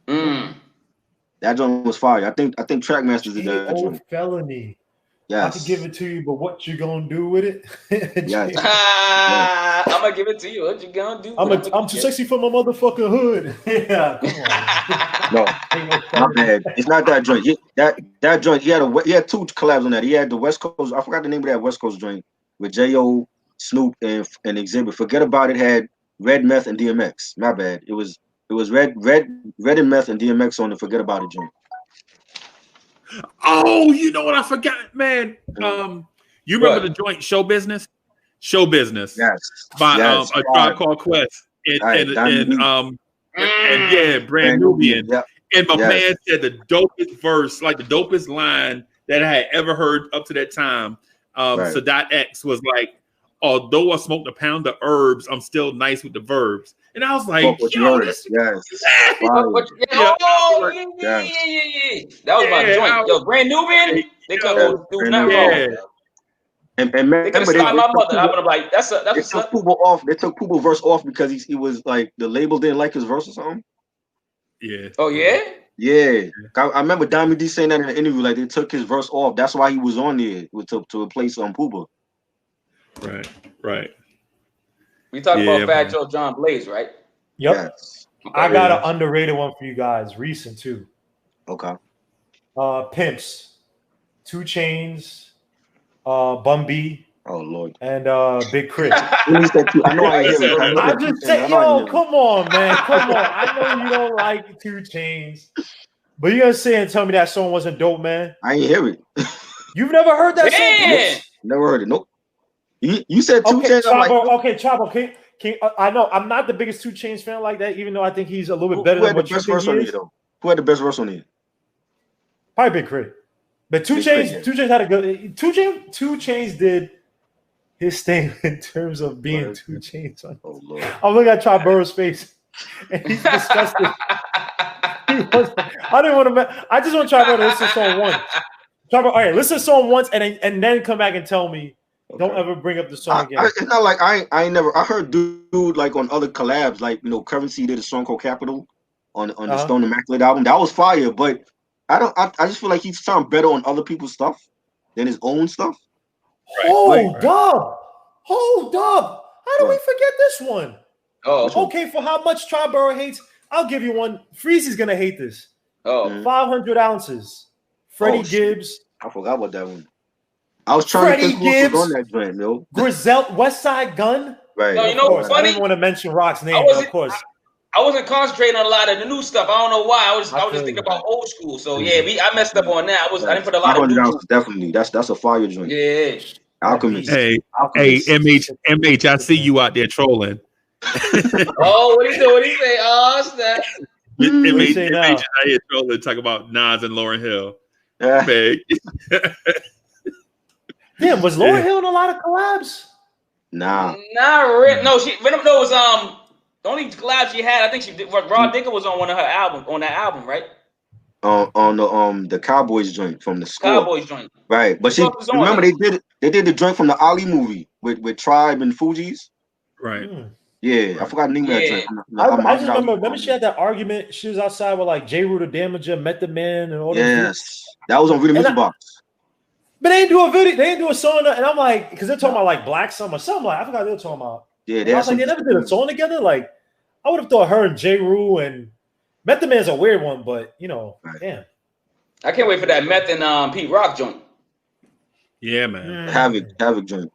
That joint was fire. I think Trackmasters did that joint. Felony. Yes. I can give it to you, but what you gonna do with it? Yes. I'm gonna give it to you. What you gonna do? I'm too sexy for my motherfucking hood. Yeah, come on. No, my bad. It's not that joint. That joint. He had two collabs on that. He had the West Coast. I forgot the name of that West Coast joint with J.O., Snoop, and Exhibit. Forget About It had Red Meth and DMX. My bad. It was Red and Meth and DMX on the Forget About It joint. Oh, you know what I forgot, man? You remember the joint Show Business? Show Business. Yes. By A Tribe Called Quest. And Brand Nubian. Yep. And my man said the dopest verse, like the dopest line that I had ever heard up to that time. Sadat X was like, although I smoked a pound of herbs, I'm still nice with the verbs. And I was like, yo, this That was my joint. Yo, Brand Nubian, they couldn't do nothing wrong. And they could have stopped my mother. I would have like, that's what's up. They took Pooba verse off because he was like, the label didn't like his verse or something. Yeah. Oh yeah. Yeah. I remember Diamond D saying that in an interview. Like they took his verse off. That's why he was on there to replace Pooba. Right. We talking about Fat Joe, John Blaze, right? Yep. Yes. I got an underrated one for you guys, recent too. Okay. Pimps, 2 Chainz, Bun B. Oh Lord. And Big Crit. I know I hear it. I just said, yo, come on, man. Come on. I know you don't like 2 Chainz. But you gonna say and tell me that song wasn't dope, man? I ain't hear it. You've never heard that song? Never heard it. Nope. You said 2 Chainz. Triboro, I know I'm not the biggest 2 Chainz fan like that, even though I think he's a little bit better than what you think he is. Who had the best verse on it? Probably Big Crit. But 2 Chainz had a good 2 Chainz did his thing in terms of being 2 Chainz. Oh Lord. I'm looking at Triboro's face and he's disgusted. I didn't want to. I just want Triboro to listen to song once. Triboro, all right, listen to song once and then come back and tell me. Okay. Don't ever bring up the song again. It's not like I ain't never. I heard dude like on other collabs, like Currency did a song called Capital on the Stone Immaculate album. That was fire, but I just feel like he sounds better on other people's stuff than his own stuff. Hold up. How do we forget this one? Oh, okay. For how much Tri-Boro hates, I'll give you one. Freezie's gonna hate this. Oh, 500 ounces. Freddie Gibbs. I forgot about that one. I was trying to think who was on that joint, yo. Grizel, West Side Gun. Right. No, you know what's funny? I didn't want to mention Rock's name, but of course. I wasn't concentrating on a lot of the new stuff. I don't know why. I was just thinking about old school. So yeah, I messed up on that. I didn't put a lot of new ounces, definitely. That's a fire joint. Yeah. Alchemist. Hey, MH, I see you out there trolling. Oh, what he do? What he say? Oh, snap. MH out here trolling, talk about Nas and Lauryn Hill. Damn, was Lauryn Hill in a lot of collabs? Nah. No, Venom was the only collab she had. I think she did. Rod Digger was on one of her albums on that album, right? On the Cowboys joint from the score. Cowboys joint, right? But she remember they did the joint from the Ali movie with Tribe and Fugees, right? Yeah, I forgot the name of that joint. I just remember she had that argument. She was outside with like J. Rue the Damager, Method Man, and all that. Yes, that was on Rhythm Music Box. But they didn't do a video. They didn't do a song, and I'm like, because they're talking about like Black Summer, something like I forgot they were talking about. Yeah, I was like, they never did a song together. Like, I would have thought her and J. Rue and Method Man's a weird one, but you know, damn. I can't wait for that Meth and Pete Rock joint. Yeah, man. Havoc joint.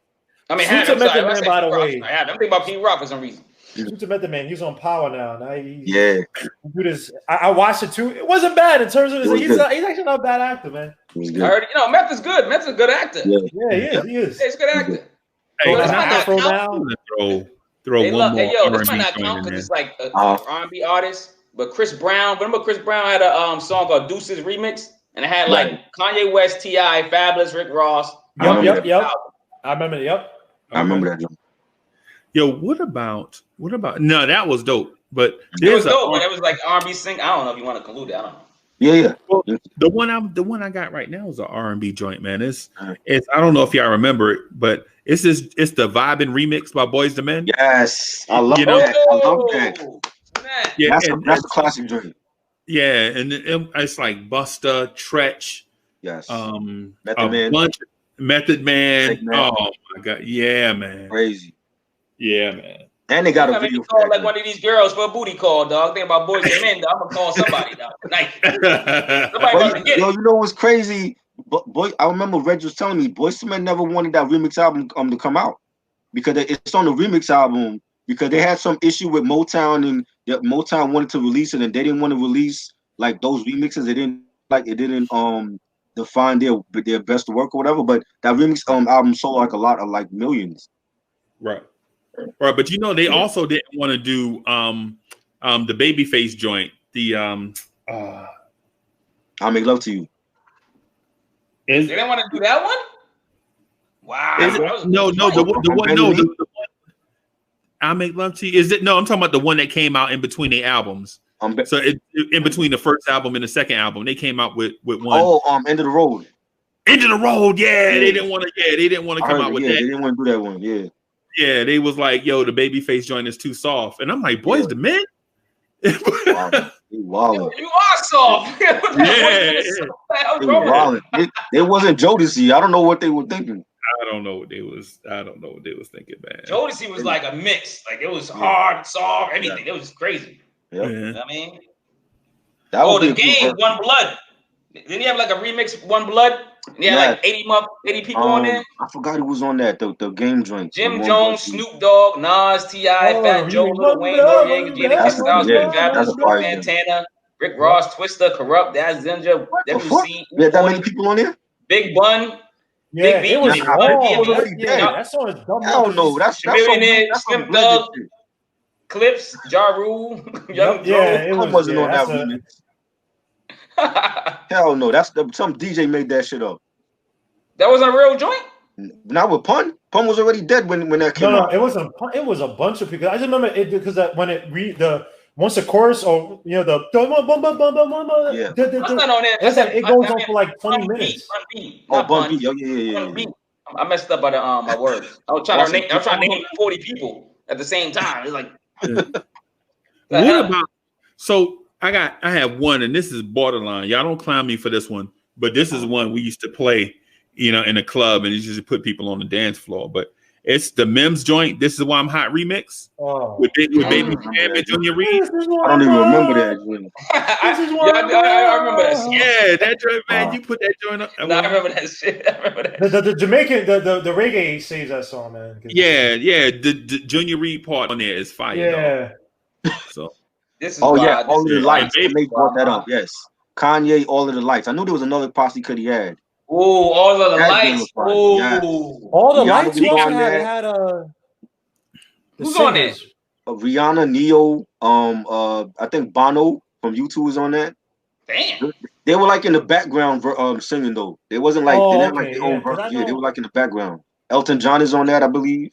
I mean, Method Man, by the way. I'm thinking about Pete Rock for some reason. Method Man, he's on Power now. Yeah. Do this. I watched it too. It wasn't bad in terms of he's actually not a bad actor, man. I heard, Meth is good. Meth's a good actor. Yeah, he is. He's a good actor. Hey, this might not count. Throw one more. This might not count because it's like an R&B artist. But Chris Brown, remember Chris Brown had a song called Deuces Remix, and it had like Kanye West, T.I., Fabulous, Rick Ross. Yep. I remember. I remember that. Yo, what about? No, that was dope. But it was dope, but it was like R&B sing. I don't know if you want to collude it. I don't know. Yeah. Well, the one I got right now is an R&B joint, man. It's I don't know if y'all remember it, but it's the Vibin' remix by Boyz II Men. Yes, I love that. I love that. Yeah, that's a classic joint. Yeah, and it's like Busta, Tretch, yes, Method Man. Oh my god, yeah, man, crazy, yeah, man. And they got a video call like one of these girls for a booty call, dog. Think about Boyz II Men, dog. I'm gonna call somebody now tonight. Somebody about to get it. Yo, you know what's crazy? I remember Reg was telling me Boyz II Men never wanted that remix album to come out because it's on the remix album because they had some issue with Motown and Motown wanted to release it and they didn't want to release like those remixes. It didn't define their best work or whatever. But that remix album sold like a lot of like millions. Right, but they also didn't want to do the Babyface joint. The I Make Love to You. They didn't want to do that one. Wow. The one. I Make Love to You. Is it? No, I'm talking about the one that came out in between the albums. So in between the first album and the second album, they came out with one. Oh, End of the Road. End of the Road. Yeah, they didn't want to come out with that. They didn't want to do that one. Yeah. Yeah, they was like, "Yo, the Babyface joint is too soft," and I'm like, "Boyz II Men." Wow. You are soft. It wasn't Jodeci. I don't know what they were thinking. I don't know what they was thinking, man. Jodeci was like a mix. Like it was hard, soft, everything. It was crazy. Yep. You know what I mean? The game, One Blood. Didn't he have like a remix, One Blood? He had like 80 people on there. I forgot who was on that. The game joint. Jim Jones, Snoop Dogg, Nas, T.I., Fat Joe, Lil Wayne, Noriega, Jada Kiss, Fabulous, Santana, Rick Ross, Twista, Corrupt, Daz Zinja, WC. We had that many people on there? Big Bun. Yeah, Big it was that song is dumb. Hell no, that's Slim Thug, Clips, Ja Rule, Young Joe. Wasn't on that remix. Hell no, some DJ made that shit up. That wasn't a real joint? Not with Pun. Pun was already dead when that came out. No, it wasn't. It was a bunch of people. I just remember it because when it once the chorus or yeah, that's not on there. It goes on for like 20 minutes. Bun B. Yeah. I messed up by my words. I was trying to name 40 people at the same time. It's like what about? So I have one, and this is borderline. Y'all don't clown me for this one, but this is one we used to play, in a club, and it just put people on the dance floor. But It's the Mims joint. This is why I'm hot remix. Oh. With Baby Sam and Junior Reed. I don't even remember that. I remember that shit. Yeah, that joint, man. You put that joint up. No, I remember that shit. I remember that. The Jamaican, the reggae saves that song, man. Yeah. The Junior Reed part on there is fire. Yeah. So. This is All of the lights. They brought that up. Yes. Kanye, All of the Lights. I knew there was another posse cut he had. Oh, All of the Lights. Oh, yes. All the Lights. Who had who's on there? Rihanna, Neo, I think Bono from U2 is on that. Damn. They were like in the background singing though. They wasn't like they didn't like their own verse. Yeah, they were like in the background. Elton John is on that, I believe.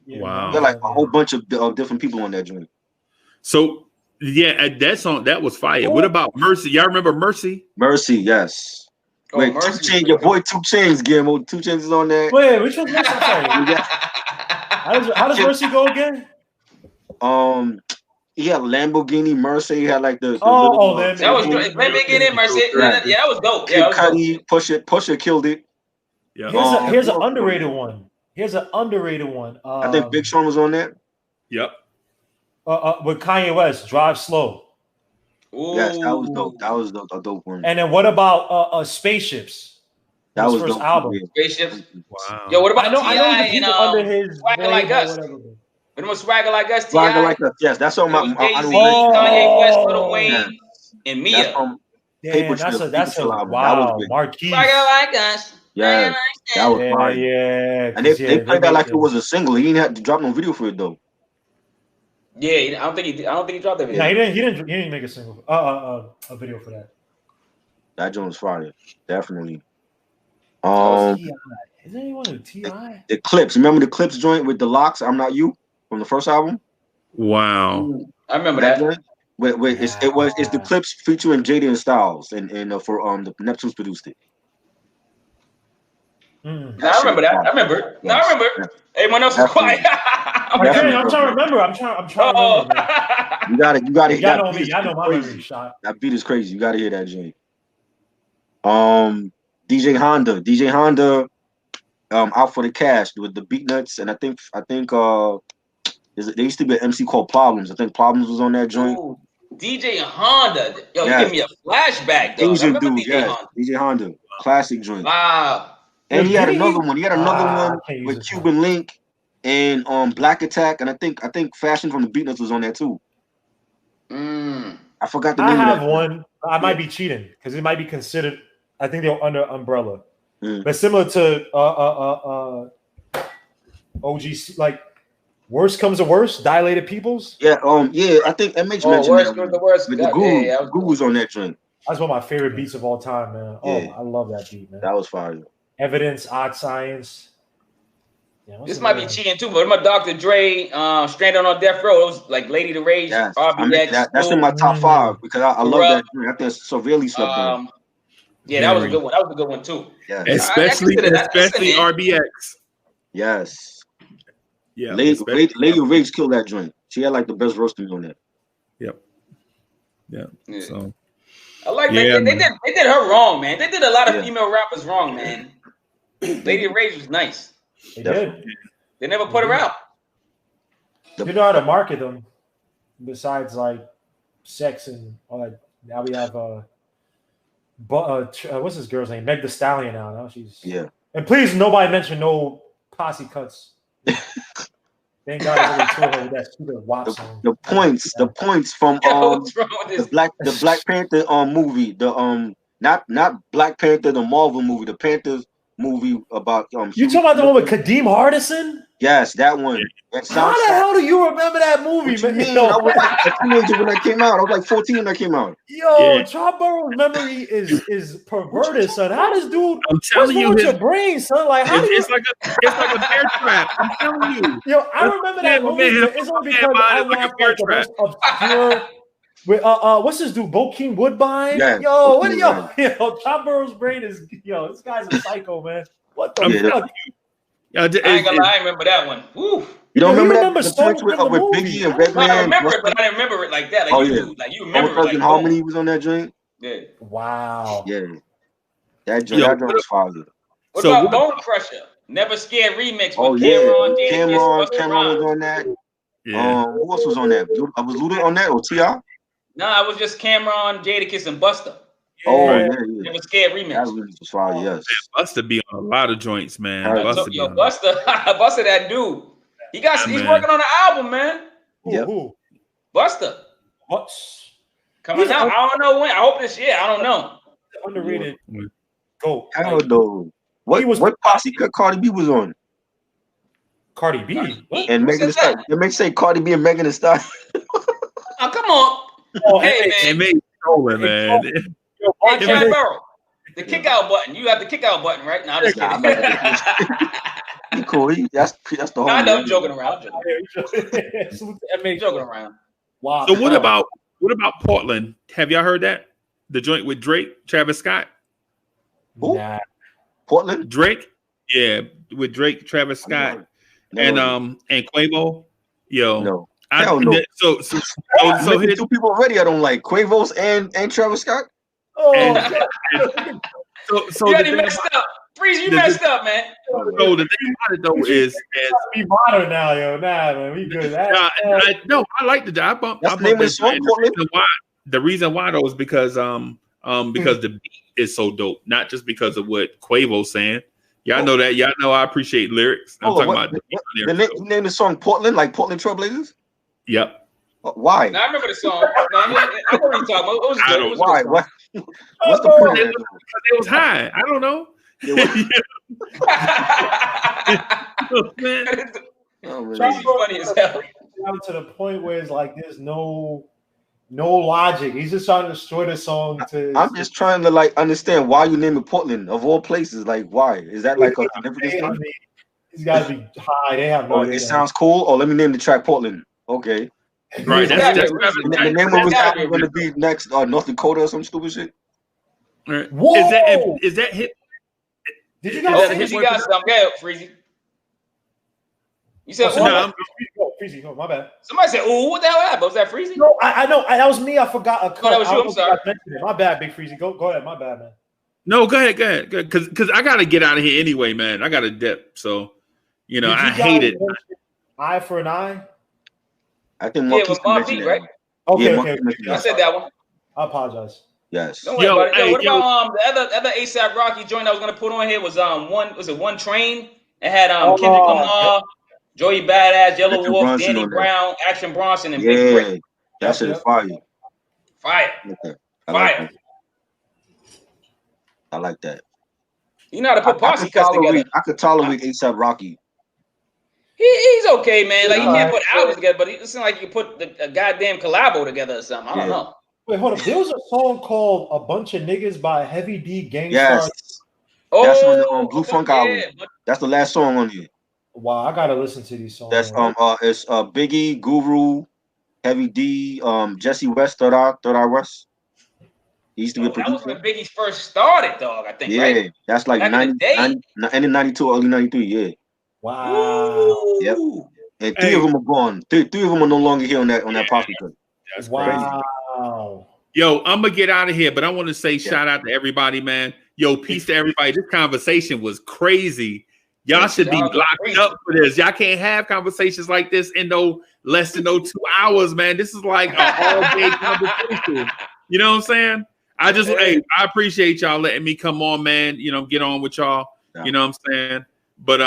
Yeah, wow. They're like a whole bunch of different people on that joint. So yeah, that song that was fire. What about Mercy? Y'all remember Mercy? Mercy, yes. Oh, Wait, Mercy, 2 Chainz, your boy 2 Chainz, Guillermo. 2 Chainz is on that. Wait, which one's Mercy? How does Mercy go again? He had Lamborghini Mercy. He had like the that was great. Lamborghini Mercy. Yeah, that was dope. Kid Cudi, Pusha killed it. Yeah. Here's an underrated one. I think Big Sean was on that. Yep. With Kanye West, Drive Slow. Ooh. Yes, that was dope. That was a dope one. And then what about Spaceships? That was first dope. album. Spaceships. Wow. Yo, what about I know the people under his Swagger Like Us? But it was Swagger Like Us. Swagger Like Us. Yes, that's on my. Kanye West, Lil Wayne, and Mia. Damn, that's a wow. Marquis. Swagger Like Us. Yeah, that was fire. Yeah. And they played that like it was a single. He didn't have to drop no video for it though. Yeah, I don't think he dropped that video. No, he didn't make a single a video for that. That joint was fire, definitely. Is anyone with T.I.? The Clips. Remember the Clips joint with the locks? I'm Not You from the first album. Wow. I remember that. It's the Clips featuring Jaden Styles and for the Neptunes produced it. I remember that. I remember. No, I remember. Everyone else was quiet. I'm trying to remember. I'm trying to remember. Man. You gotta. Y'all know me. I know my memory shot. That beat is crazy. You gotta hear that joint. DJ Honda, Out for the Cash with the Beat Nuts, and I think there used to be an MC called Problems. I think Problems was on that joint. Ooh, DJ Honda, yo, you give me a flashback. Though. Asian dude, DJ Honda, classic joint. Wow. And he had another one. He had another one with Cuban Link and Black Attack, and I think Fashion from the Beat Nuts was on there too. I forgot the name. I have one. I might be cheating because it might be considered. I think they're under Umbrella, but similar to OGC, like Worst Comes to Worst, Dilated Peoples. Yeah, I think MH mentioned Worst Comes to Worst. With the Goo was on that joint. That's one of my favorite beats of all time, man. Oh, I love that beat, man. That was fire. Evidence, Odd Science. Yeah, this might be cheating too, but my Dr. Dre, Stranded on Death Row, it was like Lady the Rage, RBX. That's in my top 5 because I love that joint. I think severely slept on. Yeah, that was a good one. That was a good one too. Yeah, especially RBX. Yes. Yeah. Lady Rage killed that joint. She had like the best roast to me on that. Yep. Yeah. So I like they did her wrong, man. They did a lot of female rappers wrong, man. Lady Rage was nice. They did. They never put her out. You know how to market them. Besides like sex and all that. Now we have what's this girl's name? Meg Thee Stallion now. She's And please, nobody mention no Posse cuts. Thank God I really toured her with that stupid WAP song. The points from the Black Panther movie, the not Black Panther, the Marvel movie, the Panthers movie about You talking about the one with Kadeem Hardison? Yes, that one. How the hell do you remember that movie, man? I was like a teenager when that came out. I was like 14 when that came out. Yo, Triboro's memory is perverted, son. How does dude? I'm telling you, your brain, son. Like how it's like a bear trap. I'm telling you. Yo, I remember that movie. It's only because I watched like the most obscure. With what's this dude? Bokeem Woodbine? Yeah, yo, what yo? Triboro's brain is this guy's a psycho, man. What the fuck? I ain't gonna lie, I remember that one. Woo. You don't remember that with Biggie and Redman? I remember it, but I didn't remember it like that. Like you remember it. Like Harmony was on that joint. Yeah. Wow. Yeah. That joint was fire. What about Bone Crusher? Never Scared remix. Oh with yeah, Cameron was on that. Yeah. Who else was on that? Was Luda on that or T.I.? Nah, it was just Cameron, Jadakiss, and Busta. Oh yeah. Never Scared remix. That remix was fire. Yes. Busta be on a lot of joints, man. Busta, that dude. He's working on an album, man. Who? Busta. What? Coming out. I don't know when. I hope this year. I don't know. Underrated. Go. I don't know. What posse Cardi B was on? Cardi B. What? And Megan Thee Stallion. It makes say Cardi B and Megan Thee Stallion. Oh, come on. Oh, hey, man. It made trolling, man. Hey, Triboro. The kick out button. You have the kick out button, right? No, I'm just kidding. He cool. That's the whole. I know I'm joking around. Joking around. Wow. So what about Portland? Have y'all heard that? The joint with Drake, Travis Scott? Nah. Portland? Drake? Yeah, with Drake, Travis Scott, and Quavo. Yo. No. Hell no. So here's two people already I don't like. Quavo's and Travis Scott. Oh. So you already messed up. Freezie, you messed up, man. So the thing about it though is be modern now, yo. Nah, man, we good. No, I like the job. That's the name of the song. The reason why though is because the beat is so dope, not just because of what Quavo's saying. Y'all know that. Y'all know I appreciate lyrics. I'm talking about the name of the song Portland, like Portland Trailblazers. Yep. Why? Now, I remember the song. I know what you're talking about. It was good. Why? What's the point? Because it was high. I don't know. Funny as hell. Down to the point where it's like there's no logic. He's just trying to destroy the song. I'm just trying to like understand why you name it Portland of all places. Like, why is that like a significant thing? These guys be high. They have no. It sounds cool. Oh, let me name the track Portland. Okay. Right. The name of it's going to be next North Dakota or some stupid shit. Right. Whoa! Is that hit? Did you guys? You got some? Go ahead, Freezie. You said, Freezie. No, my bad. Somebody said, "Ooh, what the hell happened? Was that Freezie?" No, I know. That was me. I forgot a cut. That was you. I'm sorry. My bad, Big Freezie. Go ahead. My bad, man. No, go ahead. Because I got to get out of here anyway, man. I got to dip. So, I hate it. Eye for an eye. I think Marquis right? Okay. I said that one. I apologize. Yes. Don't worry about it. What about the other ASAP Rocky joint I was gonna put on here was One Train? It had Kendrick Lamar, Joey Badass, Yellow Wolf, Danny Brown, Action Bronson, and Big Crit. That shit is fire. Fire. Fire. I like that. You know how to put Posse cuts together. I could tolerate ASAP Rocky. He's okay, man. Like, he can't put albums together, but it seems like you put a goddamn collabo together or something. I don't know. Wait, hold up. There was a song called "A Bunch of Niggas" by Heavy D Gangstar. Yes. That's on the Blue Funk album. That's the last song on here. Wow, I gotta listen to these songs. That's it's Biggie, Guru, Heavy D, Jesse West, Third Eye West. He used to be a producer. That was when Biggie first started, dog. I think. Yeah, right? That's like 90, end of 92, early 93. Yeah. Wow. Yep. And three of them are gone. Three of them are no longer here on that Posse cut. That's wow. Crazy. Yo, I'm gonna get out of here, but I want to say shout out to everybody, man. Yo, peace to everybody. This conversation was crazy. Y'all should be locked up for this. Y'all can't have conversations like this in no less than 2 hours, man. This is like a all-day conversation. You know what I'm saying? I appreciate y'all letting me come on, man. Get on with y'all. Yeah. You know what I'm saying? But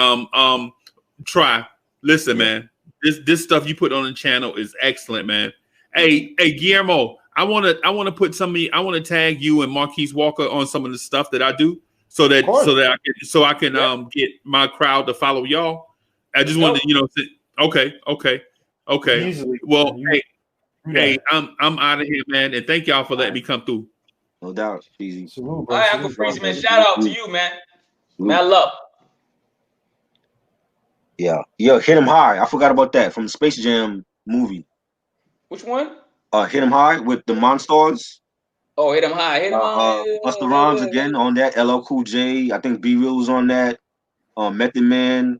listen, man. This stuff you put on the channel is excellent, man. Hey, Guillermo, I want to put I want to tag you and Marquis Walker on some of the stuff that I do, so that I can get my crowd to follow y'all. I just wanted to, okay. Easily. Well, hey, I'm out of here, man, and thank y'all for letting me come through. No doubt, Freezie. All right, Uncle Freezie, man. Shout out to you, man. Man, love. Yeah, Hit 'Em High. I forgot about that from the Space Jam movie. Which one? Hit 'Em High with the Monstars. Oh, Hit 'Em High. Hit 'Em High. Busta Rhymes again on that. LL Cool J. I think B Real was on that. Method Man.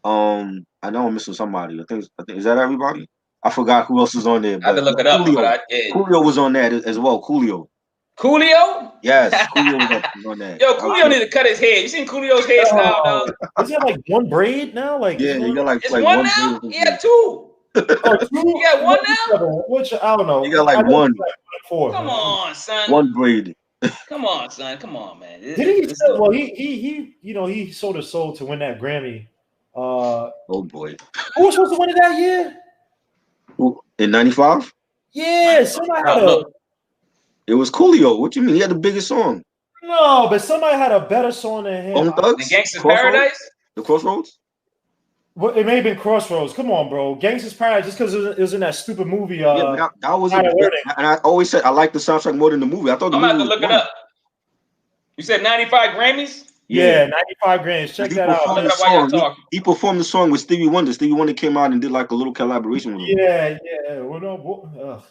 I know I'm missing somebody. I think is that everybody? I forgot who else was on there. I had to look it up. Coolio was on that as well. Coolio. Coolio? Yes, Coolio was on that. Yo, Coolio need to cut his hair. You seen Coolio's hairstyle, dog? Is it like one braid now? Like yeah, you got it's like one one now? braid. Yeah, two. Oh, two? You got one now? Which I don't know. You got like one. Four, Come on, son. One braid. Come on, son. Come on, man. Did he? Well, he you know, he sold his soul to win that Grammy. Oh boy. Who was supposed to win it that year? Who, in '95? Yeah, somebody had a. It was Coolio. What you mean? He had the biggest song. No, but somebody had a better song than him. The Gangsta's Paradise? The Crossroads? Well, it may have been Crossroads. Come on, bro. Gangsta's Paradise, just because it was in that stupid movie. Yeah, that was and I always said I like the soundtrack more than the movie. I thought the I'm movie about to look it up. You said 95 Grammys? Yeah, 95 Grammys. Check that out. Look it up while y'all talking. He performed the song with Stevie Wonder. Stevie Wonder came out and did like a little collaboration with him. Yeah. Well, no,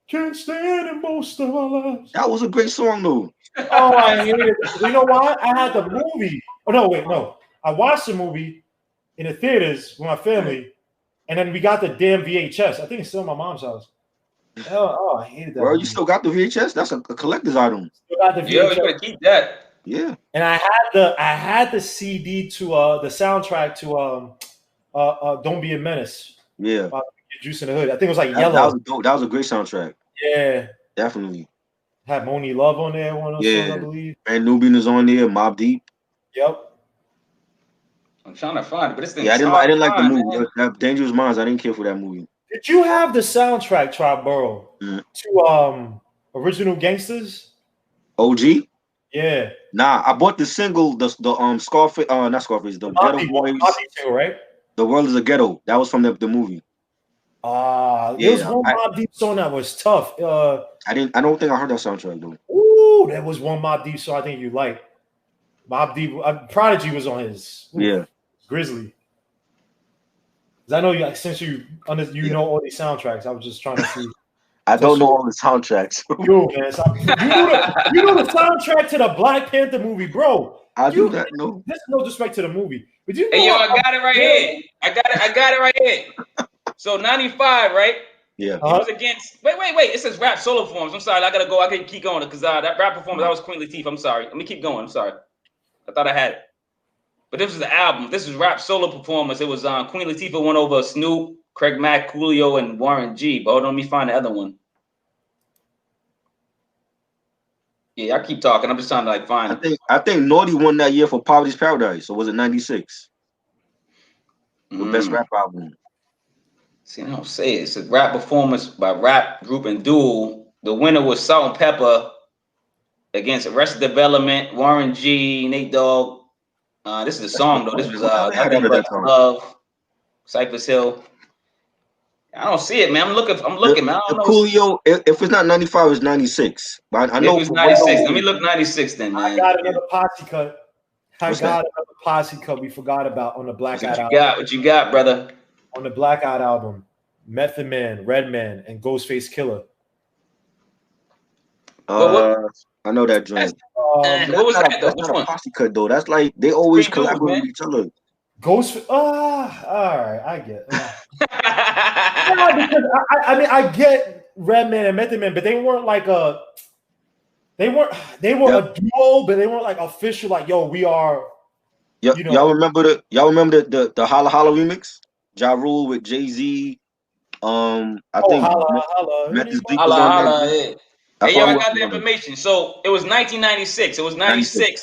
can't stand in most of our lives. That was a great song, though. Oh, I hated it. You know why? I had the movie. Oh, no, wait, no. I watched the movie in the theaters with my family, and then we got the damn VHS. I think it's still in my mom's house. Oh, I hated that. Bro, movie. you still got the VHS? That's a collector's item. Still got the VHS. Yo, you gotta keep that. Yeah. And I had the CD to the soundtrack to Don't Be a Menace. Yeah. Juice in the Hood. I think it was like Yellow. That was a great soundtrack. Yeah. Definitely. Had Moni Love on there, one of those songs, I believe. And Nubian is on there, Mobb Deep. Yep. I'm trying to find it, but this thing. Yeah, I didn't like the movie. That Dangerous Minds, I didn't care for that movie. Did you have the soundtrack, Tri-Boro, to Original Gangsters? OG? Yeah. Nah, I bought the single, the Scarface, not Scarface, the Ghetto Boys. Too, right? The World is a Ghetto. That was from the movie. There was one Mobb Deep song that was tough. I don't think I heard that soundtrack though. Ooh, there was one Mobb Deep song I think you liked. Mobb Deep, Prodigy was on his. Grizzly. Because I know you, since you know all these soundtracks, I was just trying to see. I don't know all the soundtracks. Yo, man, you know the soundtrack to the Black Panther movie, bro. I do that. No, there's no disrespect to the movie, but you know hey, yo, I got it right here. I got it right here. So 95, right? Yeah. It was against. Wait. It says rap solo performance. I'm sorry. I gotta go. I can keep going because that rap performance that was Queen Latifah. I'm sorry. Let me keep going. I'm sorry. I thought I had it, but this was the album. This is rap solo performance. It was Queen Latifah won over Snoop, Craig Mack, Coolio, and Warren G. But hold on, let me find the other one. Yeah, I keep talking. I'm just trying to find. I think Naughty won that year for Poverty's Paradise. So was it 96? The best rap album. See, I don't say it. It's a rap performance by rap group and duel. The winner was Salt and Pepper against Arrested Development, Warren G, Nate Dogg. This is a song though. This was Love, Cypress Hill. I don't see it, man. I'm looking, man. I don't know. Coolio, if it's not 95, it's 96. But I know it's 96. Let me look 96 then, man. I got another posse cut. Another posse cut we forgot about on the Black Eyed album. What you got, brother? On the Black Eyed album, Method Man, Redman, and Ghostface Killer. I know that joint. What was that? That's not a posse cut though. That's like they always collaborate with each other. Ghost. All right, I get. Because I get Redman and Method Man, but they weren't like a. They were a duo, but they weren't like official. Like, yo, we are. Yeah, you know, y'all remember the Holla Holla remix? Ja Rule with Jay-Z. I think Holla. Hey, yo, I got the information. So it was 1996. It was 96.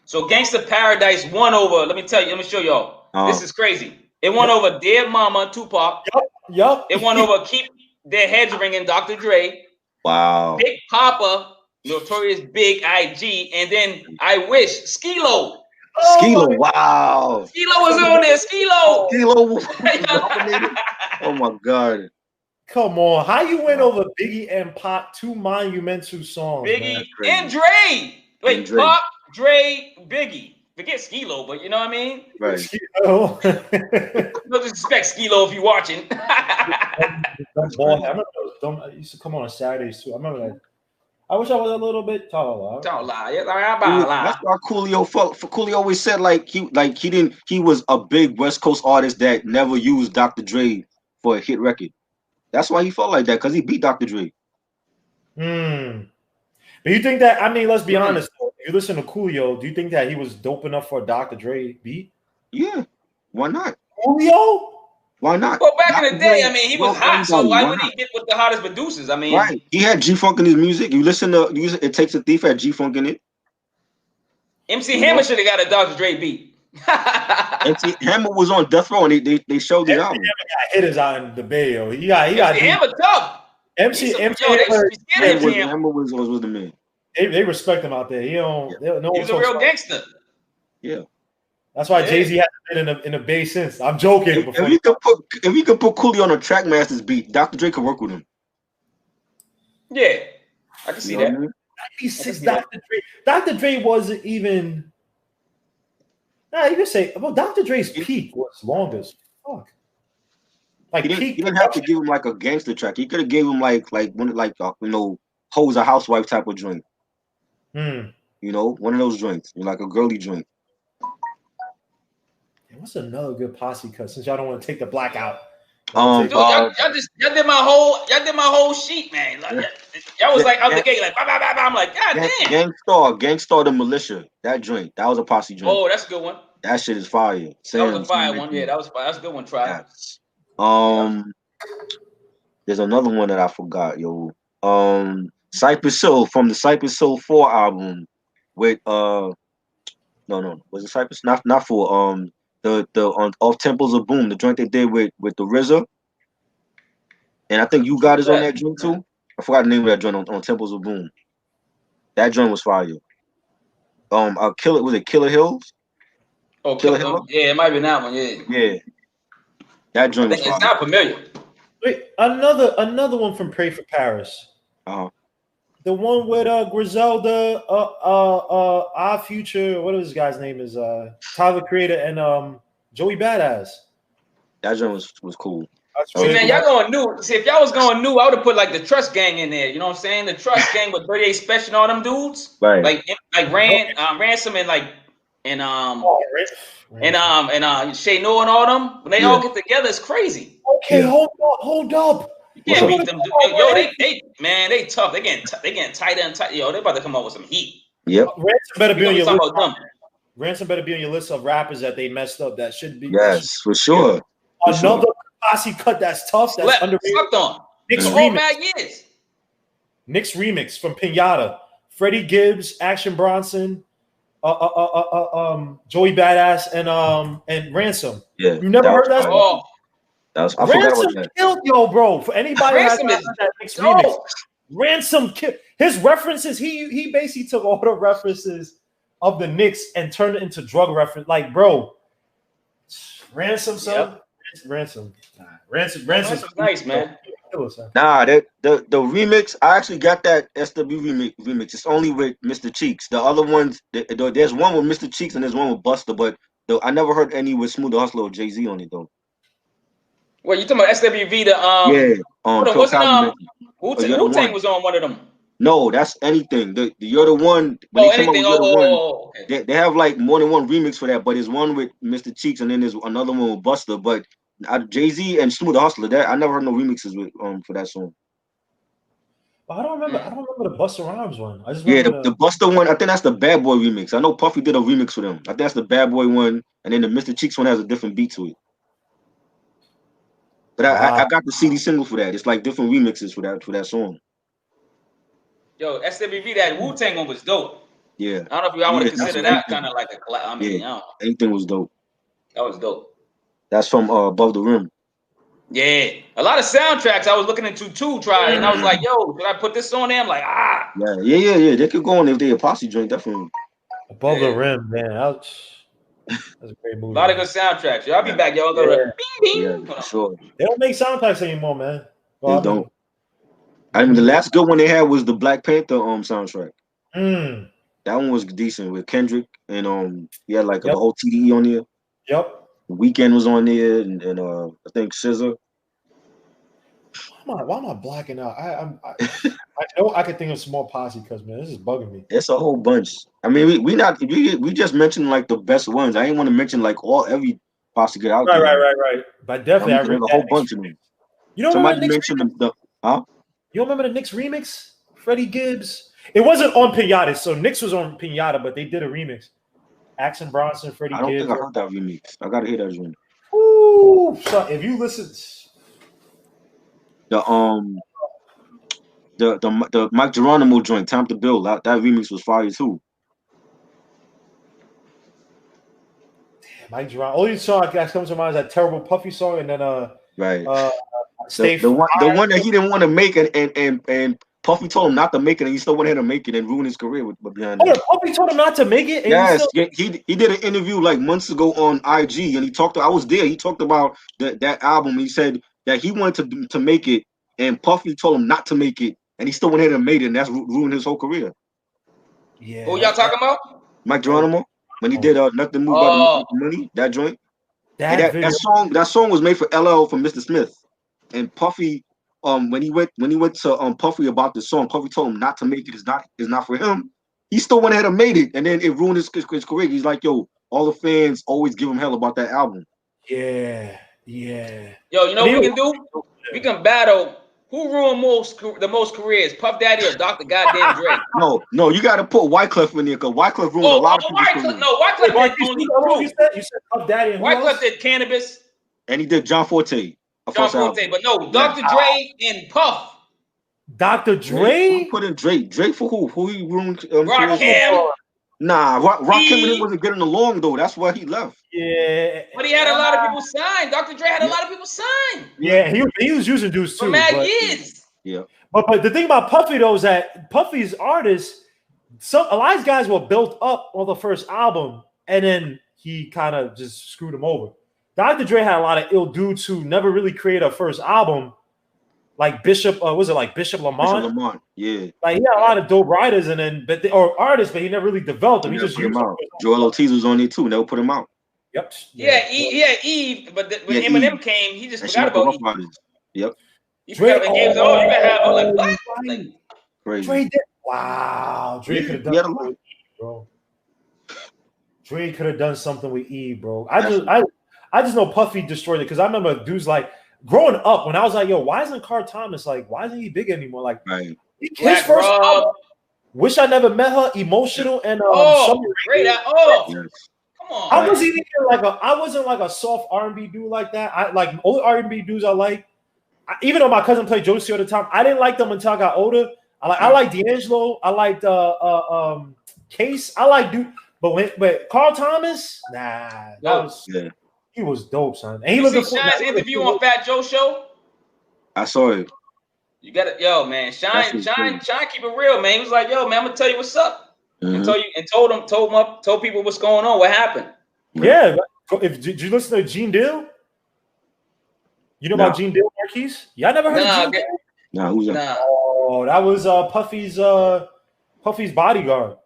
So Gangsta Paradise won over. Let me show y'all. This is crazy. It won over Dead Mama, Tupac. Yep. It won over Keep Their Heads Ringing, Dr. Dre. Wow. Big Papa, Notorious Big, IG, and then I Wish, Skilo. Skilo, wow. Skilo was on there. Skilo was nominated. Oh my God. Come on. How you went over Biggie and Pop, two monumental songs? Biggie and Dre. Wait, Dre. Pop, Dre, Biggie. Forget Skilo, but you know what I mean? Right. No disrespect, Skilo, if you're watching. I remember I used to come on Saturdays too. I remember that. I wish I was a little bit taller. That's why Coolio always said he was a big West Coast artist that never used Dr. Dre for a hit record. That's why he felt like that, because he beat Dr. Dre. But you think that? I mean, let's be honest. If you listen to Coolio, do you think that he was dope enough for a Dr. Dre beat? Yeah, why not? Coolio? Why not? Well, back Dr. in the day, Dre, I mean, he well, was hot, so why would not? he get with the hottest producers? I mean, Right. He had G-Funk in his music. You listen to It Takes a Thief had G-Funk in it. MC Hammer should have got a Dr. Dre beat. MC Hammer was on Death Row and they showed his album. MC Hammer got hitters out in the Bay, yo. He got MC Hammer tough. MC Hammer was the man. They respect him out there. He don't. Yeah. He's a real gangster. Yeah. That's why Jay-Z hasn't been in the Bay since. I'm joking. If we could put Coolio on a Trackmasters beat, Dr. Dre could work with him. Yeah, I can see that. 96 Dr. Dre wasn't even. Nah, you could say, well, Dr. Dre's peak was long as fuck. Like he didn't have to give him like a gangster track. He could have gave him like Ho's a Housewife type of joint. You know, one of those joints, like a girly joint. What's another good Posse cut? Since y'all don't want to take the black out. Dude, y'all did my whole sheet, man. Like, y'all was like out the gate, like bah, bah, bah, bah. I'm like, God damn. Gangstar the Militia. That joint. That was a Posse joint. Oh, that's a good one. That shit is fire. That was a fire one. Yeah, that was fire. That's a good one. Try. Yes. There's another one that I forgot, yo. Cypress Hill from the Cypress Hill 4 album with no, was it Cypress? Not 4. The Off Temples of Boom, the joint they did with the RZA. And I think You Got Is on that joint too. I forgot the name of that joint on Temples of Boom. That joint was fire. Was it Killer Hills? Oh, Killer Hills? Yeah, it might be that one, Yeah. That joint was fire. It's not familiar. Wait, another one from Pray for Paris. The one with Griselda, Our Future, what is this guy's name is Tyler Creator and Joey Badass. That joint was cool. See, man, y'all going new. See, if y'all was going new, I would have put like the Trust Gang in there. You know what I'm saying? The Trust Gang with 38 Special and all them dudes. Right. Like Ransom and Shay No and all them. When they all get together, it's crazy. Okay, hold up. You can't beat them. Yo, they tough. They getting tighter and tighter. Yo, they about to come up with some heat. Yep. Ransom better be on your list. Ransom better be on your list of rappers that they messed up. That should be. Yes, for sure. Another Posse cut that's tough. That's underrated. On. Knicks remix. Knicks remix from Pinata. Freddie Gibbs, Action Bronson, Joey Badass, and Ransom. Yeah. You never heard that? Oh. I forgot about that. Killed, yo, bro. For anybody who hasn't heard that Knicks remix, Ransom killed. His references, he basically took all the references of the Knicks and turned it into drug reference. Like, bro, Ransom, son. Yep. Ransom, nice, man. Nah, the remix. I actually got that SW remix. It's only with Mr. Cheeks. The other ones, there's one with Mr. Cheeks and there's one with Busta, but I never heard any with Smooth the Hustler or Jay-Z on it though. Well, you talking about SWV? Wu-Tang was on one of them. No, that's anything. You're the one. Anything. Okay. They have like more than one remix for that, but there's one with Mr. Cheeks and then there's another one with Busta. But Jay-Z and Smooth the Hustler, I never heard no remixes with for that song. I don't remember the Busta Rhymes one. I just the Busta one. I think that's the Bad Boy remix. I know Puffy did a remix with him. I think that's the Bad Boy one, and then the Mr. Cheeks one has a different beat to it. But I got the CD single for that. It's like different remixes for that song. Yo, SWV, that Wu-Tang one was dope. Yeah. I don't know if y'all want to consider that kind of like a collab. I mean, anything was dope. That was dope. That's from Above the Rim. Yeah. A lot of soundtracks I was looking into too, and I was like, yo, should I put this on there? I'm like, Yeah. They could go on if they a Posse joint, definitely. Above the Rim, man. That's a great movie. A lot of good soundtracks. Yo, I'll be back, y'all. Go to bing, bing. Yeah, sure. They don't make soundtracks anymore, man. They don't. I mean, the last good one they had was the Black Panther soundtrack. That one was decent with Kendrick and he had like the whole TDE on there. Yep. The Weeknd was on there and I think SZA. Why am I blacking out? I know I could think of some more Posse because man, this is bugging me. It's a whole bunch. I mean, we just mentioned like the best ones. I didn't want to mention like every Posse get out there. Right. But definitely, I read a whole bunch of them. You don't Somebody mentioned You don't remember the Knicks remix? Freddie Gibbs. It wasn't on Pinata, so Knicks was on Pinata, but they did a remix. Action Bronson, Freddie Gibbs. I don't think I heard that remix. I gotta hear that joint. Ooh, so if you listen, the Mike Geronimo joint, Time to Build, that remix was fire too. Mike Geronimo. Only song that comes to mind is that terrible Puffy song, and then right. The one that he didn't want to make, and Puffy told him not to make it, and he still went ahead and make it and ruin his career behind it. Puffy told him not to make it. And yes, he did an interview like months ago on IG, and he talked. I was there. He talked about that album. He said that he wanted to make it, and Puffy told him not to make it, and he still went ahead and made it, and that's ruined his whole career. Yeah. Who y'all talking about? Mike Geronimo, when he did Nothing More About Money, that joint. That song was made for LL from Mr. Smith, and Puffy. When he went to Puffy about the song, Puffy told him not to make it. It's not for him. He still went ahead and made it, and then it ruined his career. He's like, yo, all the fans always give him hell about that album. Yeah. Yo, you know what we can do? We can battle. Who ruined the most careers, Puff Daddy or Dr. Goddamn Dre? No, you got to put Wyclef in there because Wyclef ruined a lot of people's careers. No, Wyclef did only two. You said Puff Daddy. And Wyclef did Cannabis. And he did John Forte. But no, Dr. Dre and Puff. Dr. Dre? Who put in Drake? Drake for who? Who he ruined? Rakim. Nah, Rakim wasn't getting along though. That's why he left. Yeah, but he had a lot of people signed. Dr. Dre had a lot of people signed. Yeah, he was using dudes too. For mad years. Yeah. But the thing about Puffy though is that Puffy's artists, a lot of these guys were built up on the first album, and then he kind of just screwed them over. Dr. Dre had a lot of ill dudes who never really created a first album, like Bishop. Was it like Bishop Lamont? Bishop Lamont, yeah. Like he had a lot of dope writers, and then or artists, but he never really developed them. He just used them out. Joel Ortiz was on there too. Never put him out. Yep. Yeah, Eve. But when Eminem came, he just forgot about Eve. Yep. He forgot the games. Oh, you gotta have. I'm like, what? Like, crazy. Dre did. Wow, Dre could have done something with Eve, bro. Dre could have done something with Eve, bro. I just know Puffy destroyed it because I remember dudes like growing up when I was like, yo, why isn't Carl Thomas like, why isn't he big anymore? Like, his first album, Wish I Never Met Her, Emotional, and great. Yes. Come on. I wasn't even I wasn't like a soft R&B dude like that. I like old R&B dudes I like. Even though my cousin played Josie all the time, I didn't like them until I got older. I like D'Angelo. I liked Case. I like dude, but Carl Thomas, he was dope, son. And he was Shine's interview on Fat Joe show. I saw it. You got it, yo, man. Shine, keep it real, man. He was like, yo, man, I'm gonna tell you what's up. And told people what's going on, what happened. Yeah. Did you listen to Gene Deal? You know about Gene Deal, Marquis? Y'all never heard of Gene Deal? Nah, who's that? Oh, that was Puffy's bodyguard.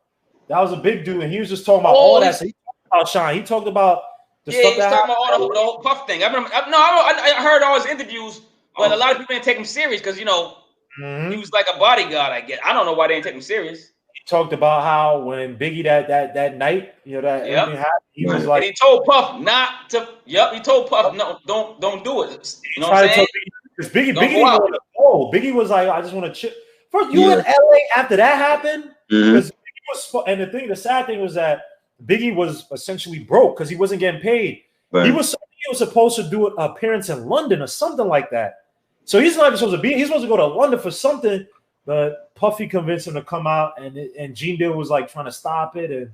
That was a big dude, and he was just talking about all that. So he talked about Shine. He talked about the stuff he was talking about all the whole Puff thing. I heard all his interviews, but a lot of people didn't take him serious because he was like a bodyguard. I guess I don't know why they didn't take him serious. He talked about how when Biggie that night, everything happened. He was like, and he told Puff not to. Yep, he told Puff no, don't do it. You know what I'm saying? Because Biggie Biggie was like, I just want to chill. First, you in LA after that happened. Because the sad thing was that Biggie was essentially broke because he wasn't getting paid. Right. He was supposed to do an appearance in London or something like that. So he's not supposed to be. He's supposed to go to London for something. But Puffy convinced him to come out, and Gene Deal was like trying to stop it.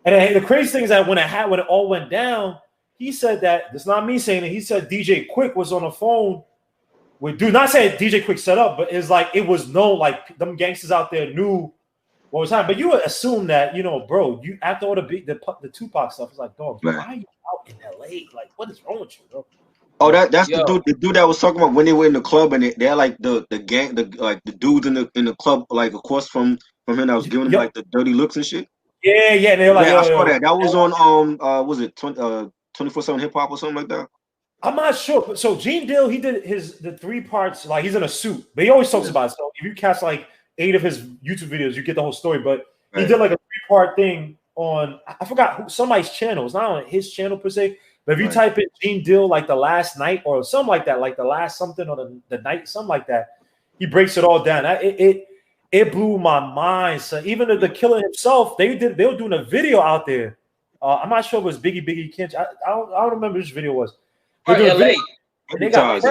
And the crazy thing is that when it all went down, he said that it's not me saying it. He said DJ Quick was on the phone with dude. Not saying DJ Quick set up, but it's like it was known. Like them gangsters out there knew what was happening. But you would assume that bro, you after all the Tupac stuff, it's like, dog, why are you out in LA? Like, what is wrong with you, bro? Oh, that's the dude that was talking about when they were in the club and they're like the gang, the dudes in the club, like across from him that was giving him like the dirty looks and shit. Yeah, they were like, I saw that. That was on was it 24/7 Hip Hop or something like that? I'm not sure. So Gene Deal, he did the 3 parts, like he's in a suit, but he always talks about it. So if you catch like 8 of his YouTube videos, you get the whole story. But he did like a 3-part thing on, I forgot somebody's channel. It's not on his channel per se. But if you type in Gene Deal, like the last night or something like that, like the last something or the night, something like that, he breaks it all down. It it blew my mind, son. Even the killer himself, they were doing a video out there. I'm not sure if it was Biggie Kinch. I don't remember which video it was. LA. They got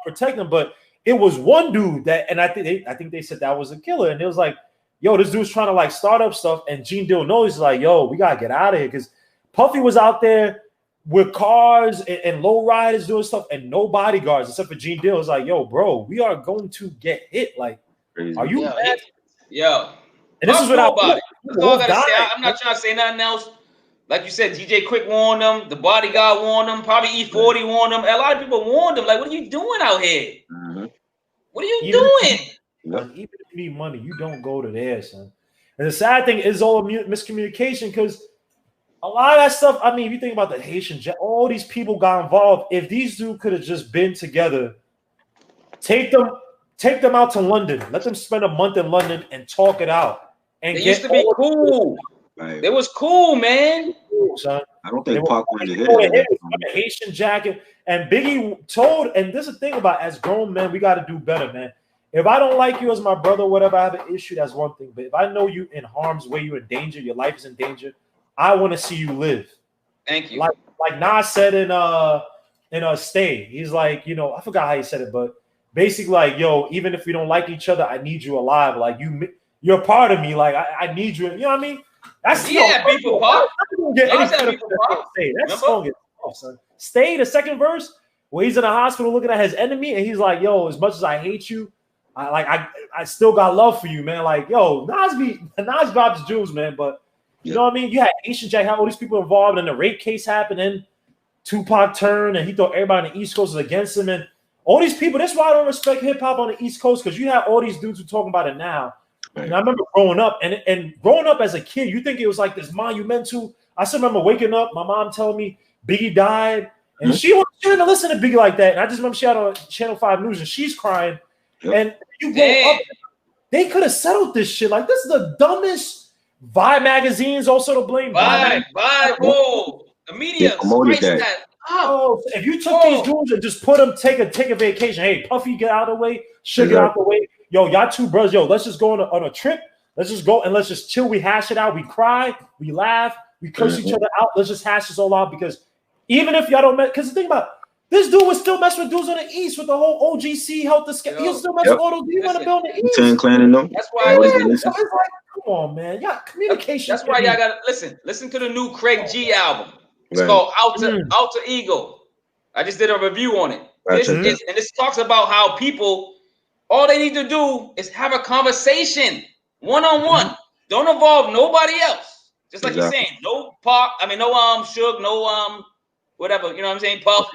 protect them, but it was one dude that, and I think they said that was a killer, and it was like, yo, this dude's trying to like start up stuff, and Gene Dill knows, he's like, yo, we gotta get out of here because Puffy was out there with cars and low riders doing stuff, and no bodyguards except for Gene Dill. It's like, yo, bro, we are going to get hit. Like, are you mad? Yo, and this is what I gotta say. I'm not trying to say nothing else. Like you said, DJ Quick warned them. The bodyguard warned them. Probably E40 warned them. A lot of people warned them. Like, what are you doing out here? What are you doing? Even if you need money, you don't go to there, son. And the sad thing is all miscommunication because a lot of that stuff, I mean, if you think about the Haitian, all these people got involved. If these dudes could have just been together, take them out to London. Let them spend a month in London and talk it out. And they used to be cool. Right. It was cool, man. Son. I don't think Pac wanted to hit it. A Haitian jacket. And Biggie told, and this is the thing about as grown men, we got to do better, man. If I don't like you as my brother, whatever, I have an issue, that's one thing. But if I know you in harm's way, you're in danger, your life is in danger, I want to see you live. Thank you. Like Nas said in Stay. He's like, you know, I forgot how he said it, but basically like, yo, even if we don't like each other, I need you alive. Like you're part of me. Like I need you. You know what I mean? That's people pop. That's song is off, son. Stay, the second verse where he's in the hospital looking at his enemy, and he's like, "Yo, as much as I hate you, I still got love for you, man." Like, yo, Nas drops jewels, man. But you know what I mean? You had Asian Jack, had all these people involved, and the rape case happened, and Tupac turned, and he thought everybody on the East Coast was against him, and all these people. That's why I don't respect hip hop on the East Coast because you have all these dudes who talking about it now. Right. And I remember growing up, and growing up as a kid, you think it was like this monumental. I still remember waking up, my mom telling me Biggie died, and she didn't listen to Biggie like that. And I just remember she had on Channel 5 News, and she's crying. Yep. And you grow up, they could have settled this shit. Like, this is the dumbest. Vibe magazines also to blame. Vibe, whoa. The media promoted that. Oh, if you took these dudes and just put them, take a vacation. Hey, Puffy, get out of the way. Sugar, get out the way. Yo, y'all two brothers, yo, let's just go on a trip. Let's just go and let's just chill. We hash it out. We cry. We laugh. We curse each other out. Let's just hash this all out because even if y'all don't because the thing about this dude was still messing with dudes on the East with the whole OGC help the scale. He was still messing with all those dudes on the build on the East. That's why it's like, come on, man. Yeah, communication. That's why y'all gotta listen to the new Craig G album. It's called Alter Ego. I just did a review on it. And this talks about how people all they need to do is have a conversation one-on-one. Don't involve nobody else. Just like you're saying, no Pac, no Suge, no whatever, you know what I'm saying, Puff.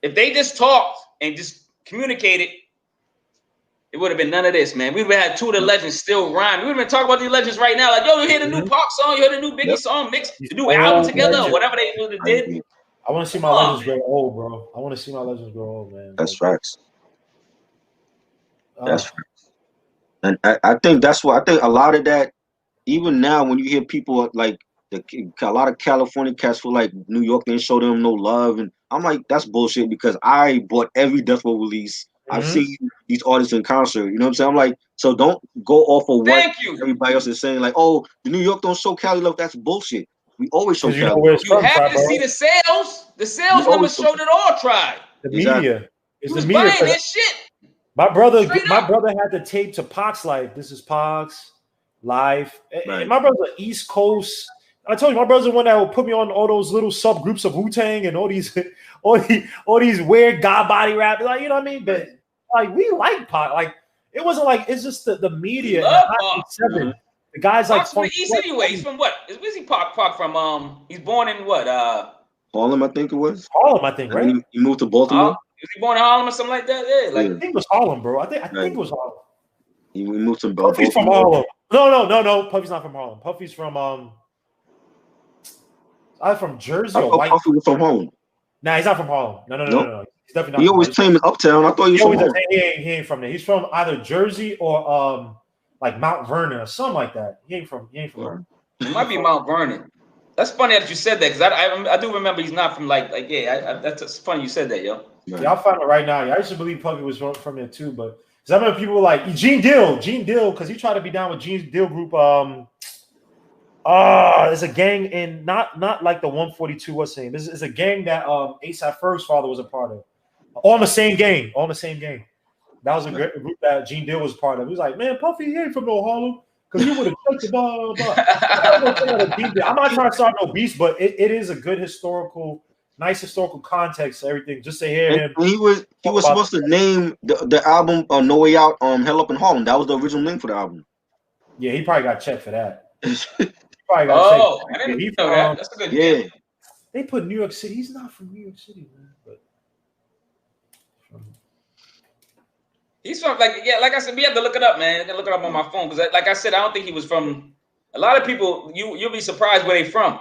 If they just talked and just communicated, it would have been none of this, man. We would have had two of the legends still rhyming. We would have been talking about these legends right now. Like, yo, you hear the new Pac song, you hear the new Biggie song, mixed, the new album together, or whatever they would have did. I want to see my legends grow old, bro. I want to see my legends grow old, man. That's facts. That's facts. And I think that's why I think a lot of that, even now when you hear people like a lot of California cats feel like New York didn't show them no love, and I'm like, that's bullshit because I bought every Death Row release. I've seen these artists in concert. You know what I'm saying? I'm like, so don't go off of what everybody else is saying. Like, oh, the New York don't show Cali love. That's bullshit. We always show Cali. You have to see the sales. The sales numbers showed it all. Tried. The media. It's the media. Buying this shit. My brother had the tape to Pac's life. This is Pac's life. Right. My brother's East Coast. I told you, my brother's the one that will put me on all those little subgroups of wu-tang and all these weird god body rap. Like, you know what I mean? But like, we like Pac. Like, it wasn't like it's just the media. The guy's like from the East anyway. He's from what? Where's he Pac from? He's born in what? Harlem, I think it was. Harlem, I think, right? He moved to Baltimore. Was he born in Harlem or something like that? Yeah, like I think it was Harlem, bro. I think it was Harlem. He moved to Baltimore. Puffy's from Harlem. No. Puffy's not from Harlem. Puffy's from I'm from Jersey or White. Puffy was from Harlem. Nah, he's not from Harlem. No. He's definitely not. He always claimed Uptown. I thought he was from Harlem. He ain't from there. He's from either Jersey or like Mount Vernon or something like that. He ain't from Harlem. It might be Mount Vernon. That's funny that you said that because I do remember he's not from that's funny you said that, yo. Yeah, I'll find it right now. I used to believe Puffy was from there too, but I remember people were like Gene Deal, because he tried to be down with Gene Deal group. There's a gang in not like the 142. What's the name? This is a gang that ASAP Ferg's father was a part of. All in the same gang. That was a great group that Gene Deal was part of. He was like, man, Puffy, he ain't from no Harlem. Because he would have touched the blah, blah, blah. I'm not trying to start no beast, but it is a good nice historical context to everything. Just to hear him. He was supposed to name the album No Way Out Hell Up in Harlem. That was the original name for the album. Yeah, he probably got checked for that. I didn't know that. That's a good game. They put New York City. He's not from New York City, man. But he's from like I said, we have to look it up, man. I can look it up on my phone because, like I said, I don't think he was from. A lot of people, you'll be surprised where they from.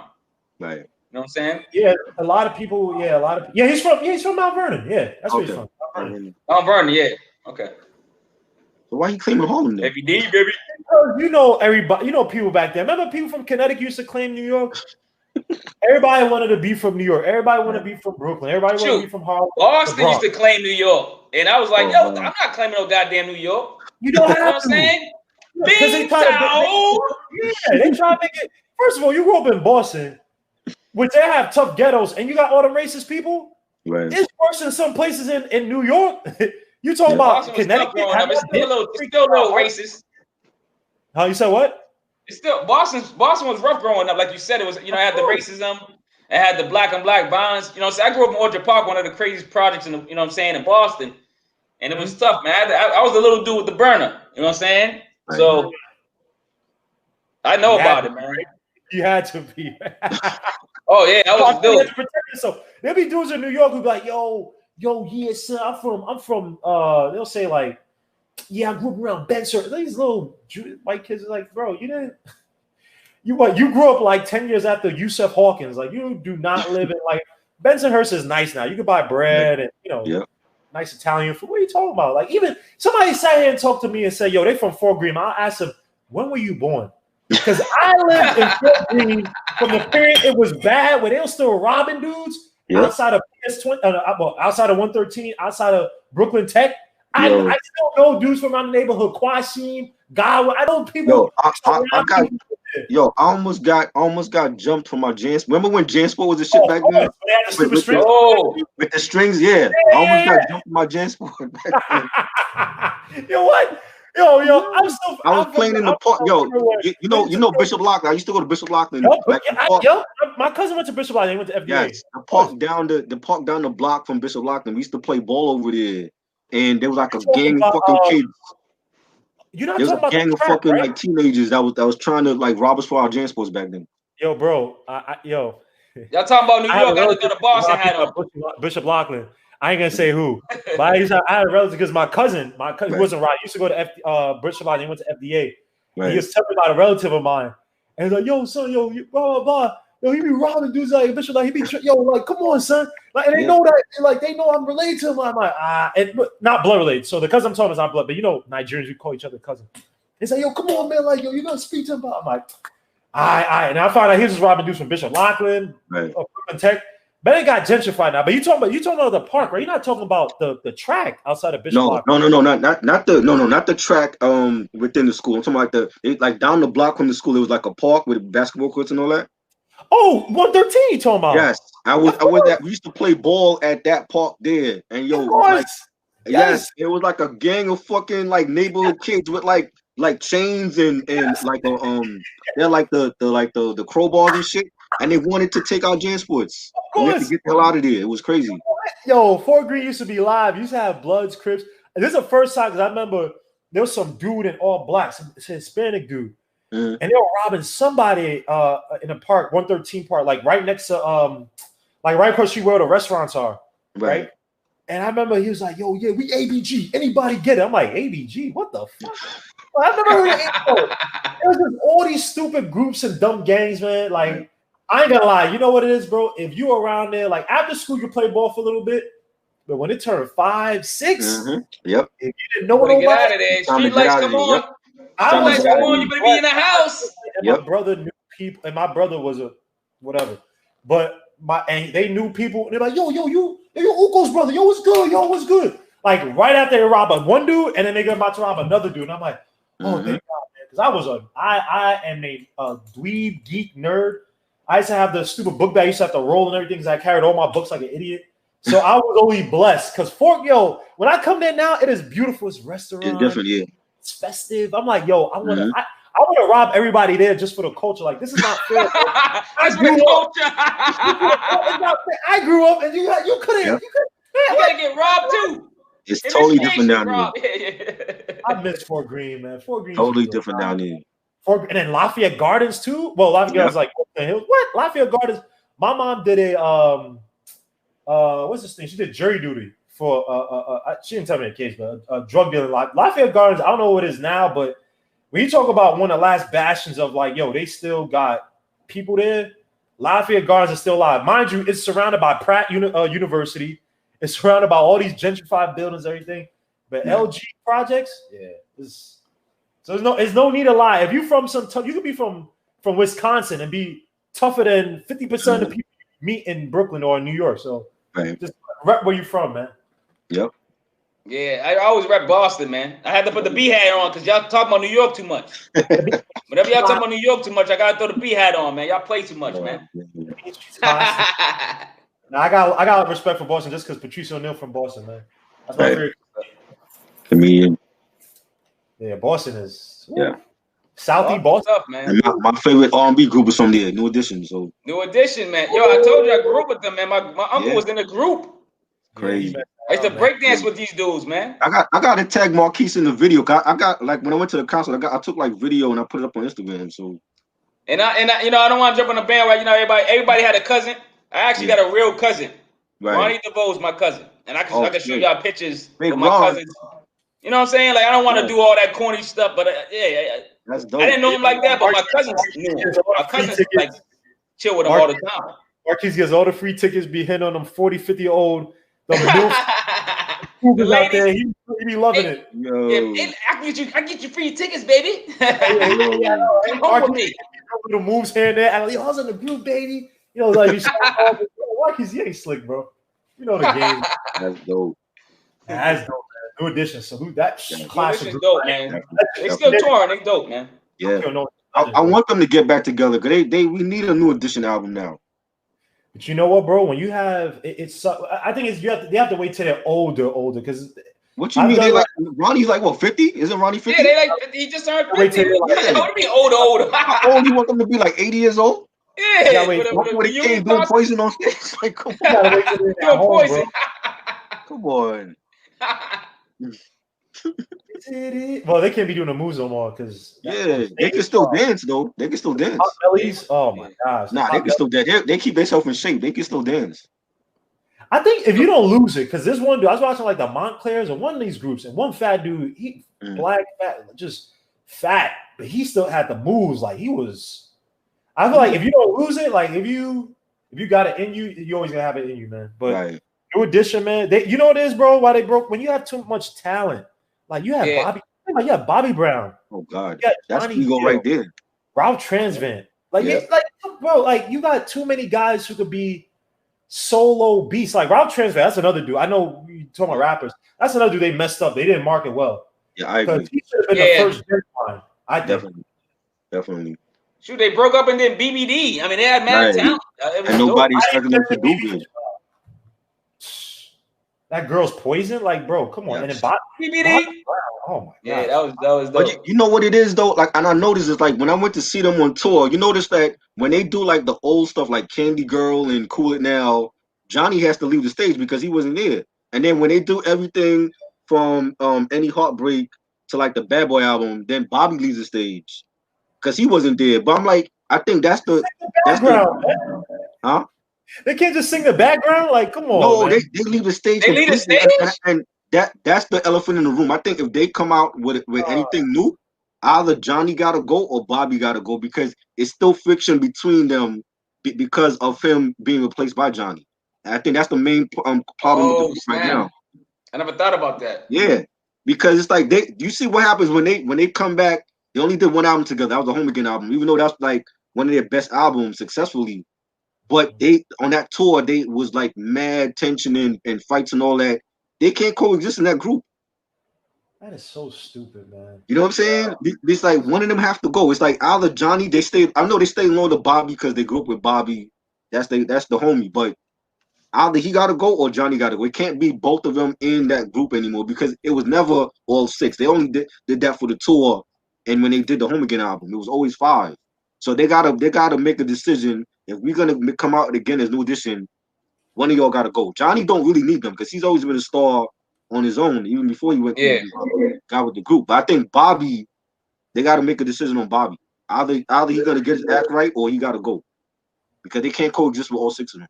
Right. You know what I'm saying? Yeah, a lot of people. Yeah, he's from Mount Vernon. Yeah, that's where he's from. Mount Vernon. Yeah. Okay. So why he claiming Harlem then? Every day, baby. You know everybody. You know people back then. Remember people from Connecticut used to claim New York. Everybody wanted to be from New York. Everybody wanted to be from Brooklyn. Everybody wanted to be from Harlem. Boston used to claim New York, and I was like, yo, I'm not claiming no goddamn New York. You don't have what I'm saying? They try to make it. First of all, you grew up in Boston, which they have tough ghettos, and you got all the racist people. Right. It's worse in some places in New York. You talking about Connecticut? It's still a little racist. How you said what? It's still Boston was rough growing up, like you said. It was, it had the racism, it had the black on black violence. So I grew up in Orchard Park, one of the craziest projects in in Boston, and it was tough, man. I was the little dude with the burner. You know what I'm saying? Right. So I know about it, man. You had to be. Oh yeah, I was doing. So there be dudes in New York who be like, yo, yeah, son, I'm from. They'll say like, yeah, I grew up around Benson. These little white kids are like, bro, you didn't. You grew up like 10 years after Yusuf Hawkins. Like, you do not live in like Bensonhurst is nice now. You can buy bread and nice Italian food. What are you talking about? Like, even somebody sat here and talked to me and said, yo, they from Fort Greene. I'll ask them, when were you born? Because I lived in Fort Greene from the period it was bad when they were still robbing dudes outside of PS20, outside of 113, outside of Brooklyn Tech. I still know dudes from around the neighborhood, Quasim, Gawa. I know people. I almost got jumped from my Jansport. Remember when Jansport was a shit back then? With the strings, yeah. I almost got jumped from my Jansport back then. Yo, what? Yo, I was playing in the park. Yo, you know Bishop Lockland. I used to go to Bishop Lockland. My cousin went to Bishop Lockland. He went to FDA. Yes, the park down the block from Bishop Lockland. We used to play ball over there, and there was like a gang of fucking kids. You're not there was talking a gang about of fucking like teenagers that was trying to like rob us for our Jansports back then. Yo, bro, y'all talking about New York? I lived in Boston. Had Bishop Lockland. I ain't gonna say who, but I had a relative because my cousin wasn't right. He used to go to Bishop Lockland. He went to FDA. Right. He was telling me about a relative of mine, and he's like, "Yo, son, blah blah blah. Yo, he be robbing dudes like Bishop. Like he be like, come on, son. Like, and they know that. Like they know I'm related to him. I'm like, and not blood related. So the cousin I'm talking about is not blood, but Nigerians, we call each other cousin. He's like, yo, come on, man. Like, yo, you gotta speak to him about. I'm like, and I found out he was just robbing dudes from Bishop Lockland, Brooklyn Tech. But it got gentrified now. But you talking about the park, right? You're not talking about the track outside of Bishop Lockland. No, not the track within the school. I'm talking about like down the block from the school. It was like a park with basketball courts and all that. Oh, 113 you talking about? Yes. I was we used to play ball at that park there. And yes, it was like a gang of fucking like neighborhood kids with like chains and like they're like the crowbars and shit. And they wanted to take out Jansports. We had to get the hell out of there. It was crazy. Yo, Fort Greene used to be live. You used to have Bloods, Crips. And this is the first time because I remember there was some dude in all black, some Hispanic dude. And they were robbing somebody in a park, 113 park, like right next to like right across the street where the restaurants are. Right. And I remember he was like, yo, yeah, we ABG. Anybody get it? I'm like, ABG? What the fuck? I've never heard of it. There was just all these stupid groups and dumb gangs, man. Like, I ain't gonna lie, you know what it is, bro? If you around there, like after school, you play ball for a little bit, but when it turned 5, 6, if you didn't know nobody, get out of there. Street lights come on. Lights come on. You better be in the house. And my brother knew people, and my brother was a whatever, but they knew people. And they're like, yo, you Uko's brother. Yo, what's good? like right after they rob one dude, and then they're about to rob another dude. And I'm like, oh, thank God, man. Because I am a dweeb, geek, nerd. I used to have the stupid book bag I used to have to roll and everything because I carried all my books like an idiot. So I was only blessed because when I come there now, it is beautiful. It's restaurant. It's different, yeah. It's festive. I'm like, yo, I want to rob everybody there just for the culture. Like, this is not fair. That's for the culture. I grew up and you couldn't. You gotta get robbed too. It's totally different down here. I miss Fort Greene, man. Fort Greene totally different down here. And then Lafayette Gardens too. Well, Lafayette Gardens like what? Lafayette Gardens. My mom did a what's this thing? She did jury duty for she didn't tell me the case, but a drug dealer. Lafayette Gardens. I don't know what it is now, but when you talk about one of the last bastions of like, yo, they still got people there. Lafayette Gardens is still alive, mind you. It's surrounded by Pratt University. It's surrounded by all these gentrified buildings, everything. But LG projects, so there's no need to lie. If you from you could be from Wisconsin and be tougher than 50% of the people you meet in Brooklyn or in New York. So just rep where you from, man. Yep. Yeah, I always rep Boston, man. I had to put the B hat on because y'all talk about New York too much. Whenever y'all talk about New York too much, I gotta throw the B hat on, man. Y'all play too much, man. Now I got respect for Boston just because Patrice O'Neal from Boston, man. That's my favorite. Comedian. Yeah, Boston is. Yeah. Southie Boston, up, man. And my favorite R&B group is from there, New Edition. So New Edition, man. Yo, I told you I grew up with them, man. My uncle was in the group. Crazy. I used to breakdance with these dudes, man. I got to tag Marquis in the video. I got like when I went to the concert, I took like video and I put it up on Instagram. So and I you know I don't want to jump on the bandwagon. You know everybody had a cousin. I actually got a real cousin. Right. Ronnie DeVoe's my cousin, and I can show y'all pictures of my cousins. You know what I'm saying? Like I don't want to do all that corny stuff, but that's dope. I didn't know him like that, but my cousins knew him. My cousins like chill with him all the time. Marquis gets all the free tickets, be hitting on them 40, 50-year-old. The ladies, out there, he be loving it. Yo. Yeah, I get you free tickets, baby. Come home with me. The moves here and there. I was in the group, baby. You know, like Marquis, he ain't slick, bro. You know the game. That's dope. That's dope, man. New Edition. Salute that classic. New dope, man. They still touring. They dope, man. Yeah. I want them to get back together because we need a New Edition album now. But you know what, bro? When you have I think they have to wait till they're older because. What you mean? They like Ronnie's like what 50? Isn't Ronnie 50? Yeah, they like he just turned 50. Yeah, what do you mean older? How old you want them to be? Like 80 years old? Yeah, with a kid doing poison on stage. Like, come on. Doing poison. Come on. Well, they can't be doing the moves no more because they can still dance though. They can still dance. Oh my gosh. Nah, they can still dance. They keep themselves in shape. They can still dance. I think if you don't lose it, because this one dude, I was watching like the Montclairs or one of these groups, and one fat dude, black, fat, just fat, but he still had the moves. Like he was. I feel like if you don't lose it, like if you got it in you, you always gonna have it in you, man. But New Edition, man, you know what it is, bro? Why they broke? When you have too much talent, like you have Bobby Brown. Oh God, that's ego right there. Ralph Transvant, bro, like you got too many guys who could be solo beasts. Like Ralph Transvant, that's another dude. I know you talking about rappers. That's another dude they messed up. They didn't market well. Yeah, I agree. He should have been the first line. I definitely. Shoot, they broke up and then BBD. I mean, they had mad talent. And nobody expected them to do good. That girl's poison, like, bro, come on. And then BBD. Oh my god. Yeah, that was dope. But you know what it is though? Like, and I noticed it's like when I went to see them on tour, you notice that when they do like the old stuff like Candy Girl and Cool It Now, Johnny has to leave the stage because he wasn't there. And then when they do everything from Any Heartbreak to like the Bad Boy album, then Bobby leaves the stage because he wasn't there. But I'm like, I think that's the huh? They can't just sing the background. Like, come on. No, man. They leave the stage. They leave the stage, and that's the elephant in the room. I think if they come out with anything new, either Johnny gotta go or Bobby gotta go because it's still friction between them because of him being replaced by Johnny. And I think that's the main problem with the group right now. I never thought about that. Yeah, because it's like you see what happens when they come back. They only did one album together. That was the Home Again album, even though that's like one of their best albums successfully. But they on that tour, they was like mad tension and fights and all that. They can't coexist in that group. That is so stupid, man. You know what I'm saying? It's like one of them have to go. It's like either Johnny, they stay. I know they stay low to Bobby because they grew up with Bobby. That's the homie. But either he got to go or Johnny got to go. It can't be both of them in that group anymore because it was never all 6. They only did that for the tour, and when they did the Home Again album, it was always 5. So they gotta make a decision. If we're gonna come out again as New Edition, one of y'all gotta go. Johnny don't really need them because he's always been a star on his own, even before he went got with the group. But I think Bobby, they gotta make a decision on Bobby. Either he gonna get his act right or he gotta go because they can't coexist with all 6 of them.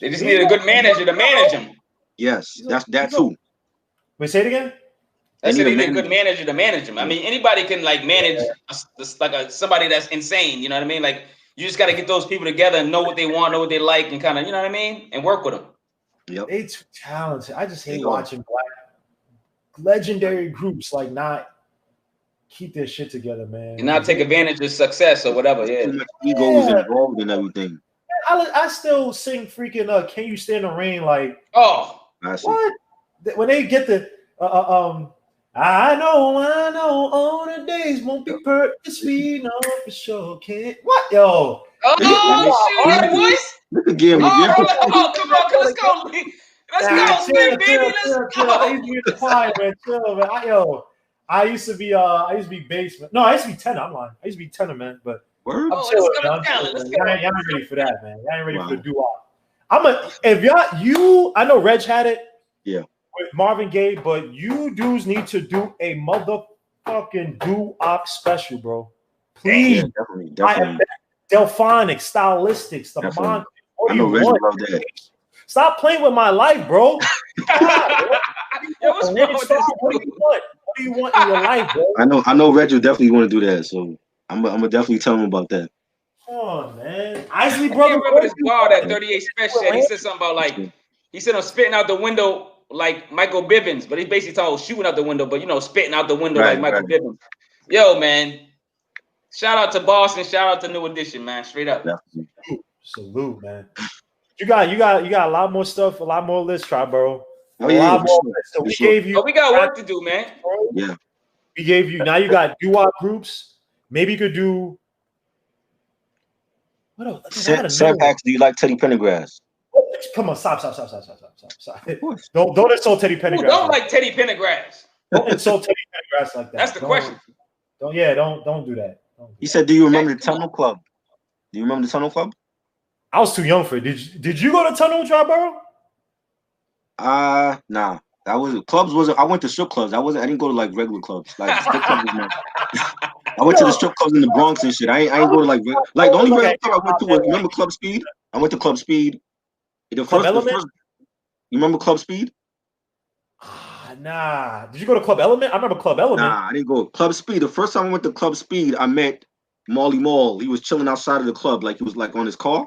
They just need a good manager to manage him. Yes, that's that too. Wait, say it again. They need a good manager to manage him. I mean, anybody can like manage somebody that's insane. You know what I mean? Like you just got to get those people together and know what they want, know what they like, and kind of, you know what I mean, and work with them. Yep. They too talented. I just hate watching black legendary groups like not keep their shit together, man. And not take advantage of success or whatever. Yeah. Too much egos involved in everything. I still sing freaking "Can You Stand the Rain" like what? When they get the I know all the days won't be perfect, we know for sure. Can't what yo? Oh shit, voice. Look at Guillermo. Oh, come on, let's go. Let's go, baby. Let's go. I used to be in the choir, man. Chill, man. I used to be basement. No, I used to be tenor. I'm lying. I used to be tenor, man. But I'm chilling, man. Y'all ain't ready for that, man. Y'all ain't ready for the doo-wop. I know Reg had it. Yeah. With Marvin Gaye, but you dudes need to do a motherfucking doo-wop special, bro. Please. Yeah, definitely. Delphonic, stylistics, the mantra. I know Reg love that. Stop playing with my life, bro. God, bro. What's wrong with this? What do you want in your life, bro? I know Reg will definitely want to do that, so I'm gonna definitely tell him about that. Come on, man. Isley I brother. remember this bar that 38 Special said. He said something about like he said I'm spitting out the window like Michael Bivins, but he basically told shooting out the window, but spitting out the window like Michael Bivins. Yo, man. Shout out to Boston. Shout out to New Edition, man. Straight up. Salute, man. You got a lot more stuff, a lot more lists, Triboro. A lot more lists. So we gave you. We got work to do, man. Yeah. We gave you. Now you got doo-wop groups. Maybe you could do. What else? Sam asks, do you like Teddy Pendergrass? Come on, stop. Don't insult Teddy Pendergrass. Who don't like Teddy Pendergrass? Don't insult Teddy Pendergrass like that. That's the question. Don't do that. He said, do you remember the Tunnel Club? Do you remember the Tunnel Club? I was too young for it. Did you go to Tunnel, Triboro? Nah. I went to strip clubs. I didn't go to like regular clubs. Like strip clubs I went to the strip clubs in the Bronx and shit. I ain't go to like the only regular club I went to was, remember Club Speed? I went to Club Speed. The first, you remember Club Speed? Nah. Did you go to Club Element? I remember Club Element. Nah, I didn't go. Club Speed. The first time I went to Club Speed, I met Marley Marl. He was chilling outside of the club, like he was like on his car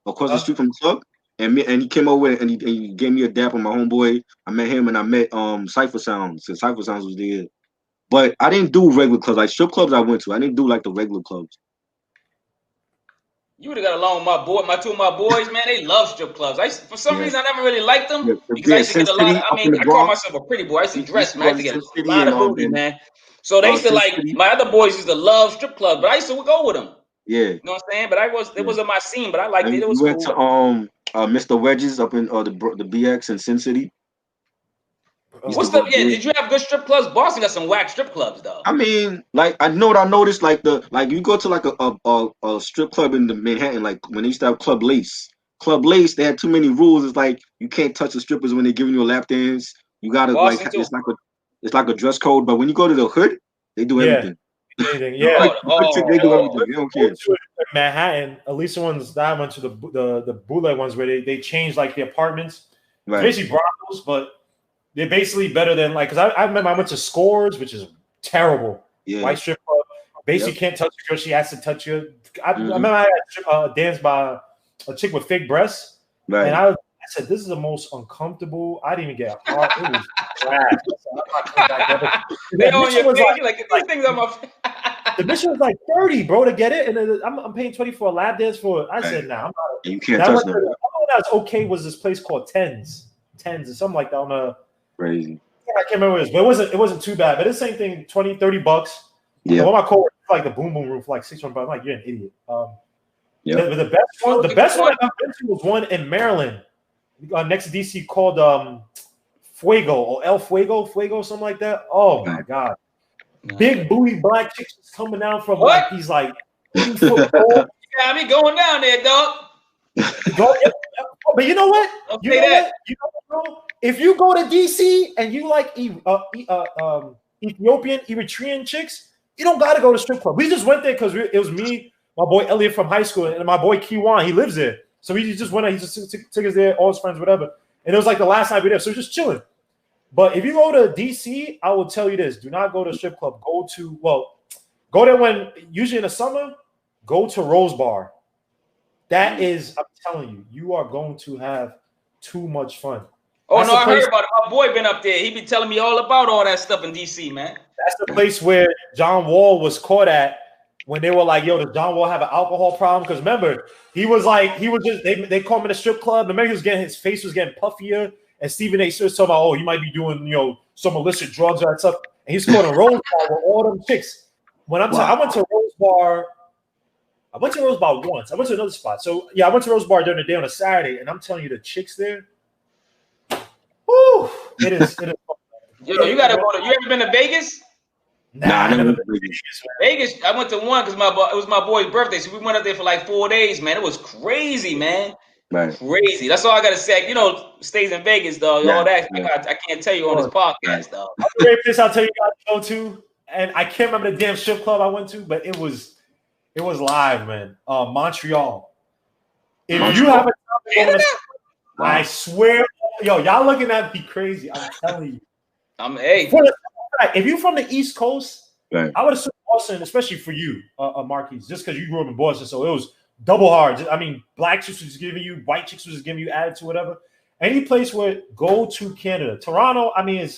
across the street from the club. And he came over and he gave me a dap on my homeboy. I met him and I met Cypher Sounds. So Cypher Sounds was there. But I didn't do regular clubs. Like strip clubs I went to. I didn't do like the regular clubs. You would have got along with my two of my boys, man. They love strip clubs. For some reason, I never really liked them because I used to get a lot of, I call myself a pretty boy. I used to dress, man. I used to get a lot of booty, man. So they used to like, my other boys used to love strip clubs, but I used to go with them. Yeah. You know what I'm saying? But it wasn't my scene, but I liked it. It was went cool. To Mr. Wedges up in the BX in Sin City. Did you have good strip clubs? Boston got some whack strip clubs though. I mean, like I know what I noticed, like you go to like a strip club in the Manhattan, like when they used to have Club Lace. Club Lace, they had too many rules. It's like you can't touch the strippers when they're giving you a lap dance. You gotta Boston it's like a dress code, but when you go to the hood, they do everything. Yeah. They do everything. They don't care. Manhattan, at least the ones that I went to, the bootleg ones where they changed like the apartments. Right. It's basically brothels, but they're basically better than like, because I remember I went to Scores, which is terrible. Yeah. White strip club. Basically can't touch a girl. She has to touch you. I remember I had danced by a chick with fake breasts. Right. And I said, this is the most uncomfortable. I didn't even get a heart. It was trash. They on your page, like these things on my the mission was like 30, bro, to get it. And I'm paying 20 for a lap dance for it. I said, nah, I'm not. You can't touch them. All that was okay was this place called Tens. 10s or something like that on a crazy. I can't remember what it was, but it wasn't too bad. But it's the same thing, $20-$30. Yeah. One of my coworkers like the boom boom room for like $600. I'm like, you're an idiot. Yeah. The best one I've been to was one in Maryland, next to DC called Fuego or El Fuego, something like that. Oh my god. Big booty black chicks coming down from like these like 8-foot tall. Yeah, I mean going down there, dog. But you know what? You know what, bro? If you go to DC and you like Ethiopian, Eritrean chicks, you don't gotta go to strip club. We just went there because it was me, my boy Elliot from high school, and my boy Kiwan. He lives there, so we just went. He just took us there, all his friends, whatever. And it was like the last night we were there, so just chilling. But if you go to DC, I will tell you this: do not go to strip club. Go there when usually in the summer. Go to Rose Bar. That is, I'm telling you, you are going to have too much fun. Oh, that's no, I heard about it. My boy been up there. He be telling me all about all that stuff in DC, man. That's the place where John Wall was caught at when they were like, yo, does John Wall have an alcohol problem? Because remember, they call him in a strip club. Remember, his face was getting puffier. And Stephen A. was talking about, oh, you might be doing, some illicit drugs or that stuff. And he's caught in Rose Bar with all them chicks. When I went to Rose Bar. I went to Rose Bar once. I went to another spot. So, yeah, I went to Rose Bar during the day on a Saturday, and I'm telling you, the chicks there, whoo, it is. Yo, you gotta go to. You ever been to Vegas? Nah, I never been to Vegas. Vegas, I went to one because it was my boy's birthday, so we went up there for like 4 days, man. It was crazy, man. Right. Crazy. That's all I gotta say. Stays in Vegas, dog. Yeah, all that. yeah. I can't tell you on this podcast, dog. Great place I'll tell you guys to go to, and I can't remember the damn strip club I went to, but it was live, man. Montreal. If you have a time, I swear, y'all looking at me crazy. I'm telling you. If you're from the East Coast, right. I would assume Boston, especially for you, Marquis, just because you grew up in Boston, so it was double hard. I mean, black chicks was just giving you, white chicks was just giving you attitude, whatever. Any place where go to Canada, Toronto. I mean,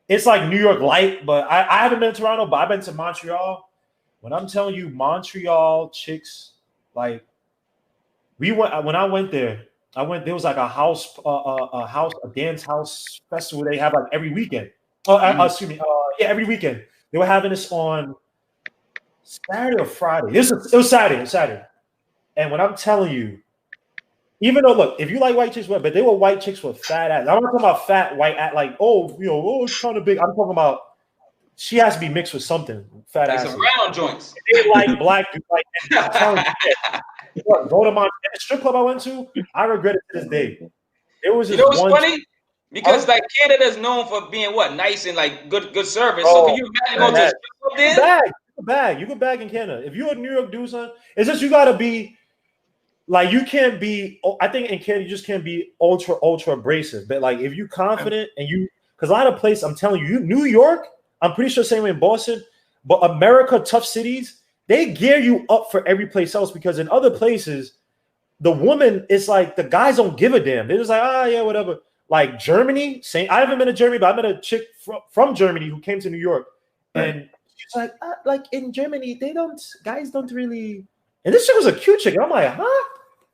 it's like New York light, but I haven't been to Toronto, but I've been to Montreal. When I'm telling you, Montreal chicks, like when I went there, there was like a dance house festival they have like every weekend. Every weekend. They were having this on Saturday or Friday. It was Saturday. And when I'm telling you, even though, look, if you like white chicks, but they were white chicks with fat ass. I'm not talking about fat white ass, like, it's kind of big. I'm talking about she has to be mixed with something. Fat ass. Some round joints. They like black dudes like that. Go to my strip club I went to. I regret it to this day. It was just what's funny? Because like Canada's known for being nice and like good service. So can you imagine going to a strip club there? You can bag in Canada. If you're a New York dude, son, it's just you gotta be like you can't be. I think in Canada you just can't be ultra abrasive. But like if you confident and because a lot of places, I'm telling you, New York. I'm pretty sure same way in Boston, but America, tough cities, they gear you up for every place else because in other places, the woman is like the guys don't give a damn. They're just like, yeah, whatever. Like Germany, I haven't been to Germany, but I met a chick from Germany who came to New York, and she's like in Germany, guys don't really. And this chick was a cute chick. And I'm like, huh?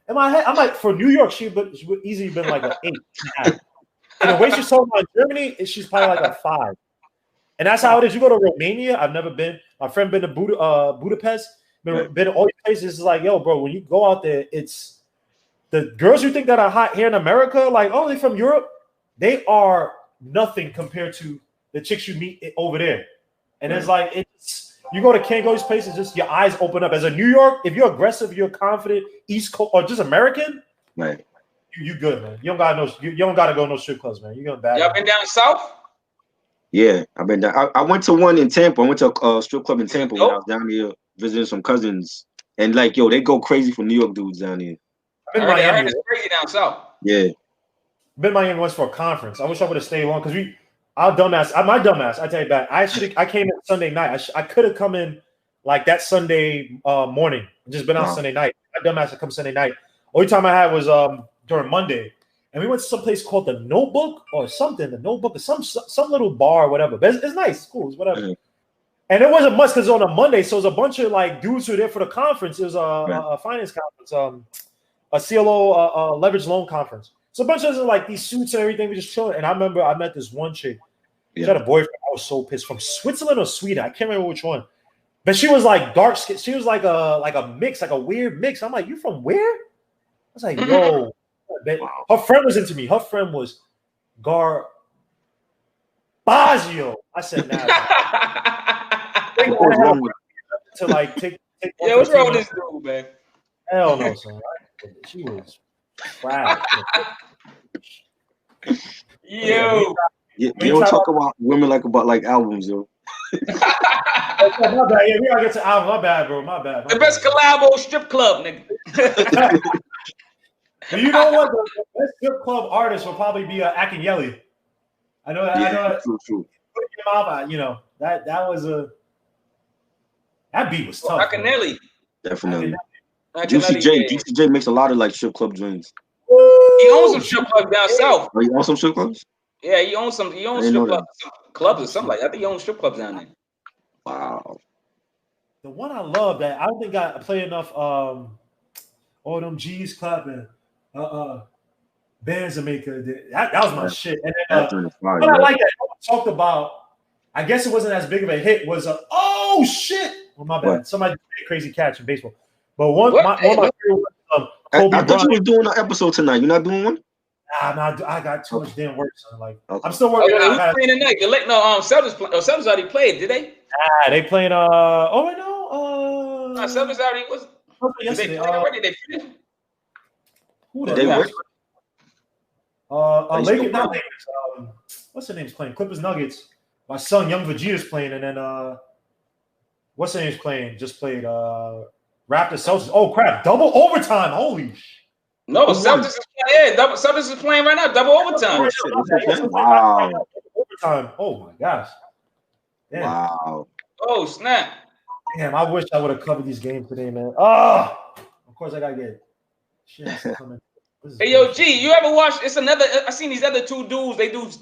In my head, I'm like, for New York, she would easily been like an 8. And the way she's talking about Germany, she's probably like a 5. And that's how it is. You go to Romania. I've never been. My friend been to Budapest. Been to all these places. It's like, yo, bro, when you go out there, it's the girls you think that are hot here in America, like, oh, they're from Europe. They are nothing compared to the chicks you meet over there. And it's like, you go to Canada, go to these places, just your eyes open up. As a New York, if you're aggressive, you're confident, East Coast, or just American, right? You good, man. You don't gotta go no strip clubs, man. You're gonna bad. Y'all been down south? Yeah, I've been down. I went to one in Tampa. I went to a strip club in Tampa when I was down here visiting some cousins. And like, yo, they go crazy for New York dudes down here. I've been Miami. It's crazy down south. Yeah. Been Miami once for a conference. I wish I would have stayed long because my dumbass. I tell you that. I came in Sunday night. I could have come in like that Sunday morning. Just been out Sunday night. My dumbass had come Sunday night. Only time I had was during Monday. And we went to some place called the Notebook or something. The Notebook or some little bar or whatever. But it's nice. It's cool. It's whatever. Mm-hmm. And it wasn't much because it was on a Monday. So it was a bunch of like dudes who were there for the conference. It was a finance conference, a CLO leverage loan conference. So a bunch of us like these suits and everything. We just chilling. And I remember I met this one chick. She had a boyfriend. I was so pissed, from Switzerland or Sweden. I can't remember which one. But she was like dark skin. She was like a mix, like a weird mix. I'm like, you from where? I was like, yo. Her friend was into me. Her friend was Garbazio. I said, nah. To like take yeah, what's wrong with this dude, man? Hell no, son. She was trash. Yo. You don't talk about women like albums, yo. My bad. Yeah, we gotta get to album. My bad, bro. My bad. The best collabo strip club, nigga. But you know what? The best strip club artist will probably be Akinyele. I know. I know. True. You know that was that beat was tough. Akinyele. Definitely. Juicy J makes a lot of like strip club joints. He owns some strip clubs down south. Oh, he owns some strip clubs? Yeah, he owns strip clubs or something like that. I think he owns strip clubs down there. Wow. The one I love that I don't think I play enough all them G's clapping bands to make that was my shit. And then, what I like that I talked about, I guess it wasn't as big of a hit, was oh shit. Oh my bad. What? Somebody did a crazy catch in baseball. But one of my favorite was Kobe I thought you were doing an episode tonight. You're not doing one? Nah, I got too much damn work, son. Like I'm still working. Who's playing tonight? Celtics already played, did they? They playing Celtics already was. Yesterday. They already. They finished. Who they were? Lakers, not Lakers. What's the name's playing? Clippers Nuggets. My son Young Vegeta's playing, and then what's the name's playing? Just played Raptors Celtics. Oh crap! Double overtime. Holy shit. No, Celtics is playing. Yeah, Celtics is playing right now. Double overtime. Wow. Overtime. Oh my gosh. Damn. Wow. Oh snap. Damn, I wish I would have covered these games today, man. Oh, of course I gotta get shit coming. Hey yo, G, you ever watch? It's another. I seen these other two dudes.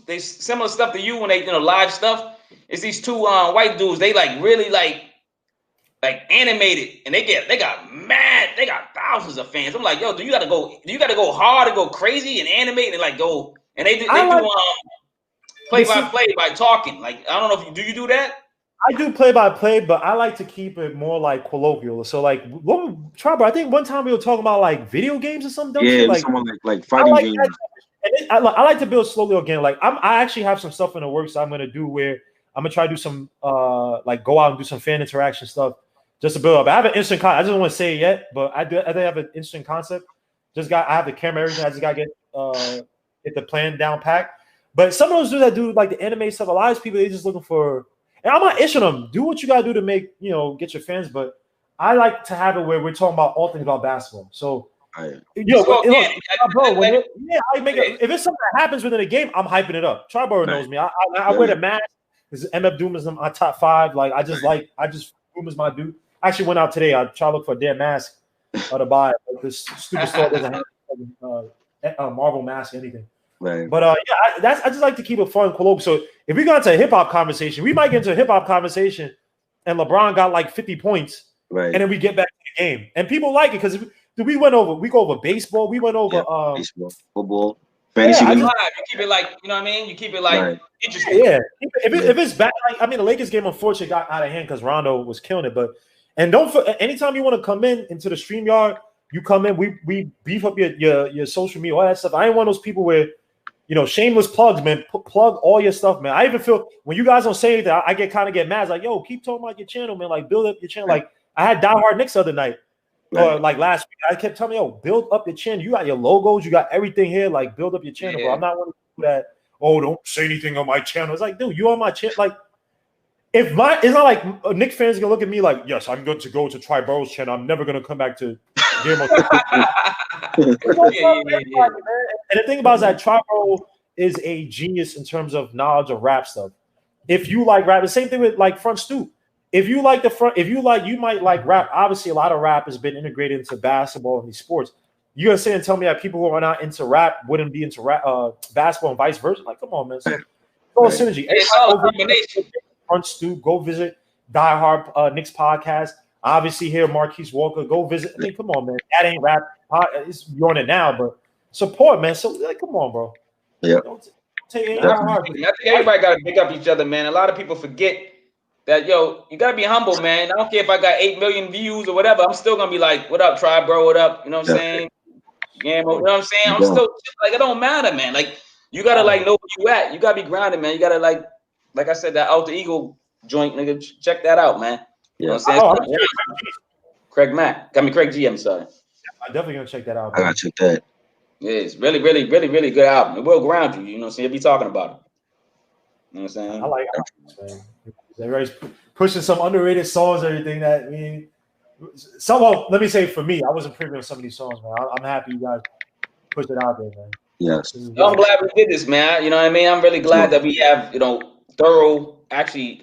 They similar stuff to you when they live stuff. It's these two white dudes. They like really like animated, and they got mad. They got thousands of fans. I'm like, yo, do you gotta go hard and go crazy and animate and like go? And they do play by play by talking. Like I don't know if do you do that? I do play by play, but I like to keep it more like colloquial. So like, Triboro, I think one time we were talking about like video games or something. Yeah, like fighting games. And I like to build slowly again. Like I actually have some stuff in the works I'm gonna do where I'm gonna try to do some like go out and do some fan interaction stuff just to build up. I have an instant I just don't want to say it yet, but I have an instant concept. I have the camera, everything. I just gotta get the plan down packed. But some of those dudes that do like the anime stuff, a lot of people, they're just looking for. And I'm not issuing them. Do what you gotta do to make get your fans. But I like to have it where we're talking about all things about basketball. So, I make it. If it's something that happens within a game, I'm hyping it up. Tri-Boro knows me. I wear the mask. Because MF Doom is my top 5. Like I just Doom is my dude. I actually went out today. I tried to look for a damn mask to buy. Like this stupid store doesn't have a Marvel mask or anything. Right. But I just like to keep it fun, colloquial. So if we got into a hip hop conversation, we might get into a hip hop conversation, and LeBron got like 50 points, right? And then we get back to the game, and people like it because we go over baseball, we went over baseball, football, fantasy. You keep it like you know what I mean. You keep it like interesting. Yeah. If it's bad, like, I mean, the Lakers game unfortunately got out of hand because Rondo was killing it. But anytime you want to come into the StreamYard, you come in. We beef up your social media, all that stuff. I ain't one of those people where. Shameless plugs, man. Plug all your stuff, man. I even feel when you guys don't say anything, I get mad. It's like, yo, keep talking about your channel, man. Like, build up your channel. Like, I had Die Hard Knicks the other night, or like last week. I kept telling me, yo, build up your channel. You got your logos, you got everything here. Like, build up your channel, bro. I'm not one to do that. Oh, don't say anything on my channel. It's like, dude, you on my channel. Like, it's not like Knicks fans gonna look at me like, yes, I'm going to go to Tri-Boro's channel. I'm never gonna come back to Guillermo. And the thing about it is that Triboro is a genius in terms of knowledge of rap stuff. If you like rap, the same thing with like Front Stoop. If you like you might like rap. Obviously, a lot of rap has been integrated into basketball and these sports. You're gonna sit and tell me that people who are not into rap wouldn't be into rap, basketball and vice versa? Like, come on, man. So, synergy. It's all combination. Front Stoop, go visit Die Hard Knicks podcast. Obviously, here Marquis Walker, go visit. I mean, come on, man. That ain't rap. You're on it now, but support, man. So like, come on, bro. Yeah. I think everybody got to pick up each other, man. A lot of people forget that, yo, you got to be humble, man. I don't care if I got 8 million views or whatever. I'm still going to be like, what up, Tri-Boro, what up? You know what I'm saying? Guillermo, you know what I'm saying? I'm still, like, it don't matter, man. Like, you got to, like, know where you at. You got to be grounded, man. You got to, like I said, that alter ego joint, nigga, check that out, man. You know what I'm saying? Craig G, I'm sorry. I'm definitely going to check that out, man. I got to check that. Yeah, it's really, really, really, really good album. It will ground you, you know what I'm saying? You'll be talking about it. You know what I'm saying? I like it, man. Everybody's pushing some underrated songs, everything that, I mean, let me say for me, I wasn't privy to some of these songs, man. I'm happy you guys pushed it out there, man. Yes. I'm glad we did this, man. You know what I mean? I'm really glad that we have, you know, thorough, actually,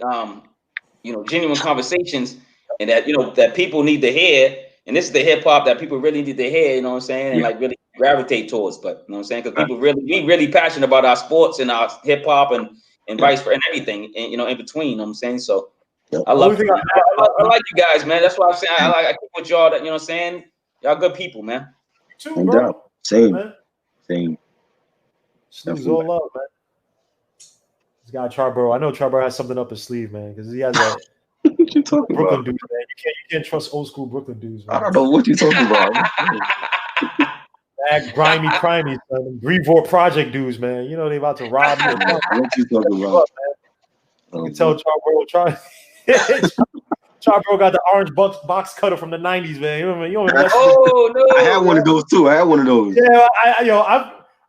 you know, genuine conversations, and that, you know, that people need to hear. And this is the hip hop that people really need to hear, you know what I'm saying? And like really gravitate towards, but you know what I'm saying? Because people we really passionate about our sports and our hip hop and vice versa and everything, and you know, in between, you know what I'm saying? So I love it. I like you guys, man. That's why I'm saying I keep with y'all, that, you know what I'm saying? Y'all good people, man. You too, bro. Same. Man. Same. It's all love, man. This guy Triboro. I know Triboro has something up his sleeve, man, because he has that. What you talking Brooklyn about? dudes, man. You can't trust old school Brooklyn dudes, man. I don't know what you talking about. That grimy, crimey, son. Greenville Project dudes, man. You know they about to rob you. What you talking about? You can tell Triboro Triboro got the orange box cutter from the 90s, man. You remember oh no! I had one of those too. Yeah,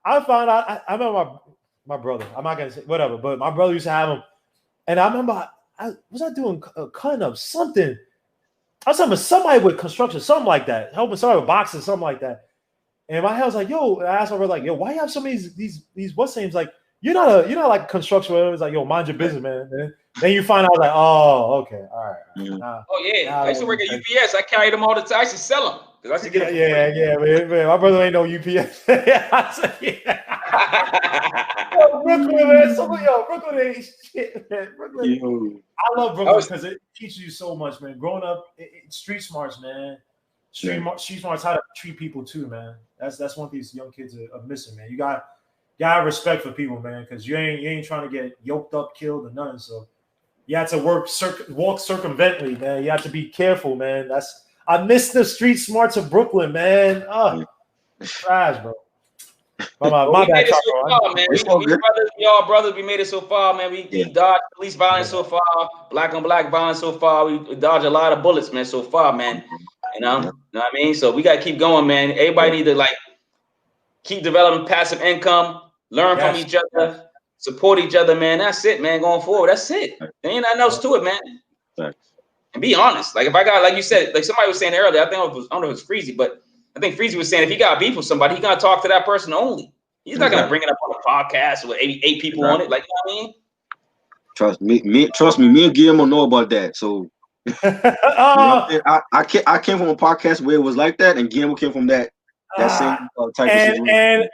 I found out. I remember my brother. I'm not gonna say whatever, but my brother used to have them, and I remember was I doing cutting up something? I was helping somebody with construction, something like that, helping somebody with boxes, something like that. And my head was like, yo, I asked my brother, like, yo, why you have so many these what's names? Like, you're not like construction. It's like, yo, mind your business, man. Then you find out, like, oh, okay, all right. I used to work at UPS. I carried them all the time. I used to sell them because I used to get them. Man. My brother ain't no UPS. I said, Yo, Brooklyn, man. Brooklyn ain't shit, man. Brooklyn. I love Brooklyn because it teaches you so much, man. Growing up, it's street smarts, man. Street smarts how to treat people too, man. That's one of these young kids are missing, man. You got respect for people, man, because you ain't trying to get yoked up, killed, or nothing. So you have to walk circumvently, man. You have to be careful, man. I miss the street smarts of Brooklyn, man. Trash, bro. My bad, brothers, we made it so far, man. We dodged police violence so far, black on black violence so far. We dodged a lot of bullets, man, so far, man. You know what I mean? So we gotta keep going, man. Everybody need to like keep developing passive income, learn from each other, support each other, man. That's it, man. Going forward, that's it. There ain't nothing else to it, man. And be honest. Like if I got, like you said, like somebody was saying earlier, I don't know if it was Freezie, but I think Freezie was saying if he got beef with somebody, he gotta talk to that person only. He's not gonna bring it up on a podcast with eight people on it. Like, you know what I mean? Trust me. Me and Guillermo know about that. So I came from a podcast where it was like that, and Guillermo came from that same type of situation. And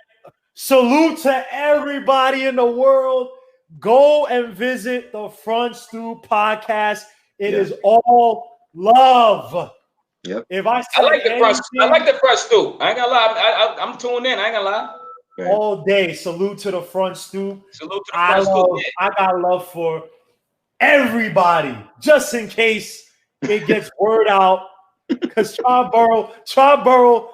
salute to everybody in the world. Go and visit the Front Stoop podcast. It is all love. Yep. I like the Front Stoop. I ain't gonna lie. I'm tuned in. I ain't gonna lie. All day. Salute to the Front Stoop. Salute to the Front Stoop. I got love for everybody, just in case it gets word out. Because Triboro,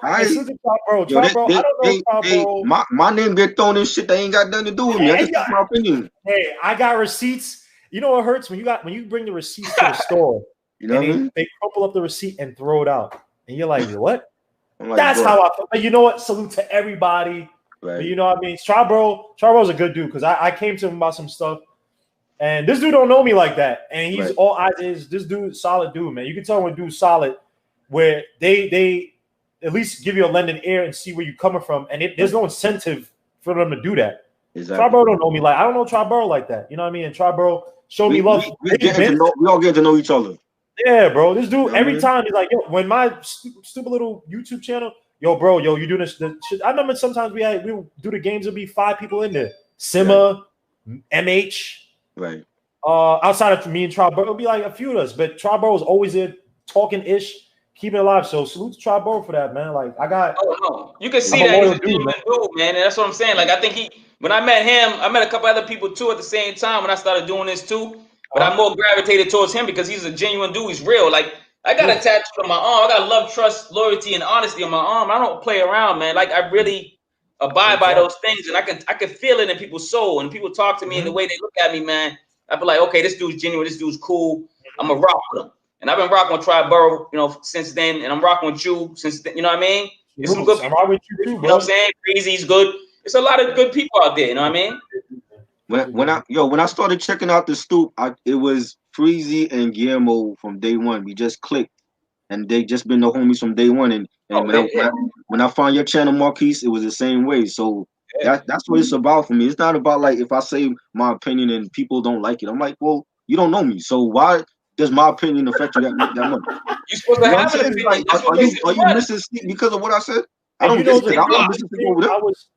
I don't know Triboro. My name get thrown in shit that ain't got nothing to do with me. That's just my opinion. Hey, I got receipts. You know what hurts when you bring the receipts to the store. You know what I mean? They crumple up the receipt and throw it out, and you're like, what? That's how I feel. But you know what? Salute to everybody. Right. You know what I mean? Triboro's a good dude because I came to him about some stuff, and this dude don't know me like that, and he's all eyes is this dude solid dude, man. You can tell when dude's solid, where they at least give you a lending ear and see where you're coming from, and there's no incentive for them to do that. Exactly. Triboro don't know me I don't know Triboro like that. You know what I mean? And Triboro showed me love. We all get to know each other. Yeah, bro. This dude every time he's like, yo, when my stupid little YouTube channel. Yo, bro, you doing this shit. I remember sometimes we would do the games, there'd be 5 people in there. Simma, MH. Right. Outside of me and Triboro, it'll be like a few of us, but Triboro was always there talking ish, keep it alive. So salute to Tri-Boro for that, man. Like I got. Oh no, you can see that he's a genuine dude, man. And that's what I'm saying. Like I think when I met him, I met a couple other people too at the same time when I started doing this too. But I more gravitated towards him because he's a genuine dude. He's real. Like I got a tattoo on my arm. I got love, trust, loyalty, and honesty on my arm. I don't play around, man. Like I really abide by those things, and I can feel it in people's soul. And people talk to me in the way they look at me, man. I be like, okay, this dude's genuine. This dude's cool. I'm a rock with him. And I've been rocking with Triboro, since then. And I'm rocking with you since then. You know what I mean? There's some good people. I'm with you too, bro. You know what I'm saying? Freezie's good. It's a lot of good people out there. You know what I mean? When I started checking out the stoop, it was Freezie and Guillermo from day one. We just clicked, and they just been the homies from day one. And when I found your channel, Marquis, it was the same way. So that's what it's about for me. It's not about like if I say my opinion and people don't like it. I'm like, well, you don't know me, so why does my opinion affect you that much? You're supposed to have an opinion. Like, are you missing sleep because of what I said? I don't get it.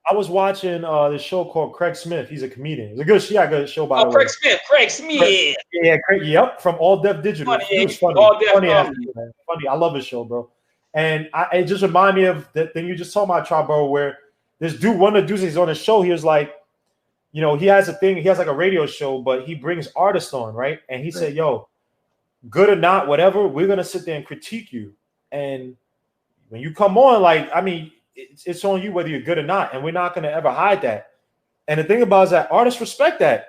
I was watching this show called Craig Smith. He's a comedian. It's a good show by the way. Craig Smith. Yeah, Craig. Yep, from All Def Digital. Funny. Funny. I love his show, bro. And it just reminded me of that thing you just talking about, Triboro, where this dude, one of the dudes he's on the show, he was like, he has a thing. He has like a radio show, but he brings artists on, right? And he said, "Yo, good or not, whatever, we're gonna sit there and critique you. And when you come on, like, I mean, it's on you whether you're good or not, and we're not gonna ever hide that. And the thing about it is that artists respect that.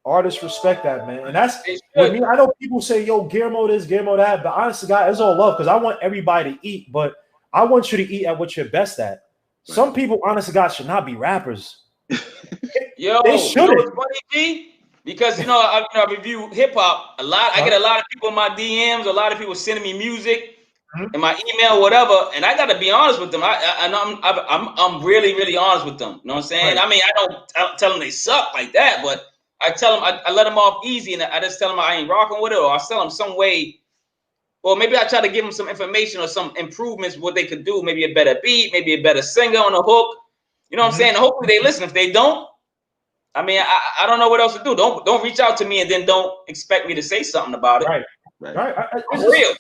Artists respect that, man. And that's with me. I know people say, yo, Guillermo this, Guillermo that, but honestly, guys, it's all love because I want everybody to eat, but I want you to eat at what you're best at. Some people, honestly, God, should not be rappers. Yo, they shouldn't. It's funny, G? Because I review hip hop a lot. I get a lot of people in my DMs, a lot of people sending me music in my email, whatever. And I got to be honest with them. I'm really, really honest with them. You know what I'm saying? Right. I mean, I don't tell them they suck like that, but I tell them I let them off easy, and I just tell them I ain't rocking with it, or I tell them some way. Well, maybe I try to give them some information or some improvements what they could do. Maybe a better beat, maybe a better singer on the hook. You know what I'm saying? And hopefully they listen. If they don't, I mean, I don't know what else to do. Don't reach out to me and then don't expect me to say something about it. Right. I'm real.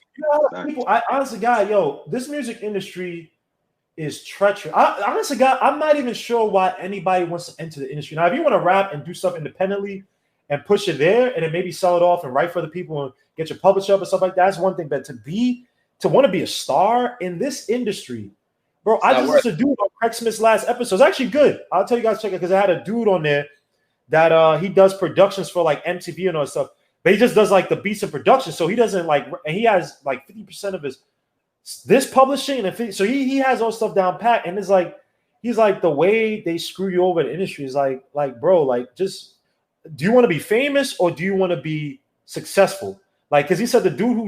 People, honestly, God, this music industry is treacherous. Honestly, God, I'm not even sure why anybody wants to enter the industry. Now, if you want to rap and do stuff independently and push it there, and then maybe sell it off and write for other people and get your publisher up and stuff like that, that's one thing. But to want to be a star in this industry, bro, I just listened to a dude on Craig Smith's last episode. It's actually good. I'll tell you guys, check it, because I had a dude on there that he does productions for like MTV and all that stuff, but he just does like the beats and production. So he doesn't like, and he has like 50% of this publishing, and so he has all stuff down pat. And it's like he's like, the way they screw you over in the industry is like bro, like, just, do you want to be famous or do you want to be successful? Like, because he said the dude who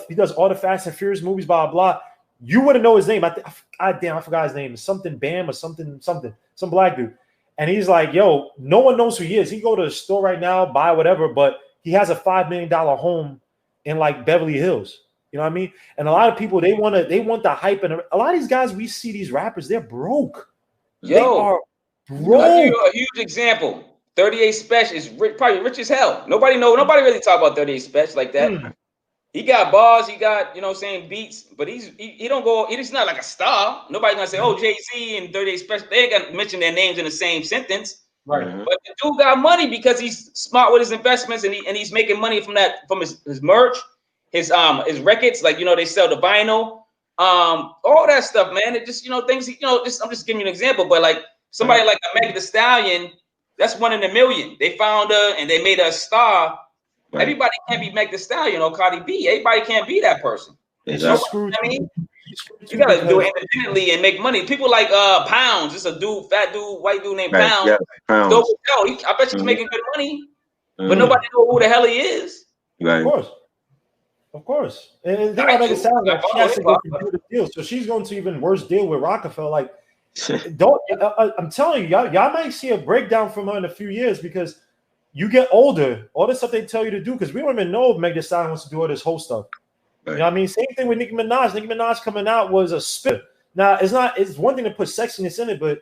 he does all the Fast and Furious movies, blah blah. You wouldn't know his name. I forgot his name. It's something Bam or something, some black dude. And he's like, yo, no one knows who he is. He go to the store right now, buy whatever, but he has a $5 million home in like Beverly Hills. You know what I mean? And a lot of people, they want the hype. And a lot of these guys, we see these rappers, they're broke. They are broke. I'll give you a huge example. 38 Special is probably rich as hell. Nobody really talk about 38 Special like that. He got bars, he got, beats, but he don't go, he's not like a star. Nobody gonna say, oh, Jay-Z and 38 Special, they ain't gonna mention their names in the same sentence. Right. But the dude got money because he's smart with his investments, and he's making money from his merch, his records, like, they sell the vinyl, all that stuff, man. It just, things, I'm just giving you an example, but like somebody like a Meg Thee Stallion, that's 1 in a million. They found her and they made her a star. Right. Everybody can't be Meg Thee Stallion or Cardi B. Everybody can't be that person. Exactly. I mean, you gotta do it independently and make money. People like Pounds. It's a fat dude, white dude named Pounds. Yeah, Pounds. I bet he's making good money, but nobody knows who the hell he is. Right. Of course. And the thing about Meg Thee Stallion, like, she has to go through the deal, so she's going to even worse deal with Rockefeller. Like, I'm telling you, y'all might see a breakdown from her in a few years, because you get older, all the stuff they tell you to do, because we don't even know if Meg Thee Stallion wants to do all this whole stuff. Right. You know what I mean? Same thing with Nicki Minaj. Nicki Minaj coming out was a spit. Now, it's one thing to put sexiness in it, but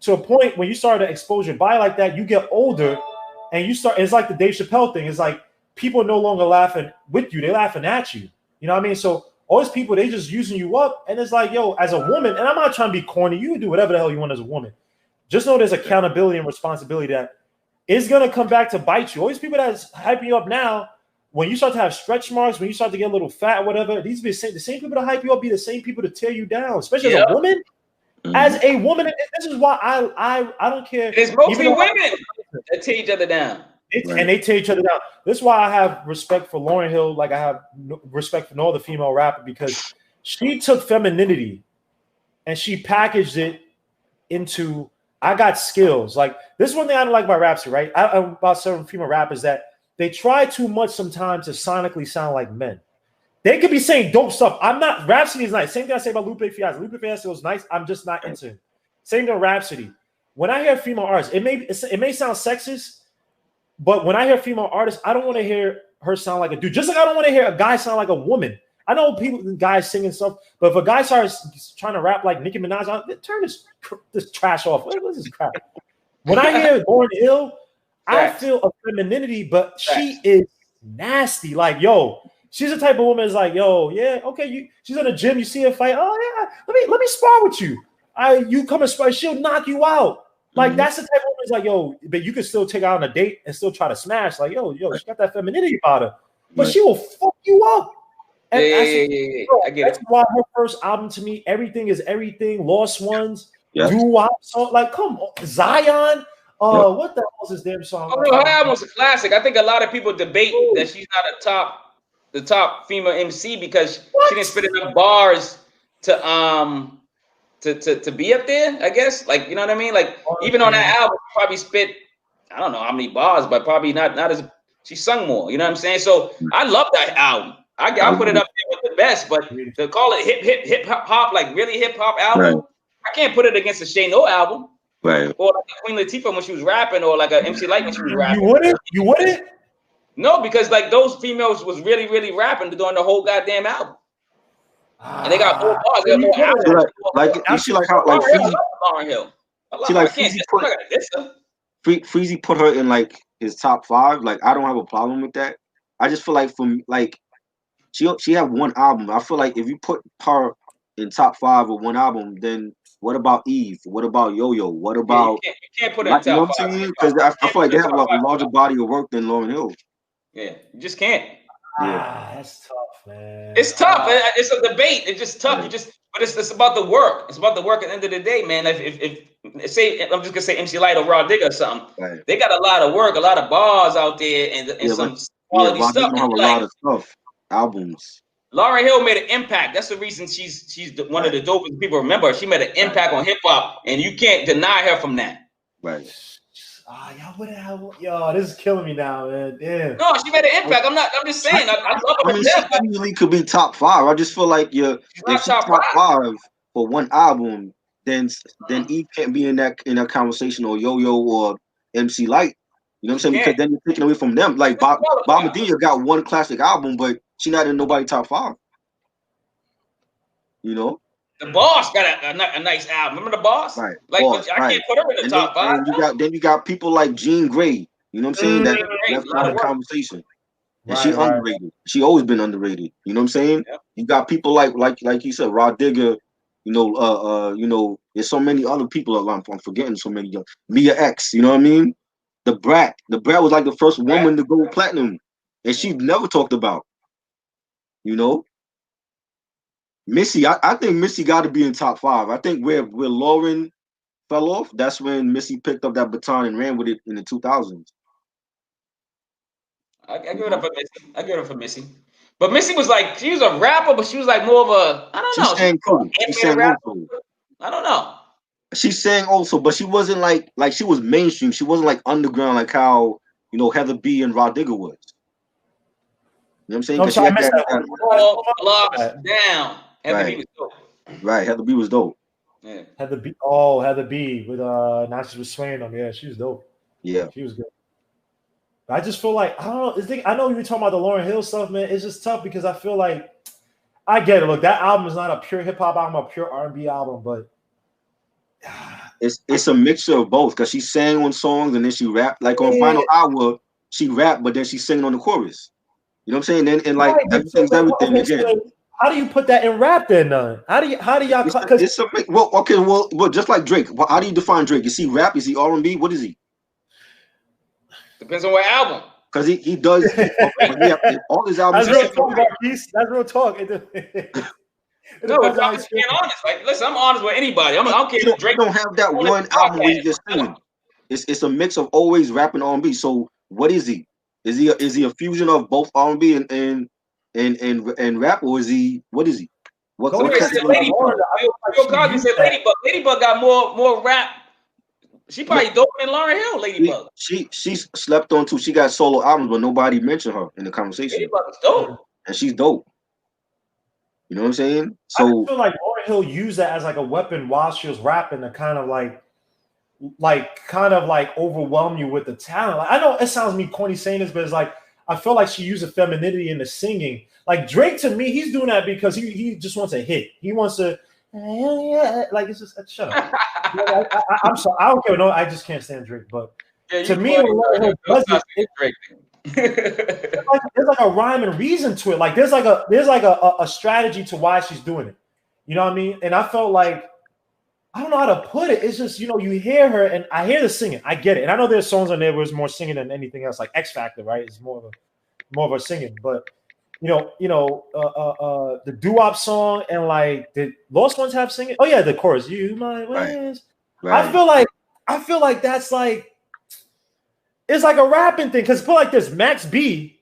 to a point when you start to expose your body like that, you get older and it's like the Dave Chappelle thing. It's like people no longer laughing with you, they're laughing at you. You know what I mean? So all these people, they just using you up. And it's like, yo, as a woman, and I'm not trying to be corny, you can do whatever the hell you want as a woman. Just know there's accountability and responsibility that is going to come back to bite you. All these people that's hyping you up now, when you start to have stretch marks, when you start to get a little fat, whatever, these be the same people to hype you up be the same people to tear you down, especially as a woman. As a woman, this is why I don't care. It's mostly women that tear each other down. And they tear each other down. This is why I have respect for Lauryn Hill, like I have respect for no other female rapper, because she took femininity and she packaged it into, I got skills. Like, this is one thing I don't like about Rhapsody, right? About certain female rappers, that they try too much sometimes to sonically sound like men. They could be saying dope stuff. I'm not, Rhapsody is nice. Same thing I say about Lupe Fiasco. Lupe Fiasco is nice. I'm just not into it. Same thing with Rhapsody. When I hear female artists, it may sound sexist, but when I hear female artists, I don't want to hear her sound like a dude. Just like I don't want to hear a guy sound like a woman. I know guys singing stuff, but if a guy starts trying to rap like Nicki Minaj, turn this trash off. What is this crap? When I hear Lauryn Hill, I feel a femininity, but she is nasty. Like, yo, she's the type of woman that's like, yo, yeah, okay, she's in the gym, you see her fight. Oh yeah, let me spar with you. You come and spar, she'll knock you out. Like, that's the type of woman that's like, yo, but you can still take her on a date and still try to smash. Like, yo, she got that femininity about her, but she will fuck you up. And I get that's why her first album, to me, Everything is Everything, Lost Ones, doo-wop song, like, come on, Zion. What the hell is this damn song? Oh, no, her album was a classic. I think a lot of people debate that she's not the top female MC because she didn't spit enough bars to be up there, I guess. Like, you know what I mean? Like, even on that album, she probably spit, I don't know how many bars, but probably not as, she sung more, you know what I'm saying? So I love that album. I put it up there with the best, but to call it hip hop, like really hip hop album, I can't put it against a Shay No album. Right. Or like a Queen Latifah when she was rapping, or like a MC Light when she was rapping. You wouldn't? No, because like those females was really, really rapping during the whole goddamn album. And they got more bars. They got more albums. Like you see, like how like Lauryn Hill. See, like Freezie put her in like his top 5. Like, I don't have a problem with that. I just feel like from like she had one album. I feel like if you put her in top 5 with one album, then what about Eve? What about Yo-Yo? What about you can't put it in top 5? Because I feel like they have like a larger body of work than Lauryn Hill. Yeah, you just can't. That's tough, man. It's tough. It's a debate. It's just tough. But it's about the work. It's about the work at the end of the day, man. If say, I'm just gonna say MC Light or Raw Digger or something, they got a lot of work, a lot of bars out there, and some quality stuff. They have a lot of stuff. Albums. Lauryn Hill made an impact. That's the reason she's one of the dopest people remember. She made an impact on hip hop, and you can't deny her from that. Right. Yo, this is killing me now, man. Damn. No, she made an impact. I'm just saying. I love her. She easily could be top 5. I just feel like if she's top 5 for one album, then Eve can't be in that conversation, or Yo-Yo or MC Light. You know what I'm saying? Because then you're taking away from them. Like Bombadilla got one classic album, but she not in nobody top 5. You know? The Boss got a nice album. Remember The Boss? Right. Like, Boss, I can't put her in the top 5. Then you got people like Jean Grey. You know what I'm saying? That's not a conversation. And she underrated. She always been underrated. You know what I'm saying? Yep. You got people like you said, Rod Digger. You know, there's so many other people. I'm forgetting so many. Mia X. You know what I mean? The Brat was like the first woman to go platinum, and she never talked about. You know, Missy. I think Missy got to be in top 5. I think where Lauren fell off, that's when Missy picked up that baton and ran with it in the 2000s. I give it up for Missy. I give it up for Missy. But Missy was like, she was a rapper, but she was like more of a, I don't know. She sang I don't know. She sang also, but she wasn't like she was mainstream. She wasn't like underground like how, you know, Heather B and Rod Digger was. You know what I'm saying? I'm sorry, I missed that. Down. Heather B was dope. Right, Heather B was dope. Yeah. Heather B with now she was swaying them. Yeah, she was dope. Yeah, she was good. I just feel like I don't know. I know you were talking about the Lauryn Hill stuff, man. It's just tough because I feel like I get it. Look, that album is not a pure hip hop album, a pure R&B album, but it's a mixture of both because she sang on songs and then she rapped. Like on Final Hour, she rapped, but then she sang on the chorus. You know what I'm saying? And like everything's everything again. how do you put that in rap then? How do y'all? Well, just like Drake. Well, how do you define Drake? Is he rap? Is he R&B? What is he? Depends on what album. Because he does all his albums. That's real talk, Marquis. That's real talk. No, I'm just being honest. Like, listen, I'm honest with anybody. I don't care if Drake don't have that one album where he's just singing. It's a mix of always rap and R&B. So what is he? Is he a fusion of both R&B and rap, or is he? What is he? What said Ladybug. Bill Cosby said Ladybug. Ladybug got more rap. She probably dope than Lauryn Hill. Ladybug. She's slept on too. She got solo albums, but nobody mentioned her in the conversation. Ladybug is dope, and she's dope. You know what I'm saying? So I feel like Lauryn Hill used that as like a weapon while she was rapping to kind of like overwhelm you with the talent. Like, I know it sounds me corny saying this, but it's like I feel like she used the femininity in the singing. Like Drake, to me, he's doing that because he just wants a hit. He wants to, like it's just shut up. I'm sorry, I don't care. No, I just can't stand Drake. But to me, Drake. There's like a rhyme and reason to it. Like there's like a strategy to why she's doing it. You know what I mean? And I felt like I don't know how to put it. It's just, you know, you hear her and I hear the singing. I get it. And I know there's songs on there where it's more singing than anything else, like X Factor, right? It's more of a singing. But the doo-wop song and like did Lost Ones have singing? Oh yeah, the chorus. You my ways. Right. I feel like that's like it's like a rapping thing because I feel like there's Max B,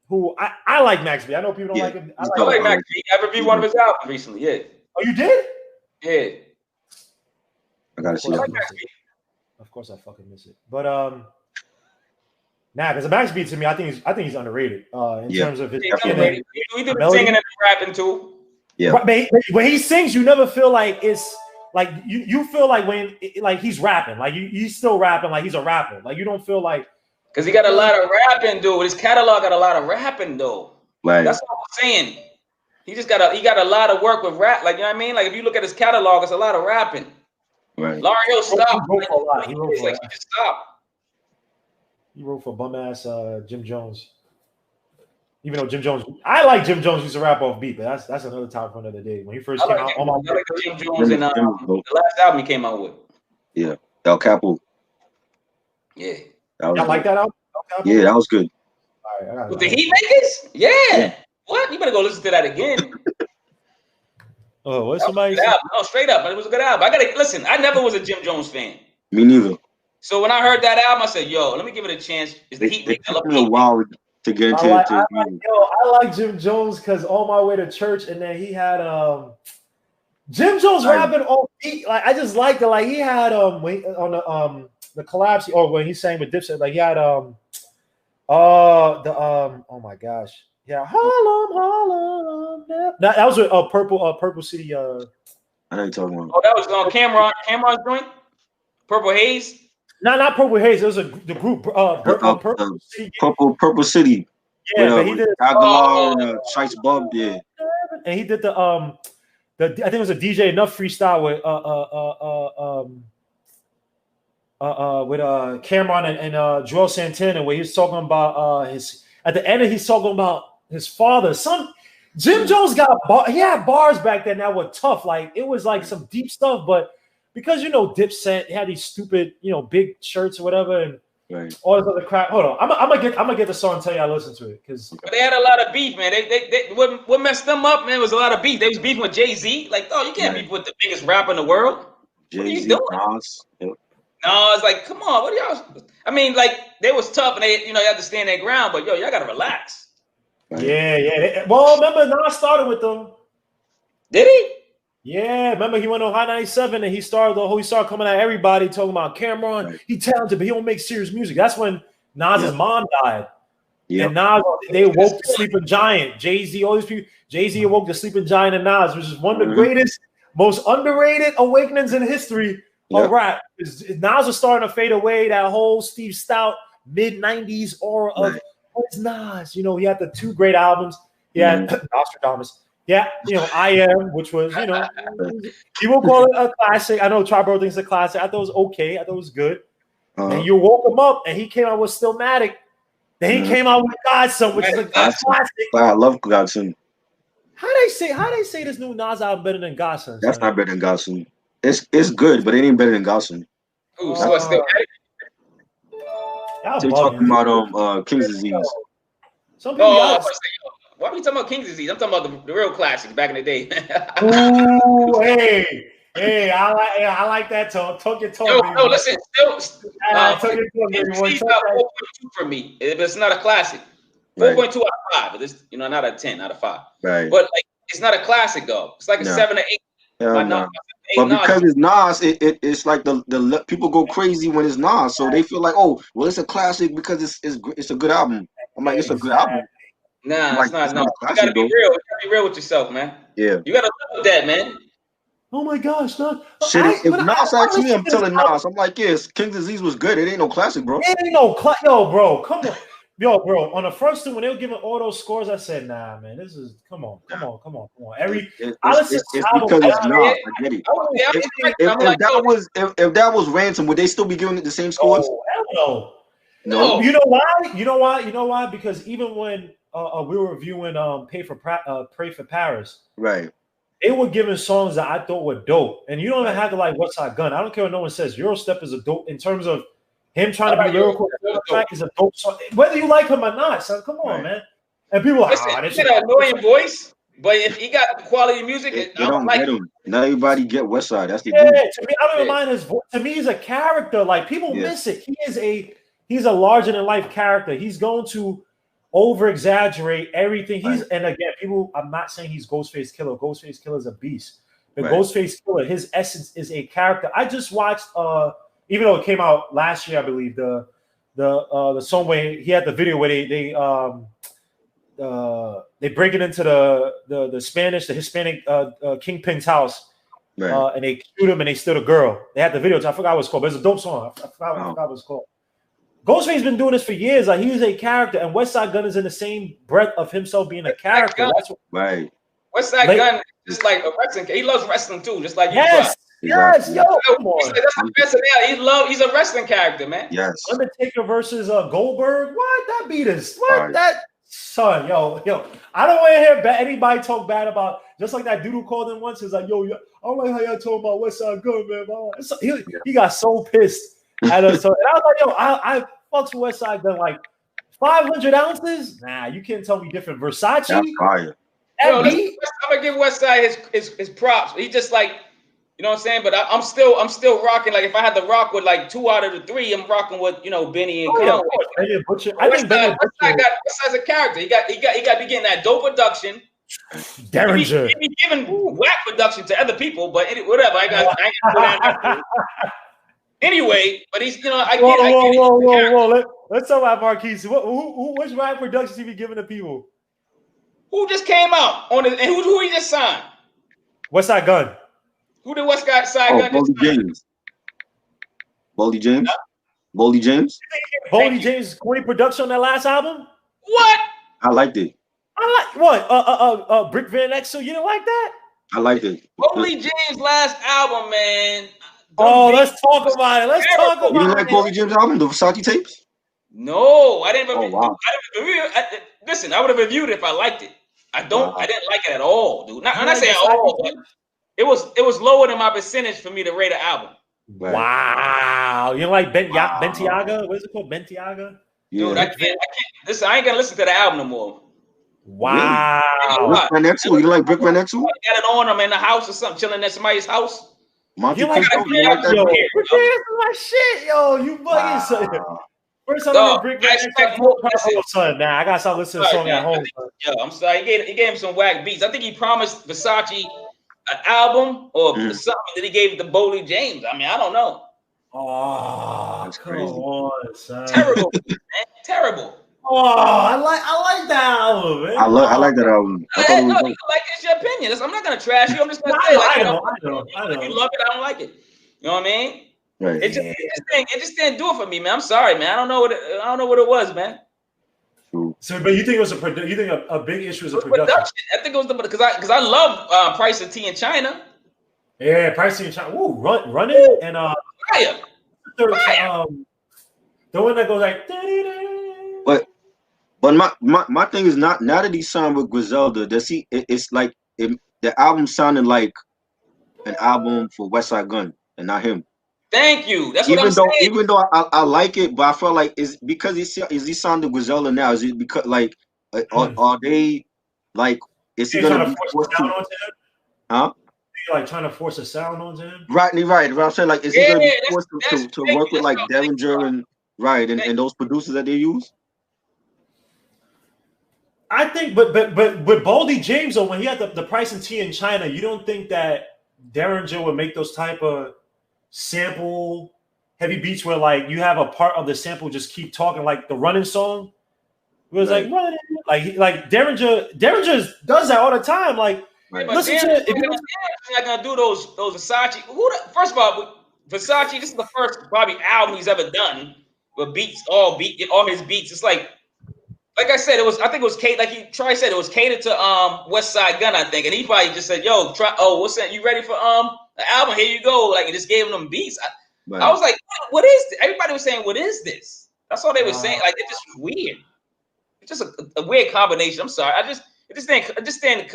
who I like Max B. I know people don't like him. I like Max B. I reviewed one of his albums recently. Yeah. Oh, you did? Yeah. I gotta see that. Of course, I fucking miss it. But because the Max B to me, I think he's underrated. In terms of his. We do the singing and rapping too. Yeah. But when he sings, you never feel like it's like you feel like when like he's rapping, like he's still rapping, like he's a rapper. Like you don't feel like because he got a lot of rapping, dude. His catalog got a lot of rapping, though. Right. That's what I'm saying. He got a lot of work with rap. Like you know what I mean? Like if you look at his catalog, it's a lot of rapping. Right. Lauryn Hill stopped. He just stopped. He wrote for bum ass Jim Jones. Even though Jim Jones, I like Jim Jones used to rap off beat, but that's another topic for another day. When he first came out, I like Jim Jones in the last album he came out with. Yeah, El Capo. Yeah, I like that album. Yeah, that was good. All right, with the Heatmakers? Yeah. What? You better go listen to that again. Oh, what's somebody? No, straight up, but it was a good album. I gotta listen. I never was a Jim Jones fan. Me neither. So when I heard that album, I said, "Yo, let me give it a chance." It's the Heatmakers. It took me a while to get into it. I like Jim Jones because on my way to church, and then he had Jim Jones rapping on beat. Like I just liked it. Like he had on the collapse or when he sang with Dipset, like he had oh my gosh. Yeah, Harlem. That was with Purple City. I know you're talking about. Oh, that was on Cameron's joint. Purple Haze. No, not Purple Haze. It was the group. Purple City. Purple City. Yeah, but he did Aguilar and Shice Bub. Yeah, and he did the I think it was a DJ Enough freestyle with Cameron and Joel Santana, where he was talking about at the end he's talking about his father. Jim Jones he had bars back then that were tough. Like it was like some deep stuff, but because Dipset had these stupid, big shirts or whatever, and all this other crap. Hold on, I'm gonna get the song and tell you I listen to it because they had a lot of beef, man. They what messed them up, man, was a lot of beef. They was beefing with Jay-Z. Like, oh, you can't beef with the biggest rapper in the world. What are you doing? No, it's like, come on, what are y'all? I mean, like they was tough and they, you had to stand their ground, but y'all gotta relax. Yeah. Well, remember Nas started with them. Did he? Yeah, remember he went on Hot 97 and he started coming at everybody talking about Cameron. He talented, but he don't make serious music. That's when Nas's mom died. And Nas, they awoke the sleeping giant. Jay-Z, all these people. Jay-Z awoke the sleeping giant and Nas, which is one of the greatest, most underrated awakenings in history of rap. Nas was starting to fade away. That whole Steve Stout mid-90s aura of what's Nas? He had the two great albums. He had Nostradamus. Yeah, I Am, which was, people call it a classic. I know Triboro thinks it's a classic. I thought it was okay. I thought it was good. And you woke him up, and he came out with Stillmatic. Then he came out with Godson, which is a classic. I love Godson. How they say this new Nas album better than Gossip? That's not better than Gossip. It's good, but it ain't better than Gossip. Ooh, so it's still They talking about King's Disease. Some people why are we talking about King's Disease? I'm talking about the real classics back in the day. Ooh, hey, I like that talk. Talk your talk. No, listen, still talk your talk, baby. 4.2 for me. It's not a classic. 4.2 out of 5. But it's not a 10 out of 5. Right. But like it's not a classic though. It's like a 7 or 8. But because it's Nas, it's like the people go crazy when it's Nas, so they feel like, oh, well, it's a classic because it's a good album. I'm like, it's a good album. Nah, it's not. No, you gotta be real. You gotta be real with yourself, man. Yeah, you gotta live with that, man. Oh my gosh, no. Shit, if Nas asks me, I'm telling Nas, I'm like, yes, King's Disease was good. It ain't no classic, bro. It ain't no yo, bro. Come on. Yo, bro, on the first two, when they were giving all those scores, I said, nah, man, this is come on. It's because it's not. I get it. If that was Ransom, would they still be giving it the same scores? Oh, hell no. You know why? Because even when we were reviewing Pray for Paris, right? They were giving songs that I thought were dope, and you don't even have to like West Side Gun. I don't care what no one says. Eurostep is a dope in terms of him trying to be lyrical. Track is a dope song, whether you like him or not. So come on, man. And people are like, he's got an annoying voice, but if he got quality music, they don't get him. Not everybody get West Side. That's the dude. To me, I don't even mind his voice. To me, he's a character. Like people miss it. He's a larger than life character. He's going to over exaggerate everything. And again, people. I'm not saying he's Ghostface Killer. Ghostface Killer is a beast. The Ghostface Killer, his essence is a character. I just watched. Even though it came out last year, I believe the song where he had the video where they break it into the Spanish, the Hispanic kingpin's house, and they shoot him and they steal the girl. They had the video. I forgot what it's called, but it's a dope song. I forgot what it's called. Ghostface's been doing this for years. Like he's a character, and West Side Gun is in the same breath of himself being a character. That's right. West Side Gun is like a wrestling. He loves wrestling too, just like you. Yes, yo, come on. That's the personality. He's a wrestling character, man. Yes. Undertaker versus Goldberg. What? That beat us. What? That son, yo. I don't want to hear anybody talk bad about. Just like that dude who called him once. He's like, yo, I don't like how y'all talking about West Side Gun, man. He got so pissed at us. And I was like, yo, I fucks with West Side Gun like 500 ounces. Nah, you can't tell me different. Versace. That's fire. I'm gonna give West Side his props. He just like. You know what I'm saying? But I'm still rocking. Like if I had to rock with like 2 out of the 3, I'm rocking with Benny and Conway. I think Benny Westside's a character. He got to be getting that dope production. Derringer. He be giving whack production to other people, but whatever. I ain't gonna anyway, but he's I get Whoa. Let's talk about Marquis. Which whack productions he be giving to people? Who just came out on it, and who he just signed? West Side Gun. Who did West Side Gun? Boldy James. Boldy James. Boldy James corny production on that last album. What? I liked it. I like what? Brick Van Exel. You didn't like that? I liked it. Boldy James' last album, man. Let's talk about it. You didn't like Boldy James' album, the Versace tapes? No, I didn't. Listen, I would have reviewed it if I liked it. I didn't like it at all, dude. I'm not saying all, but it was lower than my percentage for me to rate an album. Right. Wow. You like Bentiaga? What is it called? Bentiaga? Yeah. Dude, I can't. Listen, I ain't gonna listen to the album no more. Wow. Brick Van Exel? You like Brick Van Exel? I got it on. I'm in the house or something, chilling at somebody's house. This is my shit, yo. You bugging son. First time I Brick Van Exel, son. Nah, I gotta start listening to the song at home. Yo, I'm sorry. He gave him some whack beats. I think he promised Versace an album or something that he gave to Boldy James. I mean, I don't know. Oh, that's crazy. Come on, son. Terrible, man. Terrible. Oh, I like that album, man. I like that album. It's your opinion. I'm not gonna trash you. I'm just gonna say, I know. If you love it, I don't like it. You know what I mean? Right. It just didn't do it for me, man. I'm sorry, man. I don't know what it was, man. So, but you think it was a big issue was a production? I think it was because I love Price of Tea in China. Yeah, Price of Tea in China. Ooh, run it and Fire. the one that goes like. But But my thing is not now that he signed with Griselda, does he? It's like the album sounded like an album for West Side Gun and not him. Thank you. That's what I'm saying. Even though I like it, but I feel like is because he signed to Griselda now? Is it because like are they like is he gonna be forced to? Huh? Like trying to force a sound onto him? Right. What I'm saying, like, is he gonna be forced to work with like Derringer and and those producers that they use? I think, but with Baldy James though, when he had the price and tea in China, you don't think that Derringer would make those type of sample heavy beats where like you have a part of the sample just keep talking like the running song? It was like running, like Derringer does that all the time, like. Right. Listen to it. You're not gonna do those Versace. First of all, Versace. This is the first probably album he's ever done with beats, all his beats. It's like I said, I think it was catered. Like he said, it was catered to West Side Gun, I think, and he probably just said, "Yo, try. Oh, what's that? You ready for the album? Here you go." Like, and just gave him them beats. I was like, "What is this?" Everybody was saying, "What is this?" That's all they were saying. Like, it just was weird. It's just a weird combination. I'm sorry. I just didn't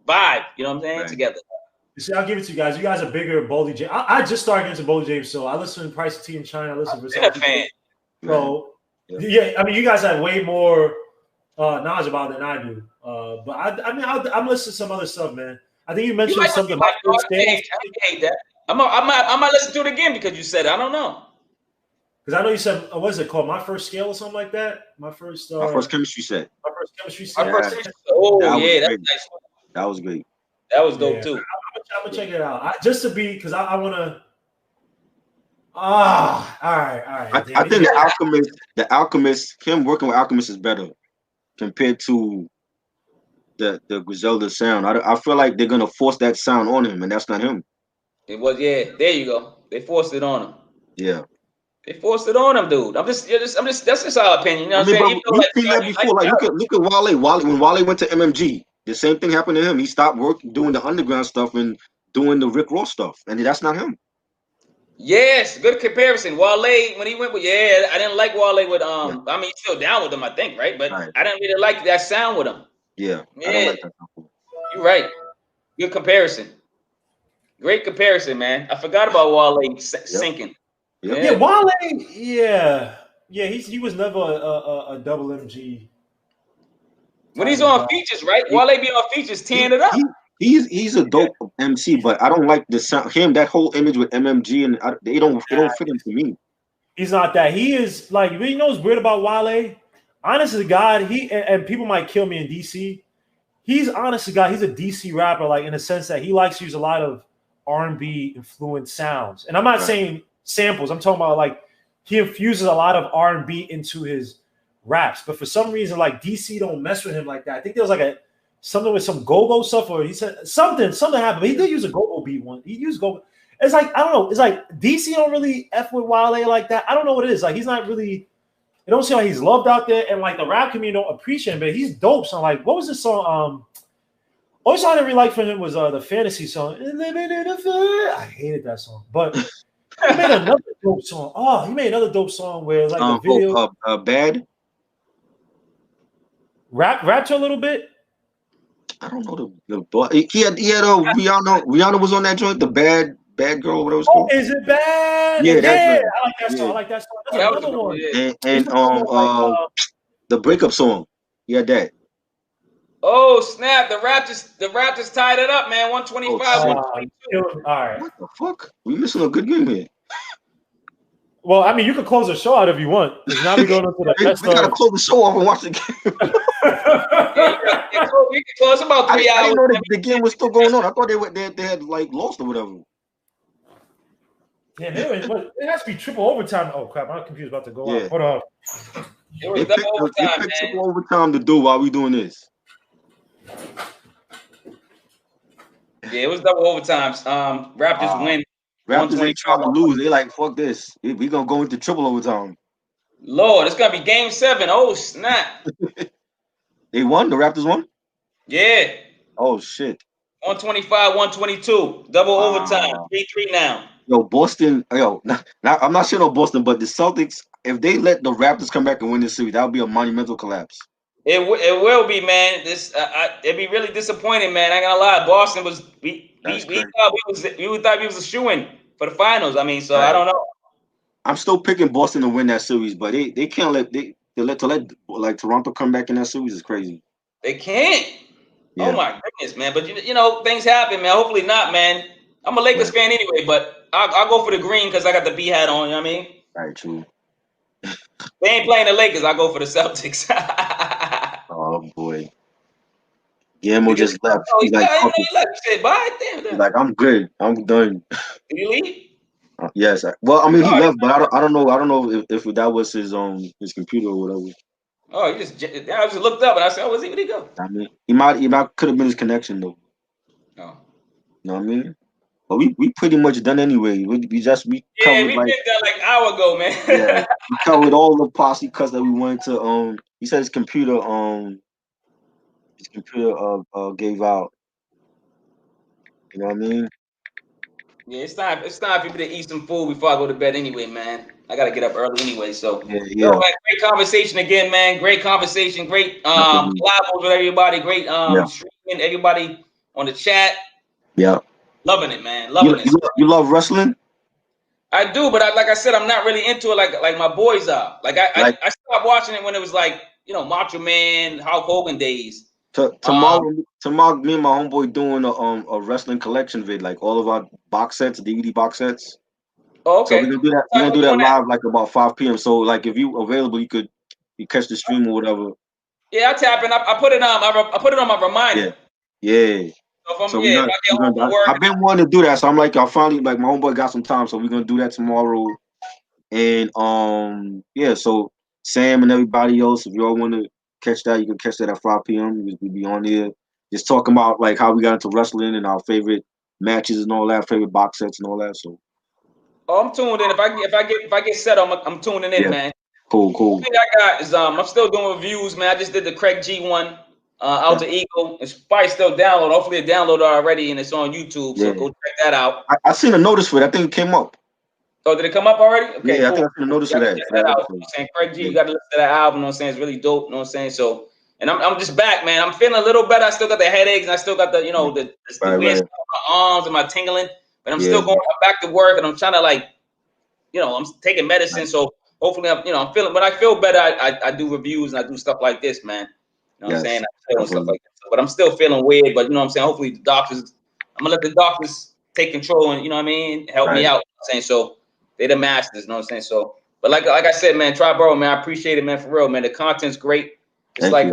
vibe, you know what I'm saying, together. See, I'll give it to you guys. You guys are bigger Boldy James. I just started getting to Boldy James, so I listen to Price of Tea in China. I listen to Versace. Fan. So, yeah, I mean, you guys have way more knowledge about it than I do. But I'm listening to some other stuff, man. I think you mentioned something about I hate that. I might listen to it again because you said it. I don't know. Because I know you said, what is it called? My First Scale or something like that? My first chemistry set. My first chemistry set. That's nice. That was great. That was dope too. I'm gonna check it out. Just to be, because I want to. All right. I think the Alchemist, him working with Alchemist is better compared to the Griselda sound. I feel like they're gonna force that sound on him, and that's not him. It was, yeah. There you go. They forced it on him. Yeah. They forced it on him, dude. That's just our opinion. You know what I'm saying? We've seen that before. Like, look at Wale. When Wale went to MMG, the same thing happened to him. He stopped doing the underground stuff and doing the Rick Ross stuff, and that's not him. Yes, good comparison. Wale, when he went with, I didn't like Wale with I mean, he's still down with him, I think, right? But I didn't really like that sound with him. Yeah. I don't like that sound. You're right. Good comparison. Great comparison, man. I forgot about Wale sinking. Yeah, Wale. Yeah. He was never a double MG. When he's on features, right? Wale be on features, tearing it up. He's a dope MC, but I don't like the sound. That whole image with MMG, and they don't fit into me. He's not that. He is like, you know what's weird about Wale? Honest to God, and people might kill me in DC. He's honest to God, he's a DC rapper, like in the sense that he likes to use a lot of R&B influenced sounds. And I'm not saying samples. I'm talking about like he infuses a lot of R&B into his raps. But for some reason, like DC don't mess with him like that. I think there was like something with some go-go stuff, or he said something happened. But he did use a go-go beat one. He used go-go. It's like, I don't know. It's like DC don't really F with Wale like that. I don't know what it is. Like, he's not really, it don't seem like he's loved out there. And like the rap community don't appreciate him, but he's dope. So like, what was this song? Only song I didn't really like from him was the Fantasy song. I hated that song. But he made another dope song. Oh, he made another dope song where like the video. Bad? Rap to a little bit. I don't know he had Rihanna was on that joint, the bad girl, whatever it's called. Is it bad? Yeah, I like that song. I like that song. That's another one. And the breakup song. Yeah, that. Oh snap! The Raptors tied it up, man. 125, 122. All right. What the fuck? We missing a good game here. Well, I mean, you can close the show out if you want. Because now we're going into the best. We gotta close the show off and watch the game. We can close about 3 hours. I didn't know the game was still going on. I thought they had like lost or whatever. Yeah, it has to be triple overtime. Oh crap! My computer's about to go out. Hold on. It was double overtime, man. Triple overtime to do while we doing this. Yeah, it was double overtime. Raptors win. Raptors ain't trying to lose. They like, fuck this. We gonna go into triple overtime. Lord, it's gonna be game 7. Oh snap! They won. The Raptors won. Yeah. Oh shit. 125, 122. Double overtime. 3-3 now. Yo, Boston. I'm not sure on Boston, but the Celtics. if they let the Raptors come back and win this series, that would be a monumental collapse. It will be, man. It'd be really disappointing, man. I ain't gonna lie. Boston was we thought we was a shoo-in for the finals. I mean, so I don't know. I'm still picking Boston to win that series, but they can't let like Toronto come back in that series is crazy. They can't. Yeah. Oh my goodness, man. But you know things happen, man. Hopefully not, man. I'm a Lakers fan anyway, but I'll go for the green because I got the B hat on. You know what I mean? Right, true. They ain't playing the Lakers. I'll go for the Celtics. Oh boy. Guillermo just left. He's like, he said, bye. Damn. He's like, I'm good. I'm done. Did he leave? Yes. Well, I mean, he left, but I don't know if that was his computer or whatever. Oh, I just looked up and I said, "Oh, where'd he go?" I mean, he might could have been his connection though. No. You know what I mean? But we pretty much done anyway. We covered did that like an hour ago, man. Yeah, we covered all the posse cuts that we wanted to. He said his computer gave out. You know what I mean? Yeah, it's time for me to eat some food before I go to bed anyway, man. I gotta get up early anyway, so yeah. Yo, man, great conversation again, man. Great conversation, great collabs with everybody, great streaming, everybody on the chat. Yeah. Loving it, man. Loving it. You love wrestling? I do, but like I said, I'm not really into it like my boys are. I stopped watching it when it was like, Macho Man, Hulk Hogan days. Tomorrow, me and my homeboy doing a wrestling collection vid, like all of our box sets, DVD box sets. Oh, okay. So we're gonna do that. We're gonna do that live, like about 5 p.m. So like, if you available, you catch the stream or whatever. Yeah, I tap in. I put it on. I put it on my reminder. Yeah. So I've been wanting to do that. So I'm like, I finally like my homeboy got some time, so we're gonna do that tomorrow. And so Sam and everybody else, if y'all want to catch that, you can catch that at 5 p.m. We'll be on there just talking about like how we got into wrestling and our favorite matches and all that, favorite box sets and all that. So I'm tuned in. If I get set, I'm tuning in, man. Cool. The thing I got is I'm still doing reviews, man. I just did the Craig G one, Alter Ego. It's probably still download. Hopefully it downloaded already and it's on YouTube. So go check that out. I seen a notice for it. I think it came up. Oh, did it come up already? Okay, yeah, cool. I think I seen a notice for that. I'm saying Craig G, you got to listen to that album. You know what I'm saying? It's really dope. You know what I'm saying? So, and I'm just back, man. I'm feeling a little better. I still got the headaches and I still got the the weird stuff on my arms and my tingling. But I'm still going back to work and I'm trying to I'm taking medicine. So hopefully I'm feeling. When I feel better, I do reviews and I do stuff like this, man. You know what I'm saying? I feel stuff like that. But I'm still feeling weird. But you know what I'm saying? Hopefully the doctors. I'm gonna let the doctors take control and help me out. You know what I'm saying? So they're the masters. You know what I'm saying? So, but like I said, man, Tri-Boro, man, I appreciate it, man, for real, man. The content's great. Just like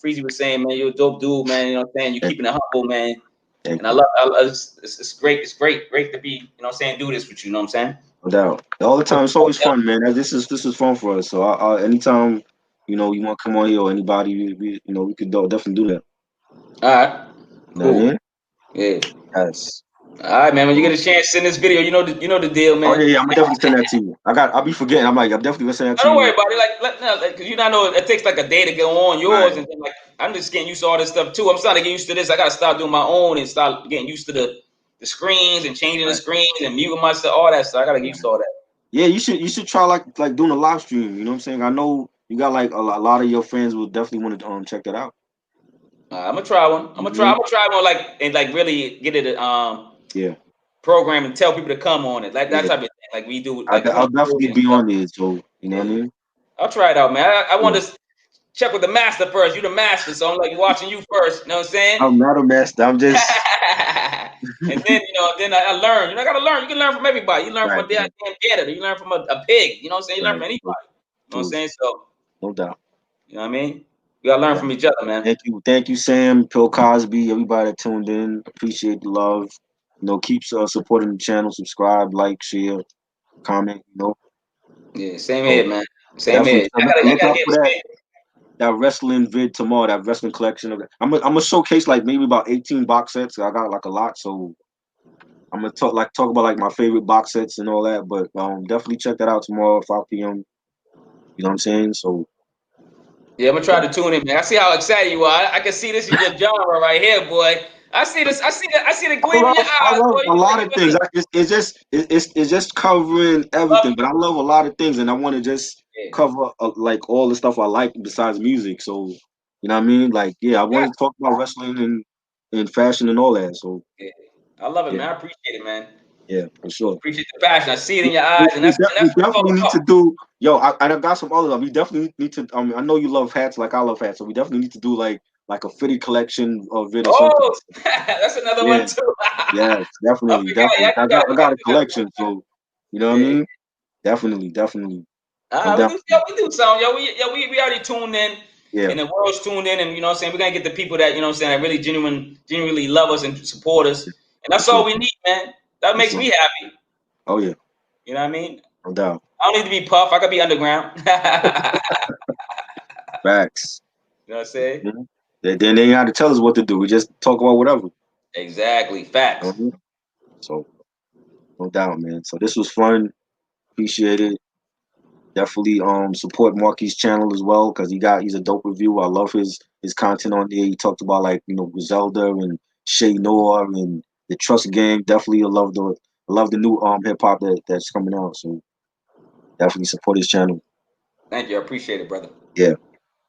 Freezie was saying, man, you're a dope dude, man. You know what I'm saying? You're keeping it humble, man. And I love it's great. It's great to be, you know what I'm saying, do this with you, you know what I'm saying? No doubt. All the time. It's always fun, man. This is fun for us. So anytime, you want to come on here or anybody, we could definitely do that. All right. Cool. Yeah. Yes. All right, man. When you get a chance, send this video. You know the deal, man. Oh yeah, I'm definitely send that to you. I'll be forgetting. I'm definitely gonna send that to you. Don't worry about it. Because know it takes like a day to go on yours, and then, I'm just getting used to all this stuff too. I'm starting to get used to this. I gotta start doing my own and start getting used to the screens and changing the screens and muting myself, all that stuff. I gotta get used to all that. Yeah, you should try like doing a live stream. You know what I'm saying? I know you got like a lot of your friends will definitely want to check that out. I'm gonna try one. I'm gonna try one and really get it program and tell people to come on it. Like that type of thing. Like we do. Like I'll definitely be on it. So you know what I mean? I'll try it out, man. I want to check with the master first. You the master, so I'm like watching you first. You know what I'm saying? I'm not a master. I'm just. And then then I learn. I gotta learn. You can learn from everybody. You learn from a damn janitor. You learn from a pig. You know what I'm saying? You learn from anybody. You know what I'm saying? So no doubt. You know what I mean? We gotta learn from each other, man. Thank you, Sam, Bill Cosby, everybody that tuned in. Appreciate the love. Keep supporting the channel. Subscribe, like, share, comment. Yeah, same here, man. Same here. I gotta get that wrestling vid tomorrow. That wrestling collection. I'm gonna showcase like maybe about 18 box sets. I got like a lot, so I'm gonna talk about like my favorite box sets and all that. But definitely check that out tomorrow at 5 p.m. You know what I'm saying? So. Yeah, I'm gonna try to tune in, man. I see how excited you are. I can see this in your genre right here, boy. I see this. I see the gleam in your eyes. I love a lot of things. It's just covering everything. But I love a lot of things, and I want to just cover like all the stuff I like besides music. So you know what I mean? Like, I wanted to talk about wrestling and fashion and all that. So I love it, man. I appreciate it, man. Yeah, for sure. Appreciate the passion. I see it in your eyes, and that's we definitely need to do. I got some other. We definitely need to. I know you love hats like I love hats, so we definitely need to do like a fitted collection of it or something. That's another one too. Yes, definitely. I got a collection, so you know what I mean. Definitely. We do something, yo. We already tuned in. Yeah. And the world's tuned in, and you know what I'm saying, we're gonna get the people that, you know what I'm saying, that really genuinely love us and support us. And that's all we need, man. That makes me happy. Oh yeah. You know what I mean? No doubt. I don't need to be Puff. I could be underground. Facts. You know what I'm saying? Mm-hmm. Then they ain't have to tell us what to do. We just talk about whatever. Exactly. Facts. Mm-hmm. So no doubt, man. So this was fun. Appreciate it. Definitely support Marquis' channel as well, because he's a dope reviewer. I love his content on there. He talked about, like, you know, Griselda and Shay Noir and the Trust Gang. Definitely I love the new hip hop that's coming out. So definitely support his channel. Thank you. I appreciate it, brother. Yeah,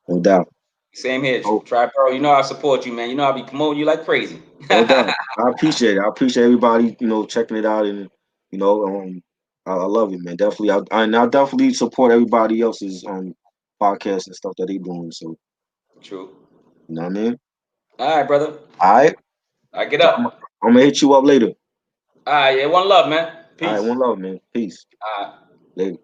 no doubt. Same here, Tri-Boro. You know I support you, man. You know I'll be promoting you like crazy. No doubt. I appreciate it. I appreciate everybody, you know, checking it out, and you know, I love it, man. Definitely, I'll definitely support everybody else's podcasts and stuff that they doing. So true. You know what I mean? All right, brother. All right. I get up. I'm gonna hit you up later. All right, yeah. One love, man. Peace. All right, one love, man. Peace. All right. Later.